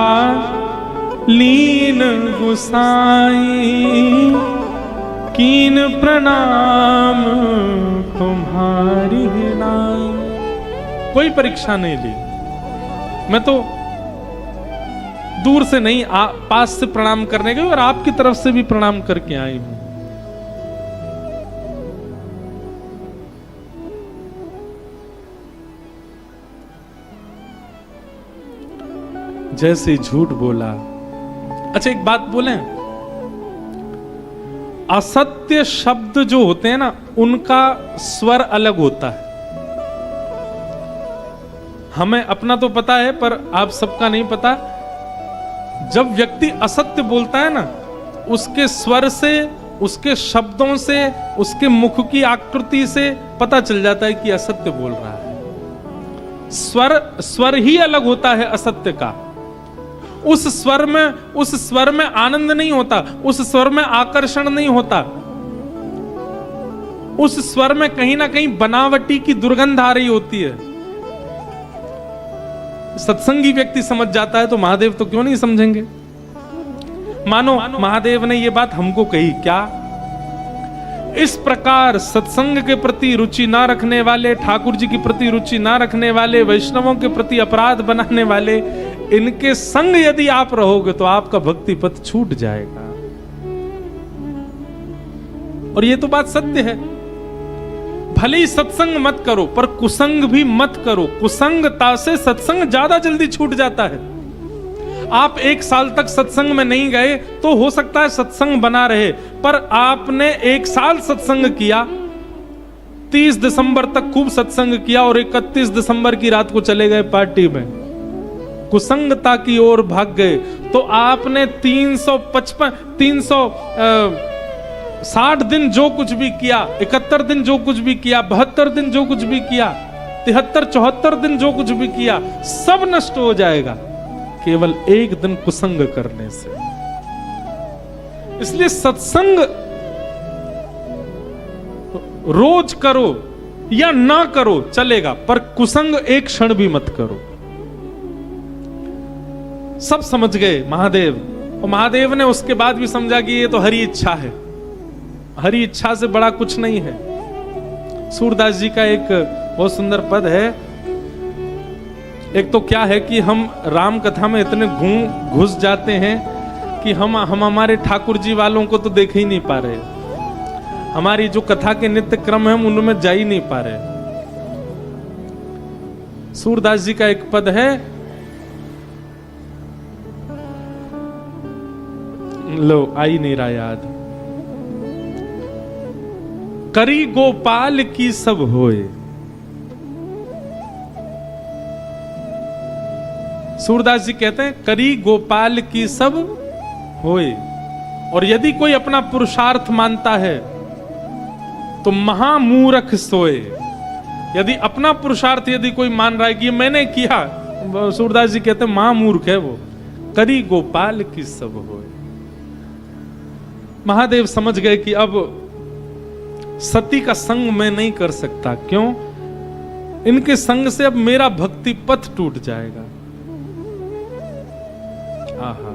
लीन गुसाई, कीन प्रणाम तुम्हारी नाई। कोई परीक्षा नहीं ली, मैं तो दूर से नहीं पास से प्रणाम करने गई और आपकी तरफ से भी प्रणाम करके आई हूं। जैसे झूठ बोला। अच्छा एक बात बोलें, असत्य शब्द जो होते हैं ना, उनका स्वर अलग होता है। हमें अपना तो पता है, पर आप सबका नहीं पता। जब व्यक्ति असत्य बोलता है ना, उसके स्वर से, उसके शब्दों से, उसके मुख की आकृति से पता चल जाता है कि असत्य बोल रहा है। स्वर ही अलग होता है असत्य का। उस स्वर में आनंद नहीं होता, उस स्वर में आकर्षण नहीं होता, उस स्वर में कहीं ना कहीं बनावटी की दुर्गंध आ रही होती है। सत्संगी व्यक्ति समझ जाता है, तो महादेव तो क्यों नहीं समझेंगे? मानो महादेव ने ये बात हमको कही क्या? इस प्रकार सत्संग के प्रति रुचि ना रखने वाले, ठाकुर जी के प्रति रुचि ना रखने वाले, वैष्णवों के प्रति अपराध बनाने वाले, इनके संग यदि आप रहोगे तो आपका भक्ति पथ छूट जाएगा। और ये तो बात सत्य है। भले ही सत्संग मत करो, पर कुसंग भी मत करो। कुसंगता से सत्संग ज्यादा जल्दी छूट जाता है। आप 1 साल तक सत्संग में नहीं गए तो हो सकता है सत्संग बना रहे, पर आपने 1 साल सत्संग किया, 30 दिसंबर तक खूब सत्संग किया और 31 दिसंबर की रात को चले गए पार्टी में, कुसंगता की ओर भाग गए। तो आपने 360 दिन जो कुछ भी किया, 71 दिन जो कुछ भी किया, 72 दिन जो कुछ भी किया, 73-74 दिन जो कुछ भी किया, सब नष्ट हो जाएगा केवल एक दिन कुसंग करने से। इसलिए सत्संग रोज करो या ना करो चलेगा, पर कुसंग एक क्षण भी मत करो। सब समझ गए महादेव, और महादेव ने उसके बाद भी समझा कि ये तो हरी इच्छा है, हरी इच्छा से बड़ा कुछ नहीं है। सूरदास जी का एक बहुत सुंदर पद है। एक तो क्या है कि हम राम कथा में इतने घुस जाते हैं कि हम हमारे ठाकुर जी वालों को तो देख ही नहीं पा रहे, हमारी जो कथा के नित्य क्रम है हम उनमें जा ही नहीं पा रहे। सूरदास जी का एक पद है, लो आई नहीं रहा याद, करी गोपाल की सब होए। सूरदास जी कहते हैं करी गोपाल की सब होए। और यदि कोई अपना पुरुषार्थ मानता है तो महामूर्ख सोए। यदि अपना पुरुषार्थ यदि कोई मान रहा है कि मैंने किया, सूरदास जी कहते हैं महामूर्ख है वो। करी गोपाल की सब होए। महादेव समझ गए कि अब सती का संग मैं नहीं कर सकता, क्यों? इनके संग से अब मेरा भक्ति पथ टूट जाएगा। आहा,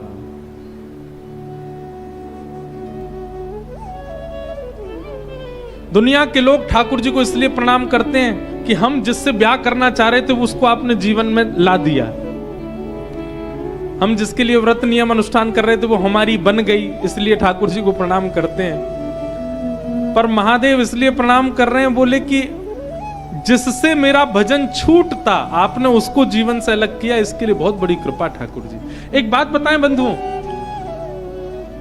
दुनिया के लोग ठाकुर जी को इसलिए प्रणाम करते हैं कि हम जिससे ब्याह करना चाह रहे थे उसको आपने जीवन में ला दिया। हम जिसके लिए व्रत नियम अनुष्ठान कर रहे थे वो हमारी बन गई, इसलिए ठाकुर जी को प्रणाम करते हैं। पर महादेव इसलिए प्रणाम कर रहे हैं, बोले कि जिससे मेरा भजन छूटता आपने उसको जीवन से अलग किया, इसके लिए बहुत बड़ी कृपा ठाकुर जी। एक बात बताएं बंधुओं,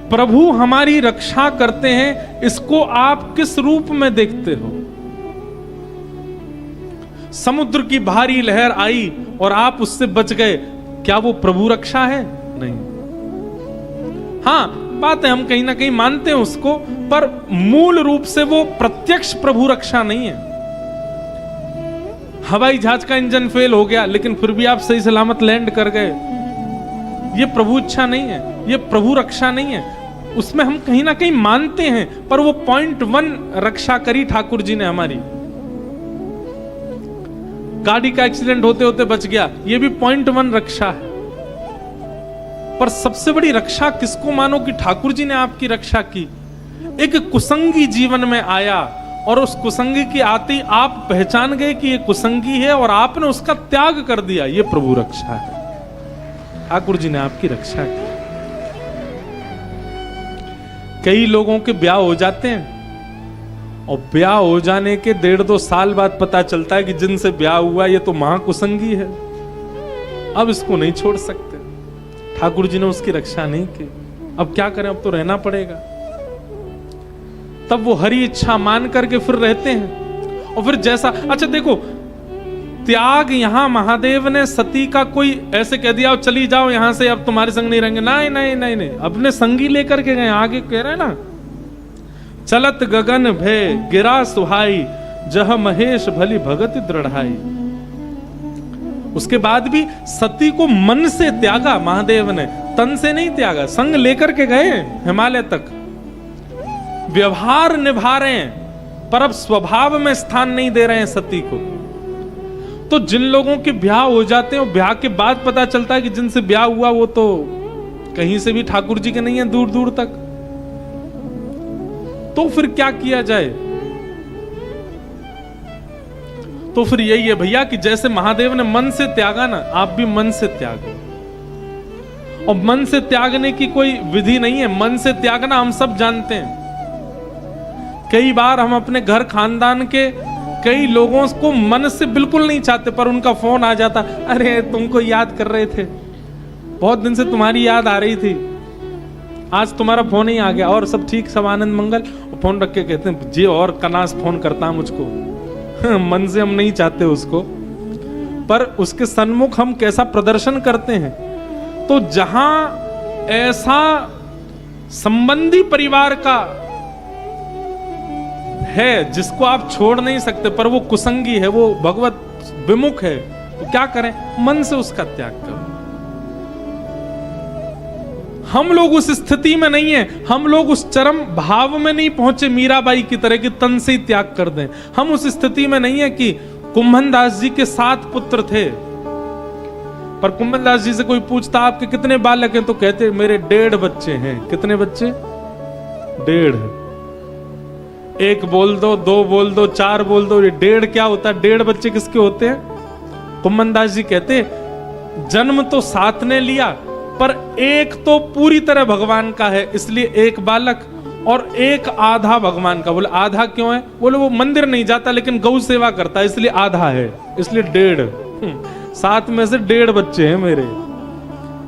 प्रभु हमारी रक्षा करते हैं, इसको आप किस रूप में देखते हो? समुद्र की भारी लहर आई और आप उससे बच गए, क्या वो प्रभु रक्षा है? नहीं। हां, बात है हम कहीं ना कहीं मानते हैं उसको, पर मूल रूप से वो प्रत्यक्ष प्रभु रक्षा नहीं है। हवाई जहाज का इंजन फेल हो गया लेकिन फिर भी आप सही सलामत लैंड कर गए, ये प्रभु इच्छा नहीं है, ये प्रभु रक्षा नहीं है। उसमें हम कहीं ना कहीं मानते हैं, पर वो 0.1 रक्षा करी ठाकुर जी ने हमारी। गाड़ी का एक्सीडेंट होते होते बच गया, ये भी 0.1 रक्षा है। पर सबसे बड़ी रक्षा किसको मानो कि ठाकुर जी ने आपकी रक्षा की। एक कुसंगी जीवन में आया और उस कुसंगी की आती आप पहचान गए कि ये कुसंगी है और आपने उसका त्याग कर दिया, ये प्रभु रक्षा है। ठाकुर जी ने आपकी रक्षा की। कई लोगों के ब्याह हो जाते हैं और ब्याह हो जाने के 1.5-2 साल बाद पता चलता है कि जिनसे ब्याह हुआ ये तो महाकुसंगी है, अब इसको नहीं छोड़ सकते। ठाकुर जी ने उसकी रक्षा नहीं की, अब क्या करें, अब तो रहना पड़ेगा। तब वो हरी इच्छा मान करके फिर रहते हैं। और फिर जैसा, अच्छा देखो, त्याग यहां महादेव ने सती का कोई ऐसे कह दिया चली जाओ यहां से, अब तुम्हारे संग नहीं रहेंगे, नहीं नहीं नहीं नहीं, अपने संगी लेकर के गए। आगे कह रहे हैं ना, चलत गगन भय गिरा सुहाई, जह महेश भली भगति दृढ़ाई। उसके बाद भी सती को मन से त्यागा महादेव ने, तन से नहीं त्यागा। संग लेकर के गए हिमालय तक, व्यवहार निभा रहे हैं, पर अब स्वभाव में स्थान नहीं दे रहे हैं सती को। तो जिन लोगों के ब्याह हो जाते हैं, ब्याह के बाद पता चलता है कि जिनसे ब्याह हुआ वो तो कहीं से भी ठाकुर जी के नहीं है, दूर दूर तक। तो फिर क्या किया जाए? तो फिर यही है भैया कि जैसे महादेव ने मन से त्यागा ना, आप भी मन से त्यागो। और मन से त्यागने की कोई विधि नहीं है, मन से त्यागना हम सब जानते हैं। कई बार हम अपने घर खानदान के कई लोगों को मन से बिल्कुल नहीं चाहते, पर उनका फोन आ जाता, अरे तुमको याद कर रहे थे, बहुत दिन से तुम्हारी याद आ रही थी, आज तुम्हारा फोन ही आ गया, और सब ठीक, सब आनंद मंगल। फोन रख के कहते हैं जी और कनास फोन करता मुझको, मन से हम नहीं चाहते उसको, पर उसके सन्मुख हम कैसा प्रदर्शन करते हैं। तो जहां ऐसा संबंधी परिवार का है जिसको आप छोड़ नहीं सकते, पर वो कुसंगी है, वो भगवत विमुख है, तो क्या करें? मन से उसका त्याग करो। हम लोग उस स्थिति में नहीं है, हम लोग उस चरम भाव में नहीं पहुंचे मीराबाई की तरह कि तन से ही त्याग कर दें। हम उस स्थिति में नहीं है कि कुंभन दास जी के 7 पुत्र थे, पर कुंभन दास जी से कोई पूछता आपके कितने बालक हैं, तो कहते मेरे 1.5 बच्चे हैं। कितने बच्चे? 1.5। 1 बोल दो, 2 बोल दो, 4 बोल दो, ये 1.5 क्या होता है? 1.5 बच्चे किसके होते हैं? कुंभन दास जी कहते जन्म तो 7 ने लिया, पर 1 तो पूरी तरह भगवान का है, इसलिए 1 बालक, और 1 आधा भगवान का। बोले आधा क्यों है? बोले वो मंदिर नहीं जाता लेकिन गौ सेवा करता है, इसलिए आधा है, इसलिए 1.5। 7 में से 1.5 बच्चे हैं मेरे।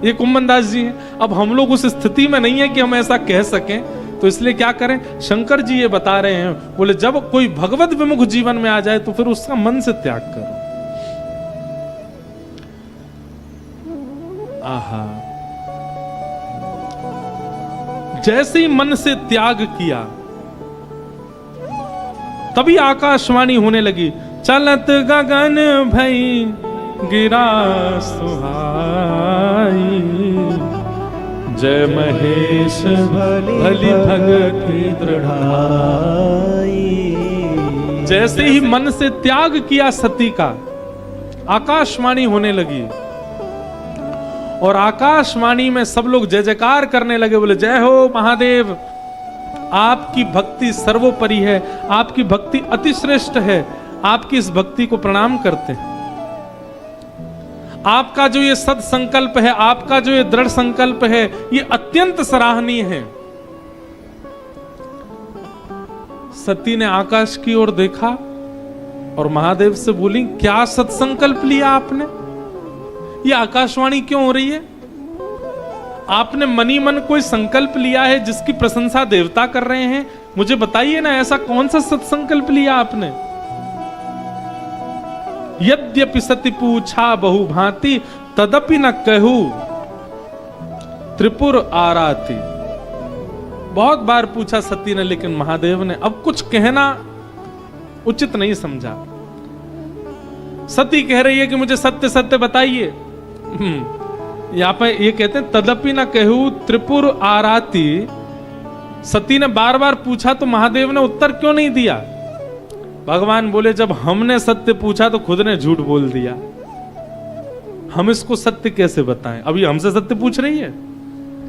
ये कुंभन दास जी हैं। अब हम लोग उस स्थिति में नहीं है कि हम ऐसा कह सकें, तो इसलिए क्या करें? शंकर जी ये बता रहे हैं, बोले जब कोई भगवत विमुख जीवन में आ जाए तो फिर उसका मन से त्याग करो। आहा, जैसे ही मन से त्याग किया तभी आकाशवाणी होने लगी, चलत गगन भई गिरा सुहाई, जय महेश भली भगति दृढ़ाई। जैसे ही मन से त्याग किया सती का, आकाशवाणी होने लगी, और आकाशवाणी में सब लोग जय जयकार करने लगे। बोले जय हो महादेव, आपकी भक्ति सर्वोपरि है, आपकी भक्ति अति श्रेष्ठ है, आपकी इस भक्ति को प्रणाम करते हैं। आपका जो ये सद संकल्प है, आपका जो ये दृढ़ संकल्प है, ये अत्यंत सराहनीय है। सती ने आकाश की ओर देखा और महादेव से बोली, क्या सत्संकल्प लिया आपने? ये आकाशवाणी क्यों हो रही है? आपने मनी मन कोई संकल्प लिया है जिसकी प्रशंसा देवता कर रहे हैं? मुझे बताइए ना, ऐसा कौन सा सत्संकल्प लिया आपने? यद्यपि सती पूछा बहु भांति, तदपि न कहू त्रिपुर आराती। बहुत बार पूछा सती ने, लेकिन महादेव ने अब कुछ कहना उचित नहीं समझा। सती कह रही है कि मुझे सत्य सत्य बताइए। यहां पे ये कहते हैं तदपि न कहू त्रिपुर आराती। सती ने बार बार पूछा तो महादेव ने उत्तर क्यों नहीं दिया? भगवान बोले जब हमने सत्य पूछा तो खुद ने झूठ बोल दिया, हम इसको सत्य कैसे बताएं? अभी हमसे सत्य पूछ रही है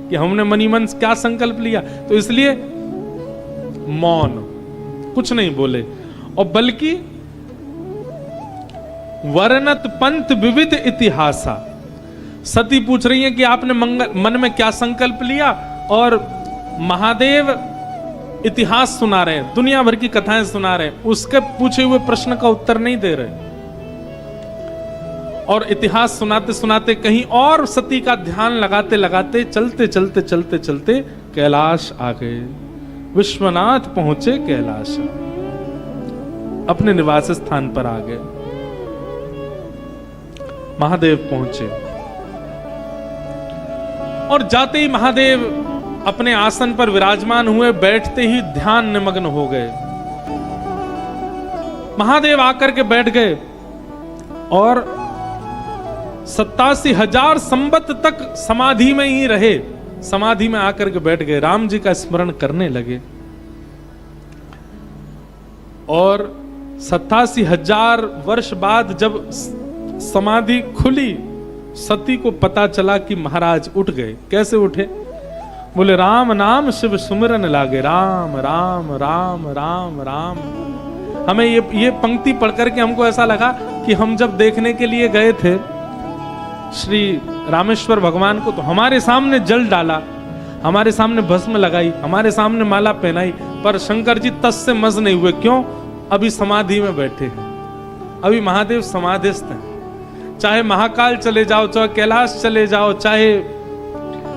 कि हमने मनी मन क्या संकल्प लिया, तो इसलिए मौन, कुछ नहीं बोले। और बल्कि वर्णत पंथ विविध इतिहासा, सती पूछ रही है कि आपने मन में क्या संकल्प लिया, और महादेव इतिहास सुना रहे हैं, दुनिया भर की कथाएं सुना रहे हैं, उसके पूछे हुए प्रश्न का उत्तर नहीं दे रहे। और इतिहास सुनाते सुनाते कहीं और सती का ध्यान लगाते लगाते चलते चलते चलते चलते कैलाश आ गए। विश्वनाथ पहुंचे कैलाश, अपने निवास स्थान पर आ गए। महादेव पहुंचे और जाते ही महादेव अपने आसन पर विराजमान हुए, बैठते ही ध्यान निमग्न हो गए। महादेव आकर के बैठ गए और 87,000 संवत तक समाधि में ही रहे। समाधि में आकर के बैठ गए, राम जी का स्मरण करने लगे। और 87,000 वर्ष बाद जब समाधि खुली, सती को पता चला कि महाराज उठ गए। कैसे उठे? बोले राम नाम शिव सुमिरन लागे, राम राम राम राम राम। हमें ये पंक्ति पढ़कर के हमको ऐसा लगा कि हम जब देखने के लिए गए थे श्री रामेश्वर भगवान को, तो हमारे सामने जल डाला, हमारे सामने भस्म लगाई, हमारे सामने माला पहनाई, पर शंकर जी तस से मज नहीं हुए। क्यों? अभी समाधि में बैठे हैं, अभी महादेव समाधिस्थ हैं। चाहे महाकाल चले जाओ, चाहे कैलाश चले जाओ, चाहे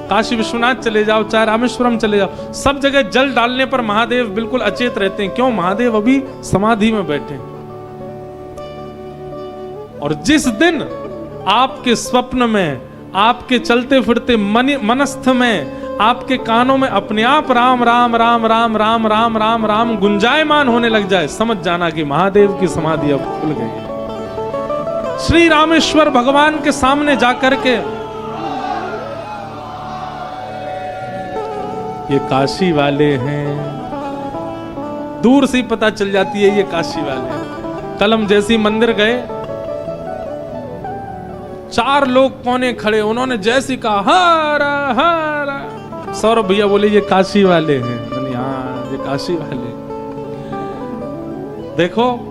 काशी विश्वनाथ चले जाओ, चाहे रामेश्वरम चले जाओ, सब जगह जल डालने पर महादेव बिल्कुल अचेत रहते हैं। क्यों? महादेव अभी समाधि में बैठे हैं। और जिस दिन आपके स्वप्न में, आपके चलते फिरते मनस्थ में, आपके कानों में अपने आप राम राम राम राम राम राम राम राम गुंजायमान होने लग जाए, समझ जाना कि महादेव की समाधि अब खुल गई है। श्री रामेश्वर भगवान के सामने जाकर के ये काशी वाले हैं, दूर से ही पता चल जाती है ये काशी वाले हैं। कल हम जैसे ही मंदिर गए, 4 लोग कोने खड़े, उन्होंने जैसे कहा हरा हरा, सौरभ भैया बोले ये काशी वाले हैं। हाँ, ये काशी वाले। देखो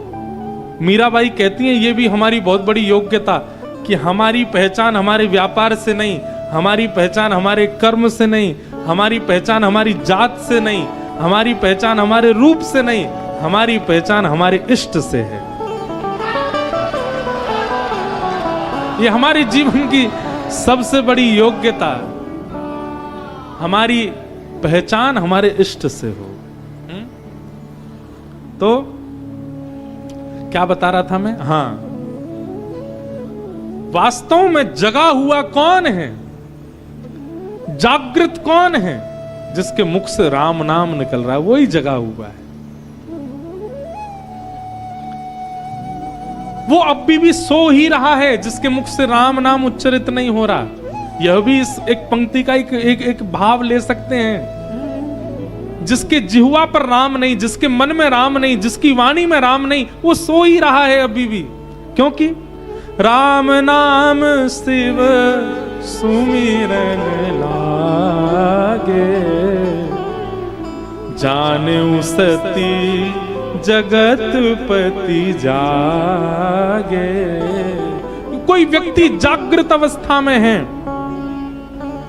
मीराबाई कहती हैं ये भी हमारी बहुत बड़ी योग्यता, कि हमारी पहचान हमारे व्यापार से नहीं, हमारी पहचान हमारे कर्म से नहीं, हमारी पहचान हमारी जात से नहीं, हमारी पहचान हमारे रूप से नहीं, हमारी पहचान हमारे इष्ट से है। ये हमारे जीवन की सबसे बड़ी योग्यता, हमारी पहचान हमारे इष्ट से हो। तो क्या बता रहा था मैं? हाँ, वास्तव में जगा हुआ कौन है, जागृत कौन है? जिसके मुख से राम नाम निकल रहा है, वही जगा हुआ है। वो अब भी सो ही रहा है, जिसके मुख से राम नाम उच्चरित नहीं हो रहा। यह भी इस एक पंक्ति का एक भाव ले सकते हैं। जिसके जिह्वा पर राम नहीं, जिसके मन में राम नहीं, जिसकी वाणी में राम नहीं, वो सो ही रहा है अभी भी। क्योंकि राम नाम शिव सुमिरन लागे, जाने सती जगतपति जागे। कोई व्यक्ति जागृत अवस्था में है,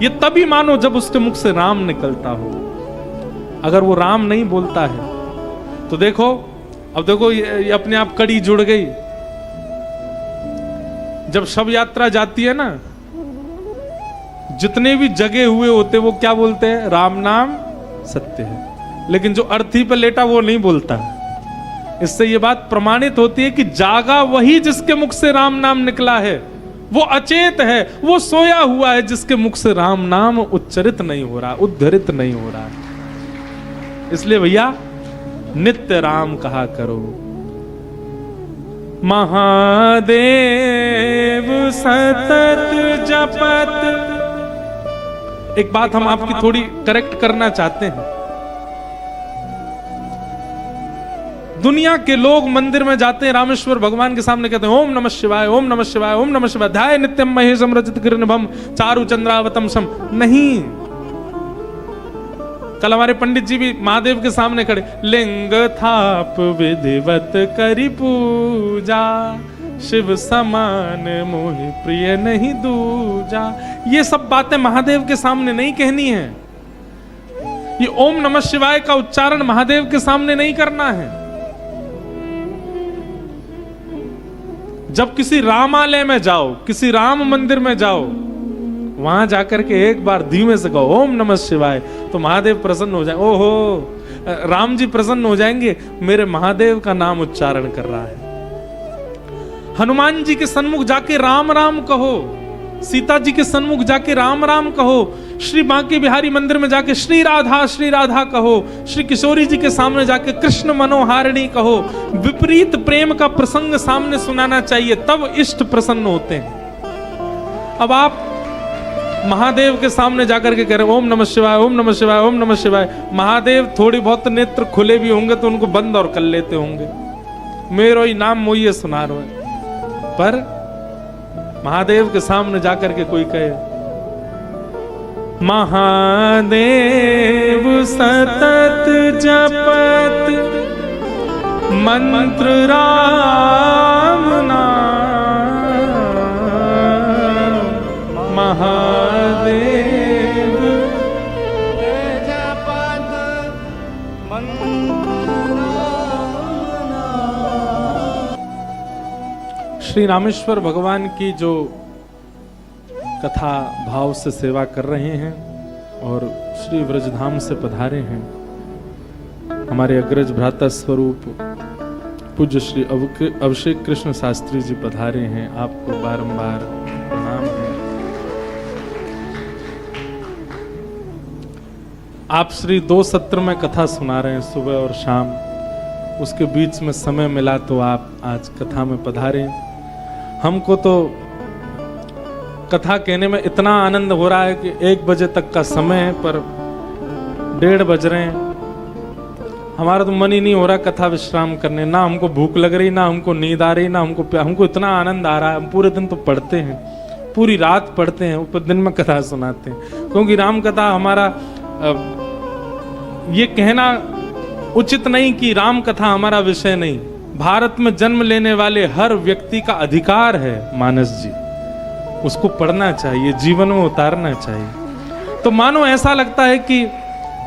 ये तभी मानो जब उसके मुख से राम निकलता हो। अगर वो राम नहीं बोलता है तो देखो, अब देखो ये अपने आप कड़ी जुड़ गई। जब शव यात्रा जाती है ना, जितने भी जगे हुए होते वो क्या बोलते हैं? राम नाम सत्य है। लेकिन जो अर्थी पे लेटा वो नहीं बोलता। इससे ये बात प्रमाणित होती है कि जागा वही जिसके मुख से राम नाम निकला है। वो अचेत है, वो सोया हुआ है जिसके मुख से राम नाम उच्चरित नहीं हो रहा, उद्धरित नहीं हो रहा। इसलिए भैया नित्य राम कहा करो। महादेव सतत जपत। एक बात हम आपकी थोड़ी करेक्ट करना चाहते हैं। दुनिया के लोग मंदिर में जाते हैं, रामेश्वर भगवान के सामने कहते हैं ओम नमः शिवाय, ओम नमः शिवाय, ओम नमः शिवाय, ध्याय नित्यम महेशम रजत किरणभम चारु चंद्रावतम सम। नहीं, कल हमारे पंडित जी भी महादेव के सामने खड़े, लिंग थाप विधिवत करी पूजा, शिव समान मोहि प्रिय नहीं दूजा। ये सब बातें महादेव के सामने नहीं कहनी है। ये ओम नमः शिवाय का उच्चारण महादेव के सामने नहीं करना है। जब किसी रामालय में जाओ, किसी राम मंदिर में जाओ, वहां जाकर के एक बार धीमे से कहो ओम नमः शिवाय, तो महादेव प्रसन्न हो जाएंगे। ओहो, राम जी प्रसन्न हो जाएंगे, मेरे महादेव का नाम उच्चारण कर रहा है। हनुमान जी के सन्मुख जाके राम राम कहो, सीता जी के सन्मुख जाके राम राम कहो, श्री बांके बिहारी मंदिर में जाके श्री राधा कहो, श्री किशोरी जी के सामने जाके कृष्ण मनोहारिणी कहो। विपरीत प्रेम का प्रसंग सामने सुनाना चाहिए, तब इष्ट प्रसन्न होते हैं। अब आप महादेव के सामने जाकर के कह रहे ओम नमः शिवाय, ओम नमः शिवाय, ओम नमः शिवाय। महादेव थोड़ी बहुत नेत्र खुले भी होंगे तो उनको बंद और कर लेते होंगे, मेरो ही नाम मोइये सुना रहे। पर महादेव के सामने जाकर के कोई कहे महादेव सतत जपत मंत्र राम नाम, महादेव जपत मंत्र राम नाम। श्री रामेश्वर भगवान की जो कथा भाव से सेवा कर रहे हैं और श्री व्रजधाम से पधारे हैं, हमारे अग्रज भ्राता स्वरूप पूज्य श्री अभिषेक कृष्ण शास्त्री जी पधारे हैं, आपको बारंबार प्रणाम है। आप श्री 2 सत्र में कथा सुना रहे हैं, सुबह और शाम, उसके बीच में समय मिला तो आप आज कथा में पधारे। हमको तो कथा कहने में इतना आनंद हो रहा है कि 1 बजे तक का समय है, पर 1:30 बज रहे हैं। हमारा तो मन ही नहीं हो रहा कथा विश्राम करने, ना हमको भूख लग रही, ना हमको नींद आ रही, ना हमको इतना आनंद आ रहा है। हम पूरे दिन तो पढ़ते हैं, पूरी रात पढ़ते हैं, ऊपर दिन में कथा सुनाते हैं, क्योंकि राम कथा हमारा ये कहना उचित नहीं कि राम कथा हमारा विषय नहीं। भारत में जन्म लेने वाले हर व्यक्ति का अधिकार है मानस जी, उसको पढ़ना चाहिए, जीवन में उतारना चाहिए। तो मानो ऐसा लगता है कि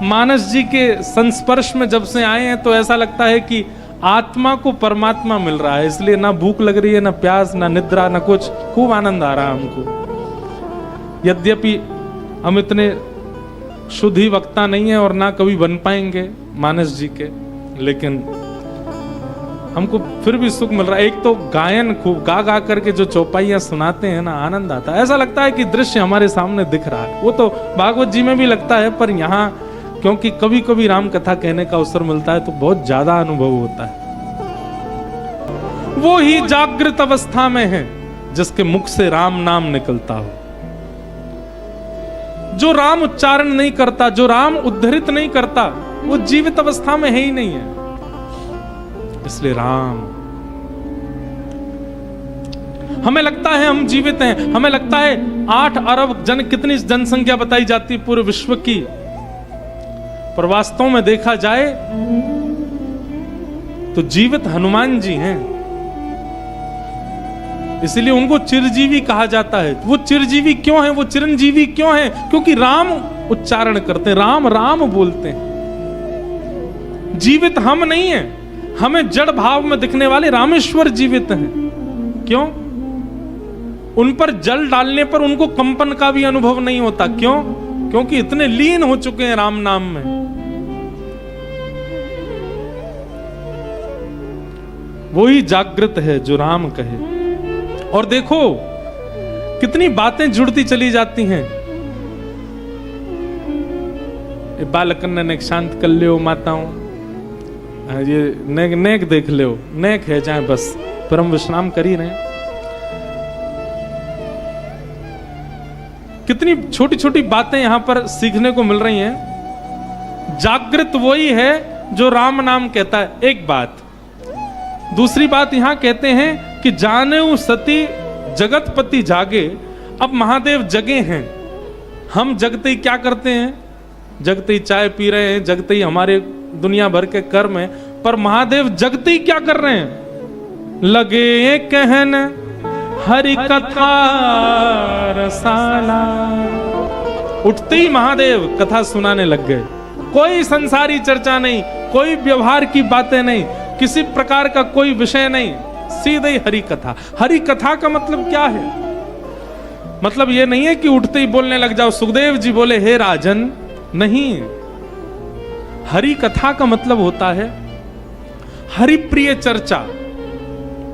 मानस जी के संस्पर्श में जब से आए हैं तो ऐसा लगता है कि आत्मा को परमात्मा मिल रहा है, इसलिए ना भूख लग रही है, ना प्यास, ना निद्रा, ना कुछ, खूब आनंद आ रहा है हमको। यद्यपि हम इतने शुद्धि वक्ता नहीं है और ना कभी बन पाएंगे मानस जी के, लेकिन हमको फिर भी सुख मिल रहा है। एक तो गायन खूब गा गा करके जो चौपाइयां सुनाते हैं ना, आनंद आता है, ऐसा लगता है कि दृश्य हमारे सामने दिख रहा है। वो तो भागवत जी में भी लगता है, पर यहाँ क्योंकि कभी कभी राम कथा कहने का अवसर मिलता है तो बहुत ज्यादा अनुभव होता है। वो ही जागृत अवस्था में है जिसके मुख से राम नाम निकलता हो। जो राम उच्चारण नहीं करता, जो राम उद्धृत नहीं करता, वो जीवित अवस्था में है ही नहीं है। इसलिए राम, हमें लगता है हम जीवित हैं, हमें लगता है 8 अरब कितनी जनसंख्या बताई जाती है पूरे विश्व की, पर वास्तव में देखा जाए तो जीवित हनुमान जी हैं। इसलिए उनको चिरजीवी कहा जाता है। वो चिरजीवी क्यों है, वो चिरंजीवी क्यों है? क्योंकि राम उच्चारण करते हैं, राम राम बोलते हैं। जीवित हम नहीं हैं, हमें जड़ भाव में दिखने वाले रामेश्वर जीवित हैं। क्यों? उन पर जल डालने पर उनको कंपन का भी अनुभव नहीं होता। क्यों? क्योंकि इतने लीन हो चुके हैं राम नाम में। वही जागृत है जो राम कहे। और देखो कितनी बातें जुड़ती चली जाती हैं। बालकन ने शांत कर लियो माताओं, ये नेक देख लियो, नेक है जाए बस, पर हम विश्राम कर ही रहे। कितनी छोटी छोटी बातें यहां पर सीखने को मिल रही हैं। जागृत वही है जो राम नाम कहता है, एक बात। दूसरी बात यहां कहते हैं कि जानेऊ सती जगतपति जागे। अब महादेव जगे हैं, हम जगते ही क्या करते हैं? जगते ही चाय पी रहे हैं, जगते ही हमारे दुनिया भर के कर्म है, पर महादेव जगते ही क्या कर रहे हैं? लगे कहन हरि कथा रसाला। उठते ही महादेव कथा सुनाने लग गए। कोई संसारी चर्चा नहीं, कोई व्यवहार की बातें नहीं, किसी प्रकार का कोई विषय नहीं, सीधे ही हरि कथा। हरि कथा का मतलब क्या है? मतलब ये नहीं है कि उठते ही बोलने लग जाओ। सुखदेव जी बोले हे राजन, नहीं। हरि कथा का मतलब होता है हरि प्रिय चर्चा।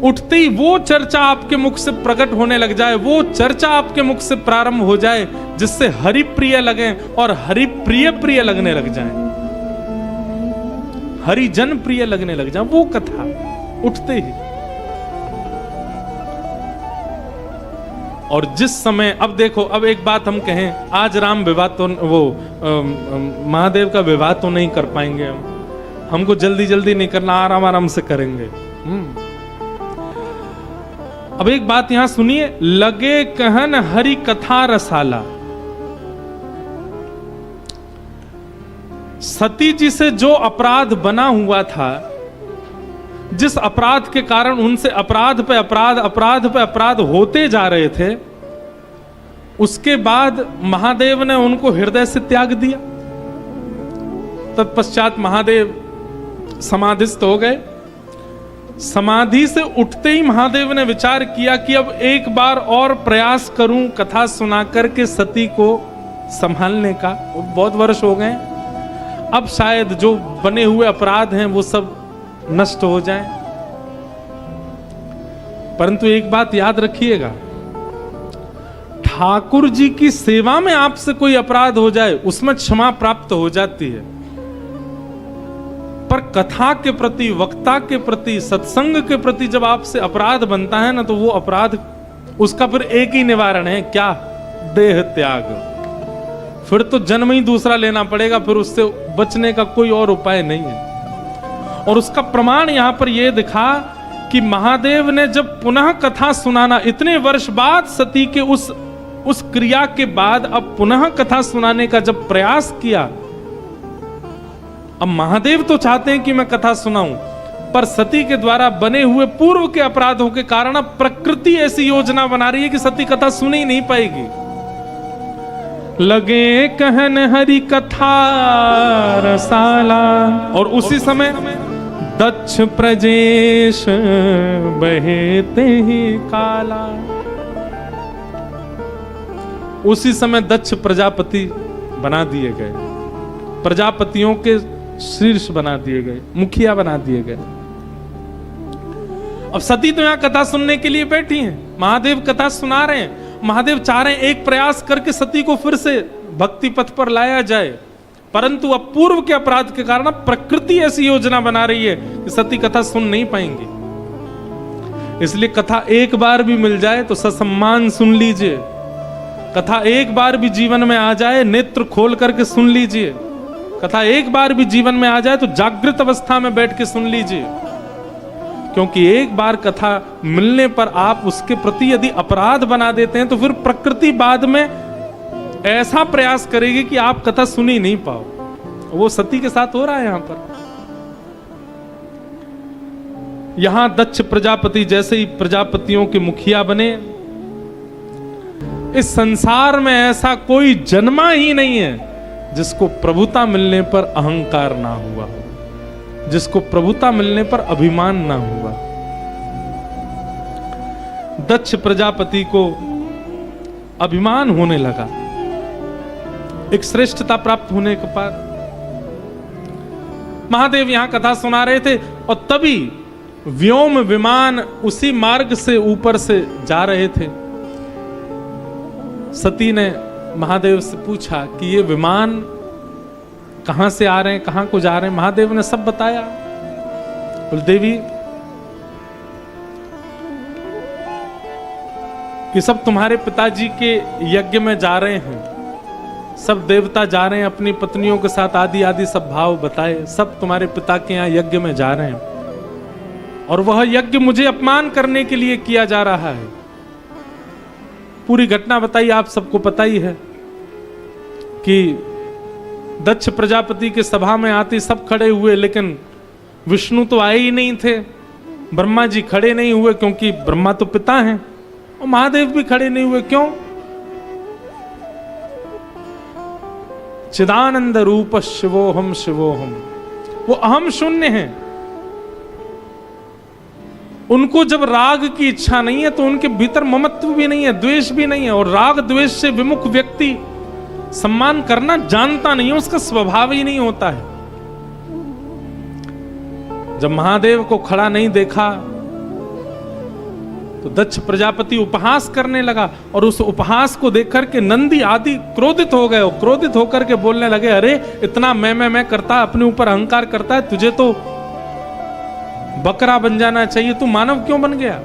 उठते ही वो चर्चा आपके मुख से प्रकट होने लग जाए, वो चर्चा आपके मुख से प्रारंभ हो जाए जिससे हरि प्रिय लगे और हरि प्रिय प्रिय लगने लग जाए, हरिजन प्रिय लगने लग जाए, वो कथा उठते ही। और जिस समय, अब देखो, अब एक बात हम कहें, आज राम विवाह तो वो महादेव का विवाह तो नहीं कर पाएंगे हमको जल्दी जल्दी नहीं करना, आराम आराम से करेंगे। अब एक बात यहां सुनिए, लगे कहन हरि कथा रसाला। सती जी से जो अपराध बना हुआ था, जिस अपराध के कारण उनसे अपराध पे अपराध, अपराध पे अपराध होते जा रहे थे, उसके बाद महादेव ने उनको हृदय से त्याग दिया। तत्पश्चात महादेव समाधिस्थ हो गए। समाधि से उठते ही महादेव ने विचार किया कि अब एक बार और प्रयास करूं कथा सुना करके सती को संभालने का। बहुत वर्ष हो गए, अब शायद जो बने हुए अपराध हैं वो सब नष्ट हो जाएं। परंतु एक बात याद रखिएगा, ठाकुर जी की सेवा में आपसे कोई अपराध हो जाए उसमें क्षमा प्राप्त हो जाती है, पर कथा के प्रति, वक्ता के प्रति, सत्संग के प्रति जब आपसे अपराध बनता है ना, तो वो अपराध, उसका फिर एक ही निवारण है, क्या? देह त्याग। फिर तो जन्म ही दूसरा लेना पड़ेगा, फिर उससे बचने का कोई और उपाय नहीं है। और उसका प्रमाण यहां पर यह दिखा कि महादेव ने जब पुनः कथा सुनाना, इतने वर्ष बाद सती के उस क्रिया के बाद अब पुनः कथा सुनाने का जब प्रयास किया, अब महादेव तो चाहते हैं कि मैं कथा सुनाऊं, पर सती के द्वारा बने हुए पूर्व के अपराधों के कारण अब प्रकृति ऐसी योजना बना रही है कि सती कथा सुनी नहीं पाएगी। लगे कहन हरि कथा रसाला, और उसी समय दक्ष प्रजेश बहेते ही काला, उसी समय दक्ष प्रजापति बना दिए गए, प्रजापतियों के शीर्ष बना दिए गए, मुखिया बना दिए गए। अब सती तो यहां कथा सुनने के लिए बैठी हैं, महादेव कथा सुना रहे हैं, महादेव चाह रहे हैं एक प्रयास करके सती को फिर से भक्ति पथ पर लाया जाए, परंतु अब पूर्व के अपराध के कारण प्रकृति ऐसी योजना बना रही है कि सती कथा सुन नहीं पाएंगी। इसलिए कथा एक बार भी मिल जाए तो ससम्मान सुन लीजिए, कथा एक बार भी जीवन में आ जाए नेत्र खोल करके सुन लीजिए, कथा एक बार भी जीवन में आ जाए तो जागृत अवस्था में बैठ के सुन लीजिए, क्योंकि एक बार कथा मिलने पर आप उसके प्रति यदि अपराध बना देते हैं तो फिर प्रकृति बाद में ऐसा प्रयास करेगी कि आप कथा सुन ही नहीं पाओ। वो सती के साथ हो रहा है यहां पर। यहां दक्ष प्रजापति जैसे ही प्रजापतियों के मुखिया बने, इस संसार में ऐसा कोई जन्मा ही नहीं है जिसको प्रभुता मिलने पर अहंकार ना हुआ हो, जिसको प्रभुता मिलने पर अभिमान ना हुआ। दक्ष प्रजापति को अभिमान होने लगा, एक श्रेष्ठता प्राप्त होने के बाद। महादेव यहां कथा सुना रहे थे और तभी व्योम विमान उसी मार्ग से ऊपर से जा रहे थे। सती ने महादेव से पूछा कि ये विमान कहां से आ रहे हैं, कहां को जा रहे हैं? महादेव ने सब बताया। बोले देवी ये सब तुम्हारे पिताजी के यज्ञ में जा रहे हैं, सब देवता जा रहे हैं अपनी पत्नियों के साथ, आदि आदि सब भाव बताए, सब तुम्हारे पिता के यहाँ यज्ञ में जा रहे हैं और वह यज्ञ मुझे अपमान करने के लिए किया जा रहा है। पूरी घटना बताई, आप सबको पता ही है कि दक्ष प्रजापति के सभा में आते सब खड़े हुए, लेकिन विष्णु तो आए ही नहीं थे, ब्रह्मा जी खड़े नहीं हुए क्योंकि ब्रह्मा तो पिता हैं, और महादेव भी खड़े नहीं हुए। क्यों? चिदानंद रूप शिवोहम शिवोहम, वो अहम शून्य हैं। उनको जब राग की इच्छा नहीं है तो उनके भीतर ममत्व भी नहीं है, द्वेष भी नहीं है, और राग द्वेष से विमुख व्यक्ति सम्मान करना जानता नहीं है, उसका स्वभाव ही नहीं होता है। जब महादेव को खड़ा नहीं देखा तो दक्ष प्रजापति उपहास करने लगा, और उस उपहास को देख करके नंदी आदि क्रोधित हो गए, क्रोधित होकर के बोलने लगे, अरे इतना मैं करता, अपने ऊपर अहंकार करता है, तुझे तो बकरा बन जाना चाहिए, तू मानव क्यों बन गया?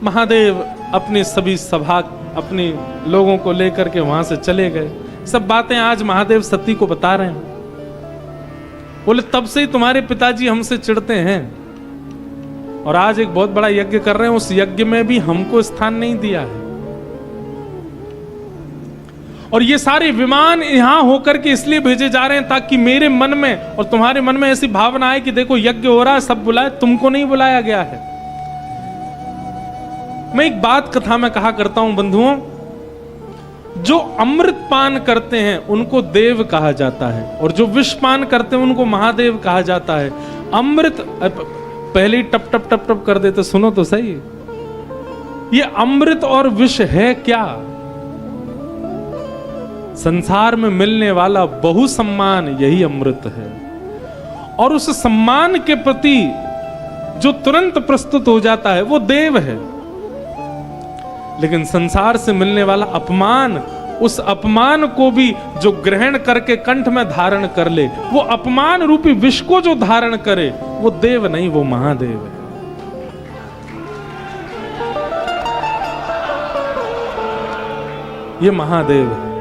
महादेव अपनी सभी सभा, अपने लोगों को लेकर के वहां से चले गए। सब बातें आज महादेव सती को बता रहे हैं। बोले तब से ही तुम्हारे पिताजी हमसे चिढ़ते हैं और आज एक बहुत बड़ा यज्ञ कर रहे हैं, उस यज्ञ में भी हमको स्थान नहीं दिया है। और ये सारे विमान यहां होकर के इसलिए भेजे जा रहे हैं ताकि मेरे मन में और तुम्हारे मन में ऐसी भावना आए कि देखो यज्ञ हो रहा है, सब बुलाए, तुमको नहीं बुलाया गया है। मैं एक बात कथा में कहा करता हूं बंधुओं, जो अमृत पान करते हैं उनको देव कहा जाता है, और जो विष पान करते हैं उनको महादेव कहा जाता है। अमृत पहले ही टप टप टप टप कर देते, सुनो तो सही, ये अमृत और विष है क्या? संसार में मिलने वाला बहु सम्मान यही अमृत है, और उस सम्मान के प्रति जो तुरंत प्रस्तुत हो जाता है वो देव है। लेकिन संसार से मिलने वाला अपमान, उस अपमान को भी जो ग्रहण करके कंठ में धारण कर ले, वो अपमान रूपी विष को जो धारण करे, वो देव नहीं, वो महादेव है। ये महादेव है।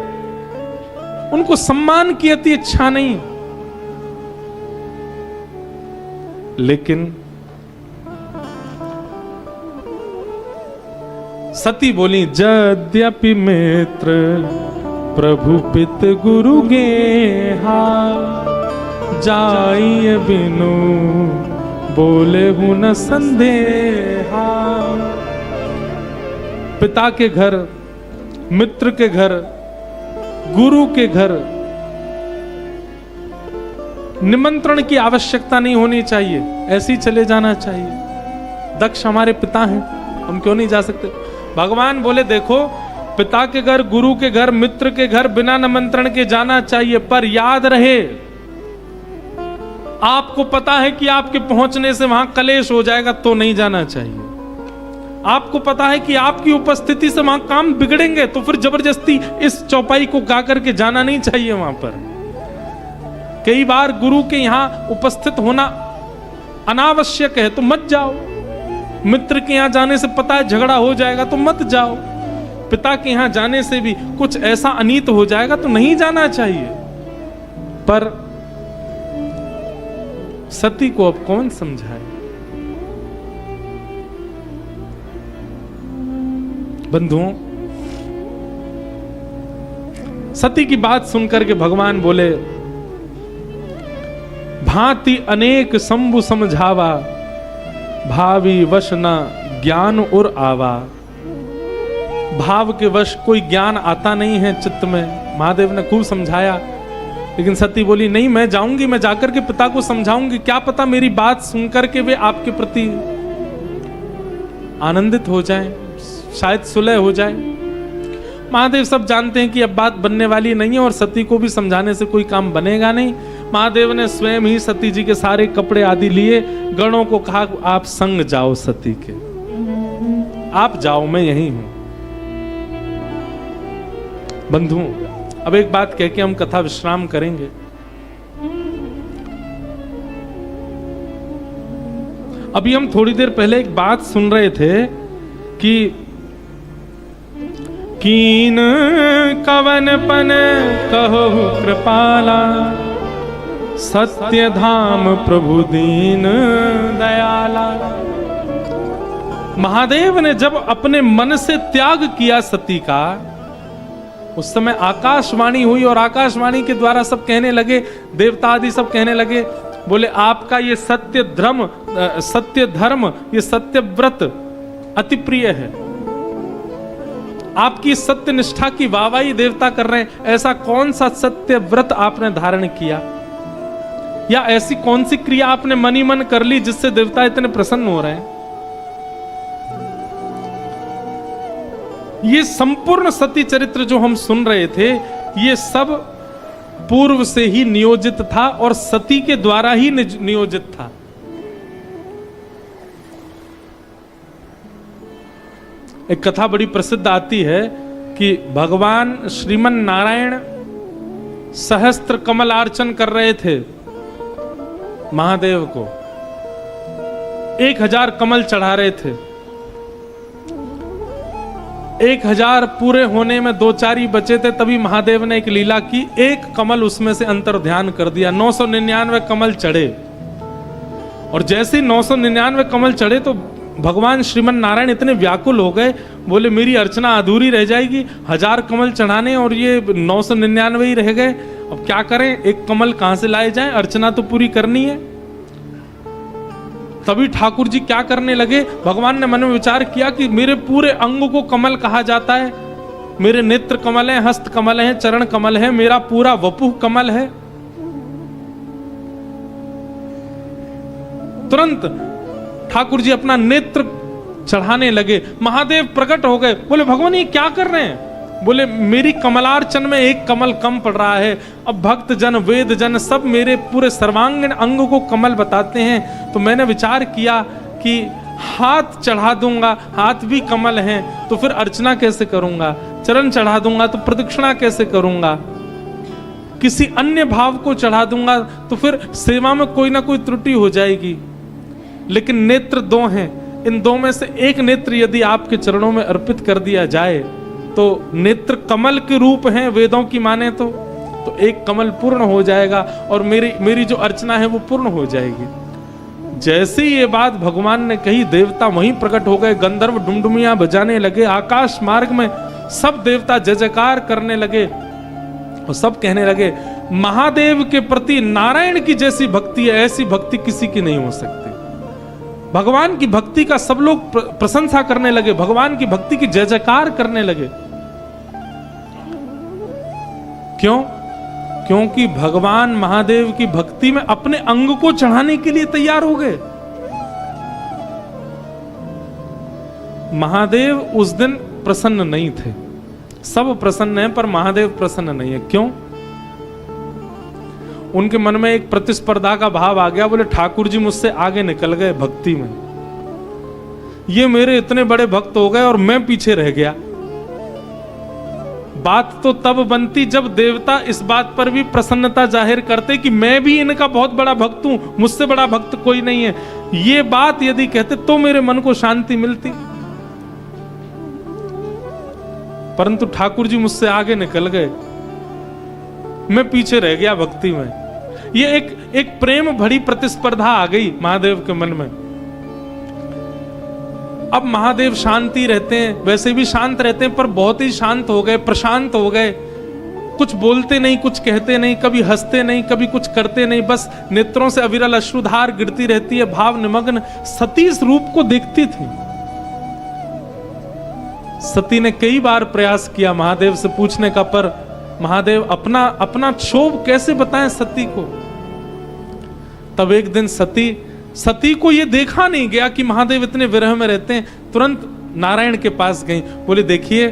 उनको सम्मान की अति इच्छा नहीं, लेकिन सती बोली, यद्यपि मित्र प्रभु पित गुरु गेहा, जाइए बिनु बोले हूं न संदेहा। पिता के घर, मित्र के घर, गुरु के घर निमंत्रण की आवश्यकता नहीं होनी चाहिए, ऐसे ही चले जाना चाहिए। दक्ष हमारे पिता हैं, हम क्यों नहीं जा सकते? भगवान बोले देखो, पिता के घर, गुरु के घर, मित्र के घर बिना निमंत्रण के जाना चाहिए, पर याद रहे आपको पता है कि आपके पहुंचने से वहां कलेश हो जाएगा तो नहीं जाना चाहिए। आपको पता है कि आपकी उपस्थिति से वहां काम बिगड़ेंगे तो फिर जबरदस्ती इस चौपाई को गा करके जाना नहीं चाहिए वहां पर। कई बार गुरु के यहां उपस्थित होना अनावश्यक है तो मत जाओ। मित्र के यहां जाने से पता है झगड़ा हो जाएगा तो मत जाओ। पिता के यहां जाने से भी कुछ ऐसा अनीत हो जाएगा तो नहीं जाना चाहिए। पर सती को अब कौन समझाए? बंधुओं, सती की बात सुनकर के भगवान बोले, भांति अनेक शंभु समझावा, भावी वश न ज्ञान और आवा। भाव के वश कोई ज्ञान आता नहीं है चित्त में। महादेव ने खूब समझाया, लेकिन सती बोली नहीं, मैं जाऊंगी, मैं जाकर के पिता को समझाऊंगी, क्या पता मेरी बात सुनकर के वे आपके प्रति आनंदित हो जाएं, शायद सुलह हो जाए। महादेव सब जानते हैं कि अब बात बनने वाली नहीं है और सती को भी समझाने से कोई काम बनेगा नहीं। महादेव ने स्वयं ही सती जी के सारे कपड़े आदि लिए, गणों को कहा आप संग जाओ सती के, आप जाओ, मैं यही हूं। बंधुओं, अब एक बात कह के हम कथा विश्राम करेंगे। अभी हम थोड़ी देर पहले एक बात सुन रहे थे कि कीन कवन पन कहो कृपाला, सत्य धाम प्रभु दीन दयाला। महादेव ने जब अपने मन से त्याग किया सती का, उस समय आकाशवाणी हुई और आकाशवाणी के द्वारा सब कहने लगे, देवता आदि सब कहने लगे, बोले आपका ये सत्य धर्म, ये सत्य व्रत अति प्रिय है। आपकी सत्य निष्ठा की वाहवाही देवता कर रहे हैं। ऐसा कौन सा सत्य व्रत आपने धारण किया, या ऐसी कौन सी क्रिया आपने मन ही मन कर ली जिससे देवता इतने प्रसन्न हो रहे हैं? ये संपूर्ण सती चरित्र जो हम सुन रहे थे, ये सब पूर्व से ही नियोजित था और सती के द्वारा ही नियोजित था। एक कथा बड़ी प्रसिद्ध आती है कि भगवान श्रीमन नारायण सहस्त्र कमलार्चन कर रहे थे महादेव को, 1000 कमल चढ़ा रहे थे। 1000 पूरे होने में 2-4 ही बचे थे, तभी महादेव ने एक लीला की, एक कमल उसमें से अंतर ध्यान कर दिया। 999 कमल चढ़े, और जैसे 999 कमल चढ़े तो भगवान श्रीमन नारायण इतने व्याकुल हो गए, बोले मेरी अर्चना अधूरी रह जाएगी, 1000 कमल चढ़ाने और ये 999 ही रह गए, अब क्या करें, एक कमल कहां से लाए जाएं, अर्चना तो पूरी करनी है। तभी ठाकुर जी क्या करने लगे, भगवान ने मन में विचार किया कि मेरे पूरे अंग को कमल कहा जाता है, मेरे नेत्र कमल है, हस्त कमल है, चरण कमल है, मेरा पूरा वपुः कमल है। तुरंत ठाकुर जी अपना नेत्र चढ़ाने लगे। महादेव प्रकट हो गए, बोले भगवान ये क्या कर रहे हैं? बोले मेरी कमलार्चन में एक कमल कम पड़ रहा है। अब भक्त जन, वेद जन सब मेरे पूरे सर्वांगीण अंग को कमल बताते हैं, तो मैंने विचार किया कि हाथ चढ़ा दूंगा, हाथ भी कमल हैं, तो फिर अर्चना कैसे करूंगा, चरण चढ़ा दूंगा तो प्रदक्षिणा कैसे करूंगा, किसी अन्य भाव को चढ़ा दूंगा तो फिर सेवा में कोई ना कोई त्रुटि हो जाएगी। लेकिन नेत्र दो हैं, इन दो में से एक नेत्र यदि आपके चरणों में अर्पित कर दिया जाए तो नेत्र कमल के रूप हैं वेदों की माने तो एक कमल पूर्ण हो जाएगा और मेरी जो अर्चना है वो पूर्ण हो जाएगी। जैसे ये बात भगवान ने कही, देवता वहीं प्रकट हो गए, गंधर्व डुमडुमियां बजाने लगे, आकाश मार्ग में सब देवता जय जयकार करने लगे और सब कहने लगे महादेव के प्रति नारायण की जैसी भक्ति है, ऐसी भक्ति किसी की नहीं हो सकती। भगवान की भक्ति का सब लोग प्रशंसा करने लगे, भगवान की भक्ति की जय जयकार करने लगे। क्यों? क्योंकि भगवान महादेव की भक्ति में अपने अंग को चढ़ाने के लिए तैयार हो गए। महादेव उस दिन प्रसन्न नहीं थे, सब प्रसन्न हैं पर महादेव प्रसन्न नहीं है। क्यों? उनके मन में एक प्रतिस्पर्धा का भाव आ गया, बोले ठाकुर जी मुझसे आगे निकल गए भक्ति में, ये मेरे इतने बड़े भक्त हो गए और मैं पीछे रह गया। बात तो तब बनती जब देवता इस बात पर भी प्रसन्नता जाहिर करते कि मैं भी इनका बहुत बड़ा भक्त हूं, मुझसे बड़ा भक्त कोई नहीं है। ये बात यदि कहते तो मेरे मन को शांति मिलती, परंतु ठाकुर जी मुझसे आगे निकल गए, मैं पीछे रह गया भक्ति में। ये एक प्रेम भरी प्रतिस्पर्धा आ गई महादेव के मन में। अब महादेव शांति रहते हैं, वैसे भी शांत रहते हैं, पर बहुत ही शांत हो गए, प्रशांत हो गए, कुछ बोलते नहीं, कुछ कहते नहीं, कभी हंसते नहीं, कभी कुछ करते नहीं, बस नेत्रों से अविरल अश्रुधार गिरती रहती है, भाव निमग्न सती इस रूप को देखती थी। सती ने कई बार प्रयास किया महादेव से पूछने का, पर महादेव अपना क्षोभ कैसे बताएं सती को। तब एक दिन सती को यह देखा नहीं गया कि महादेव इतने विरह में रहते हैं, तुरंत नारायण के पास गई, बोले देखिए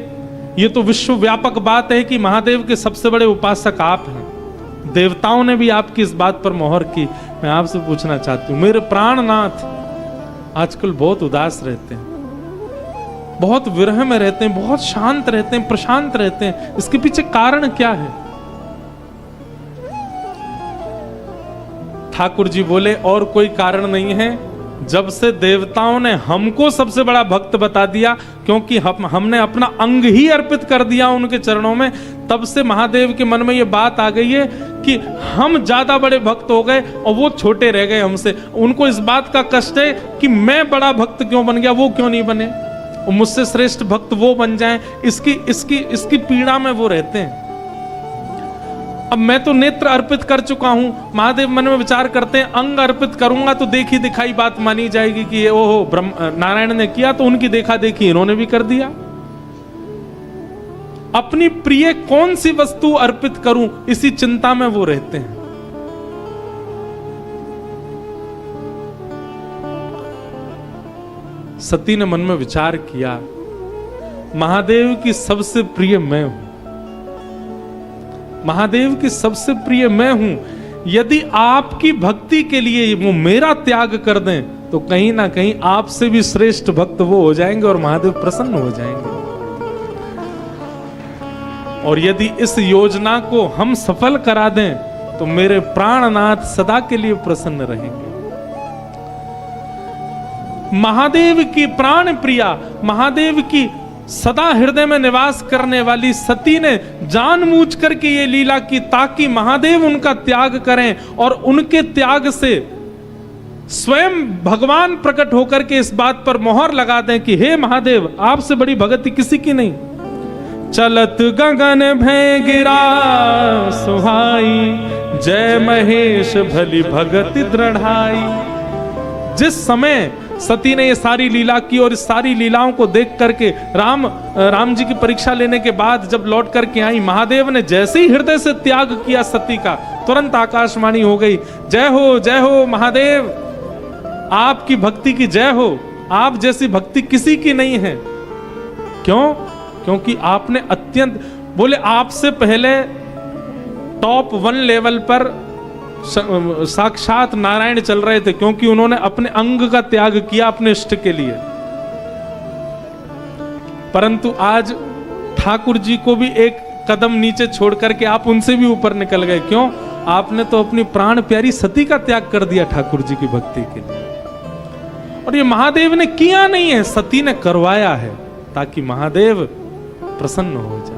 ये तो विश्व व्यापक बात है कि महादेव के सबसे बड़े उपासक आप हैं, देवताओं ने भी आपकी इस बात पर मोहर की। मैं आपसे पूछना चाहती हूँ, मेरे प्राणनाथ आजकल बहुत उदास रहते हैं, बहुत विरह में रहते हैं, बहुत शांत रहते हैं, प्रशांत रहते हैं, इसके पीछे कारण क्या है? ठाकुर जी बोले और कोई कारण नहीं है, जब से देवताओं ने हमको सबसे बड़ा भक्त बता दिया, क्योंकि हमने अपना अंग ही अर्पित कर दिया उनके चरणों में, तब से महादेव के मन में ये बात आ गई है कि हम ज्यादा बड़े भक्त हो गए और वो छोटे रह गए हमसे। उनको इस बात का कष्ट है कि मैं बड़ा भक्त क्यों बन गया, वो क्यों नहीं बने, और मुझसे श्रेष्ठ भक्त वो बन जाएं, इसकी पीड़ा में वो रहते हैं। अब मैं तो नेत्र अर्पित कर चुका हूं, महादेव मन में विचार करते हैं अंग अर्पित करूंगा तो देखी दिखाई बात मानी जाएगी कि ओहो नारायण ने किया तो उनकी देखा देखी इन्होंने भी कर दिया। अपनी प्रिय कौन सी वस्तु अर्पित करूं, इसी चिंता में वो रहते हैं। सती ने मन में विचार किया, महादेव की सबसे प्रिय मैं हूं, महादेव की सबसे प्रिय मैं हूं, यदि आपकी भक्ति के लिए वो मेरा त्याग कर दें तो कहीं ना कहीं आपसे भी श्रेष्ठ भक्त वो हो जाएंगे और महादेव प्रसन्न हो जाएंगे। और यदि इस योजना को हम सफल करा दें तो मेरे प्राणनाथ सदा के लिए प्रसन्न रहेंगे। महादेव की प्राण प्रिया, महादेव की सदा हृदय में निवास करने वाली सती ने जानबूझ करके ये लीला की ताकि महादेव उनका त्याग करें और उनके त्याग से स्वयं भगवान प्रकट होकर के इस बात पर मोहर लगा दें कि हे महादेव, आपसे बड़ी भक्ति किसी की नहीं। चलत गगन भय गिरा सुहाई, जय महेश भली भगति दृढ़ाई। जिस समय सती ने ये सारी लीला की और इस सारी लीलाओं को देख करके राम जी की परीक्षा लेने के बाद जब लौट करके आई, महादेव ने जैसे ही हृदय से त्याग किया सती का, तुरंत आकाशवाणी हो गई, जय हो महादेव, आपकी भक्ति की जय हो, आप जैसी भक्ति किसी की नहीं है। क्यों? क्योंकि आपने अत्यंत, बोले आपसे पहले टॉप 1 लेवल पर साक्षात नारायण चल रहे थे, क्योंकि उन्होंने अपने अंग का त्याग किया अपने इष्ट के लिए। परंतु आज ठाकुर जी को भी एक कदम नीचे छोड़ करके आप उनसे भी ऊपर निकल गए। क्यों? आपने तो अपनी प्राण प्यारी सती का त्याग कर दिया ठाकुर जी की भक्ति के लिए। और ये महादेव ने किया नहीं है, सती ने करवाया है, ताकि महादेव प्रसन्न हो जाए।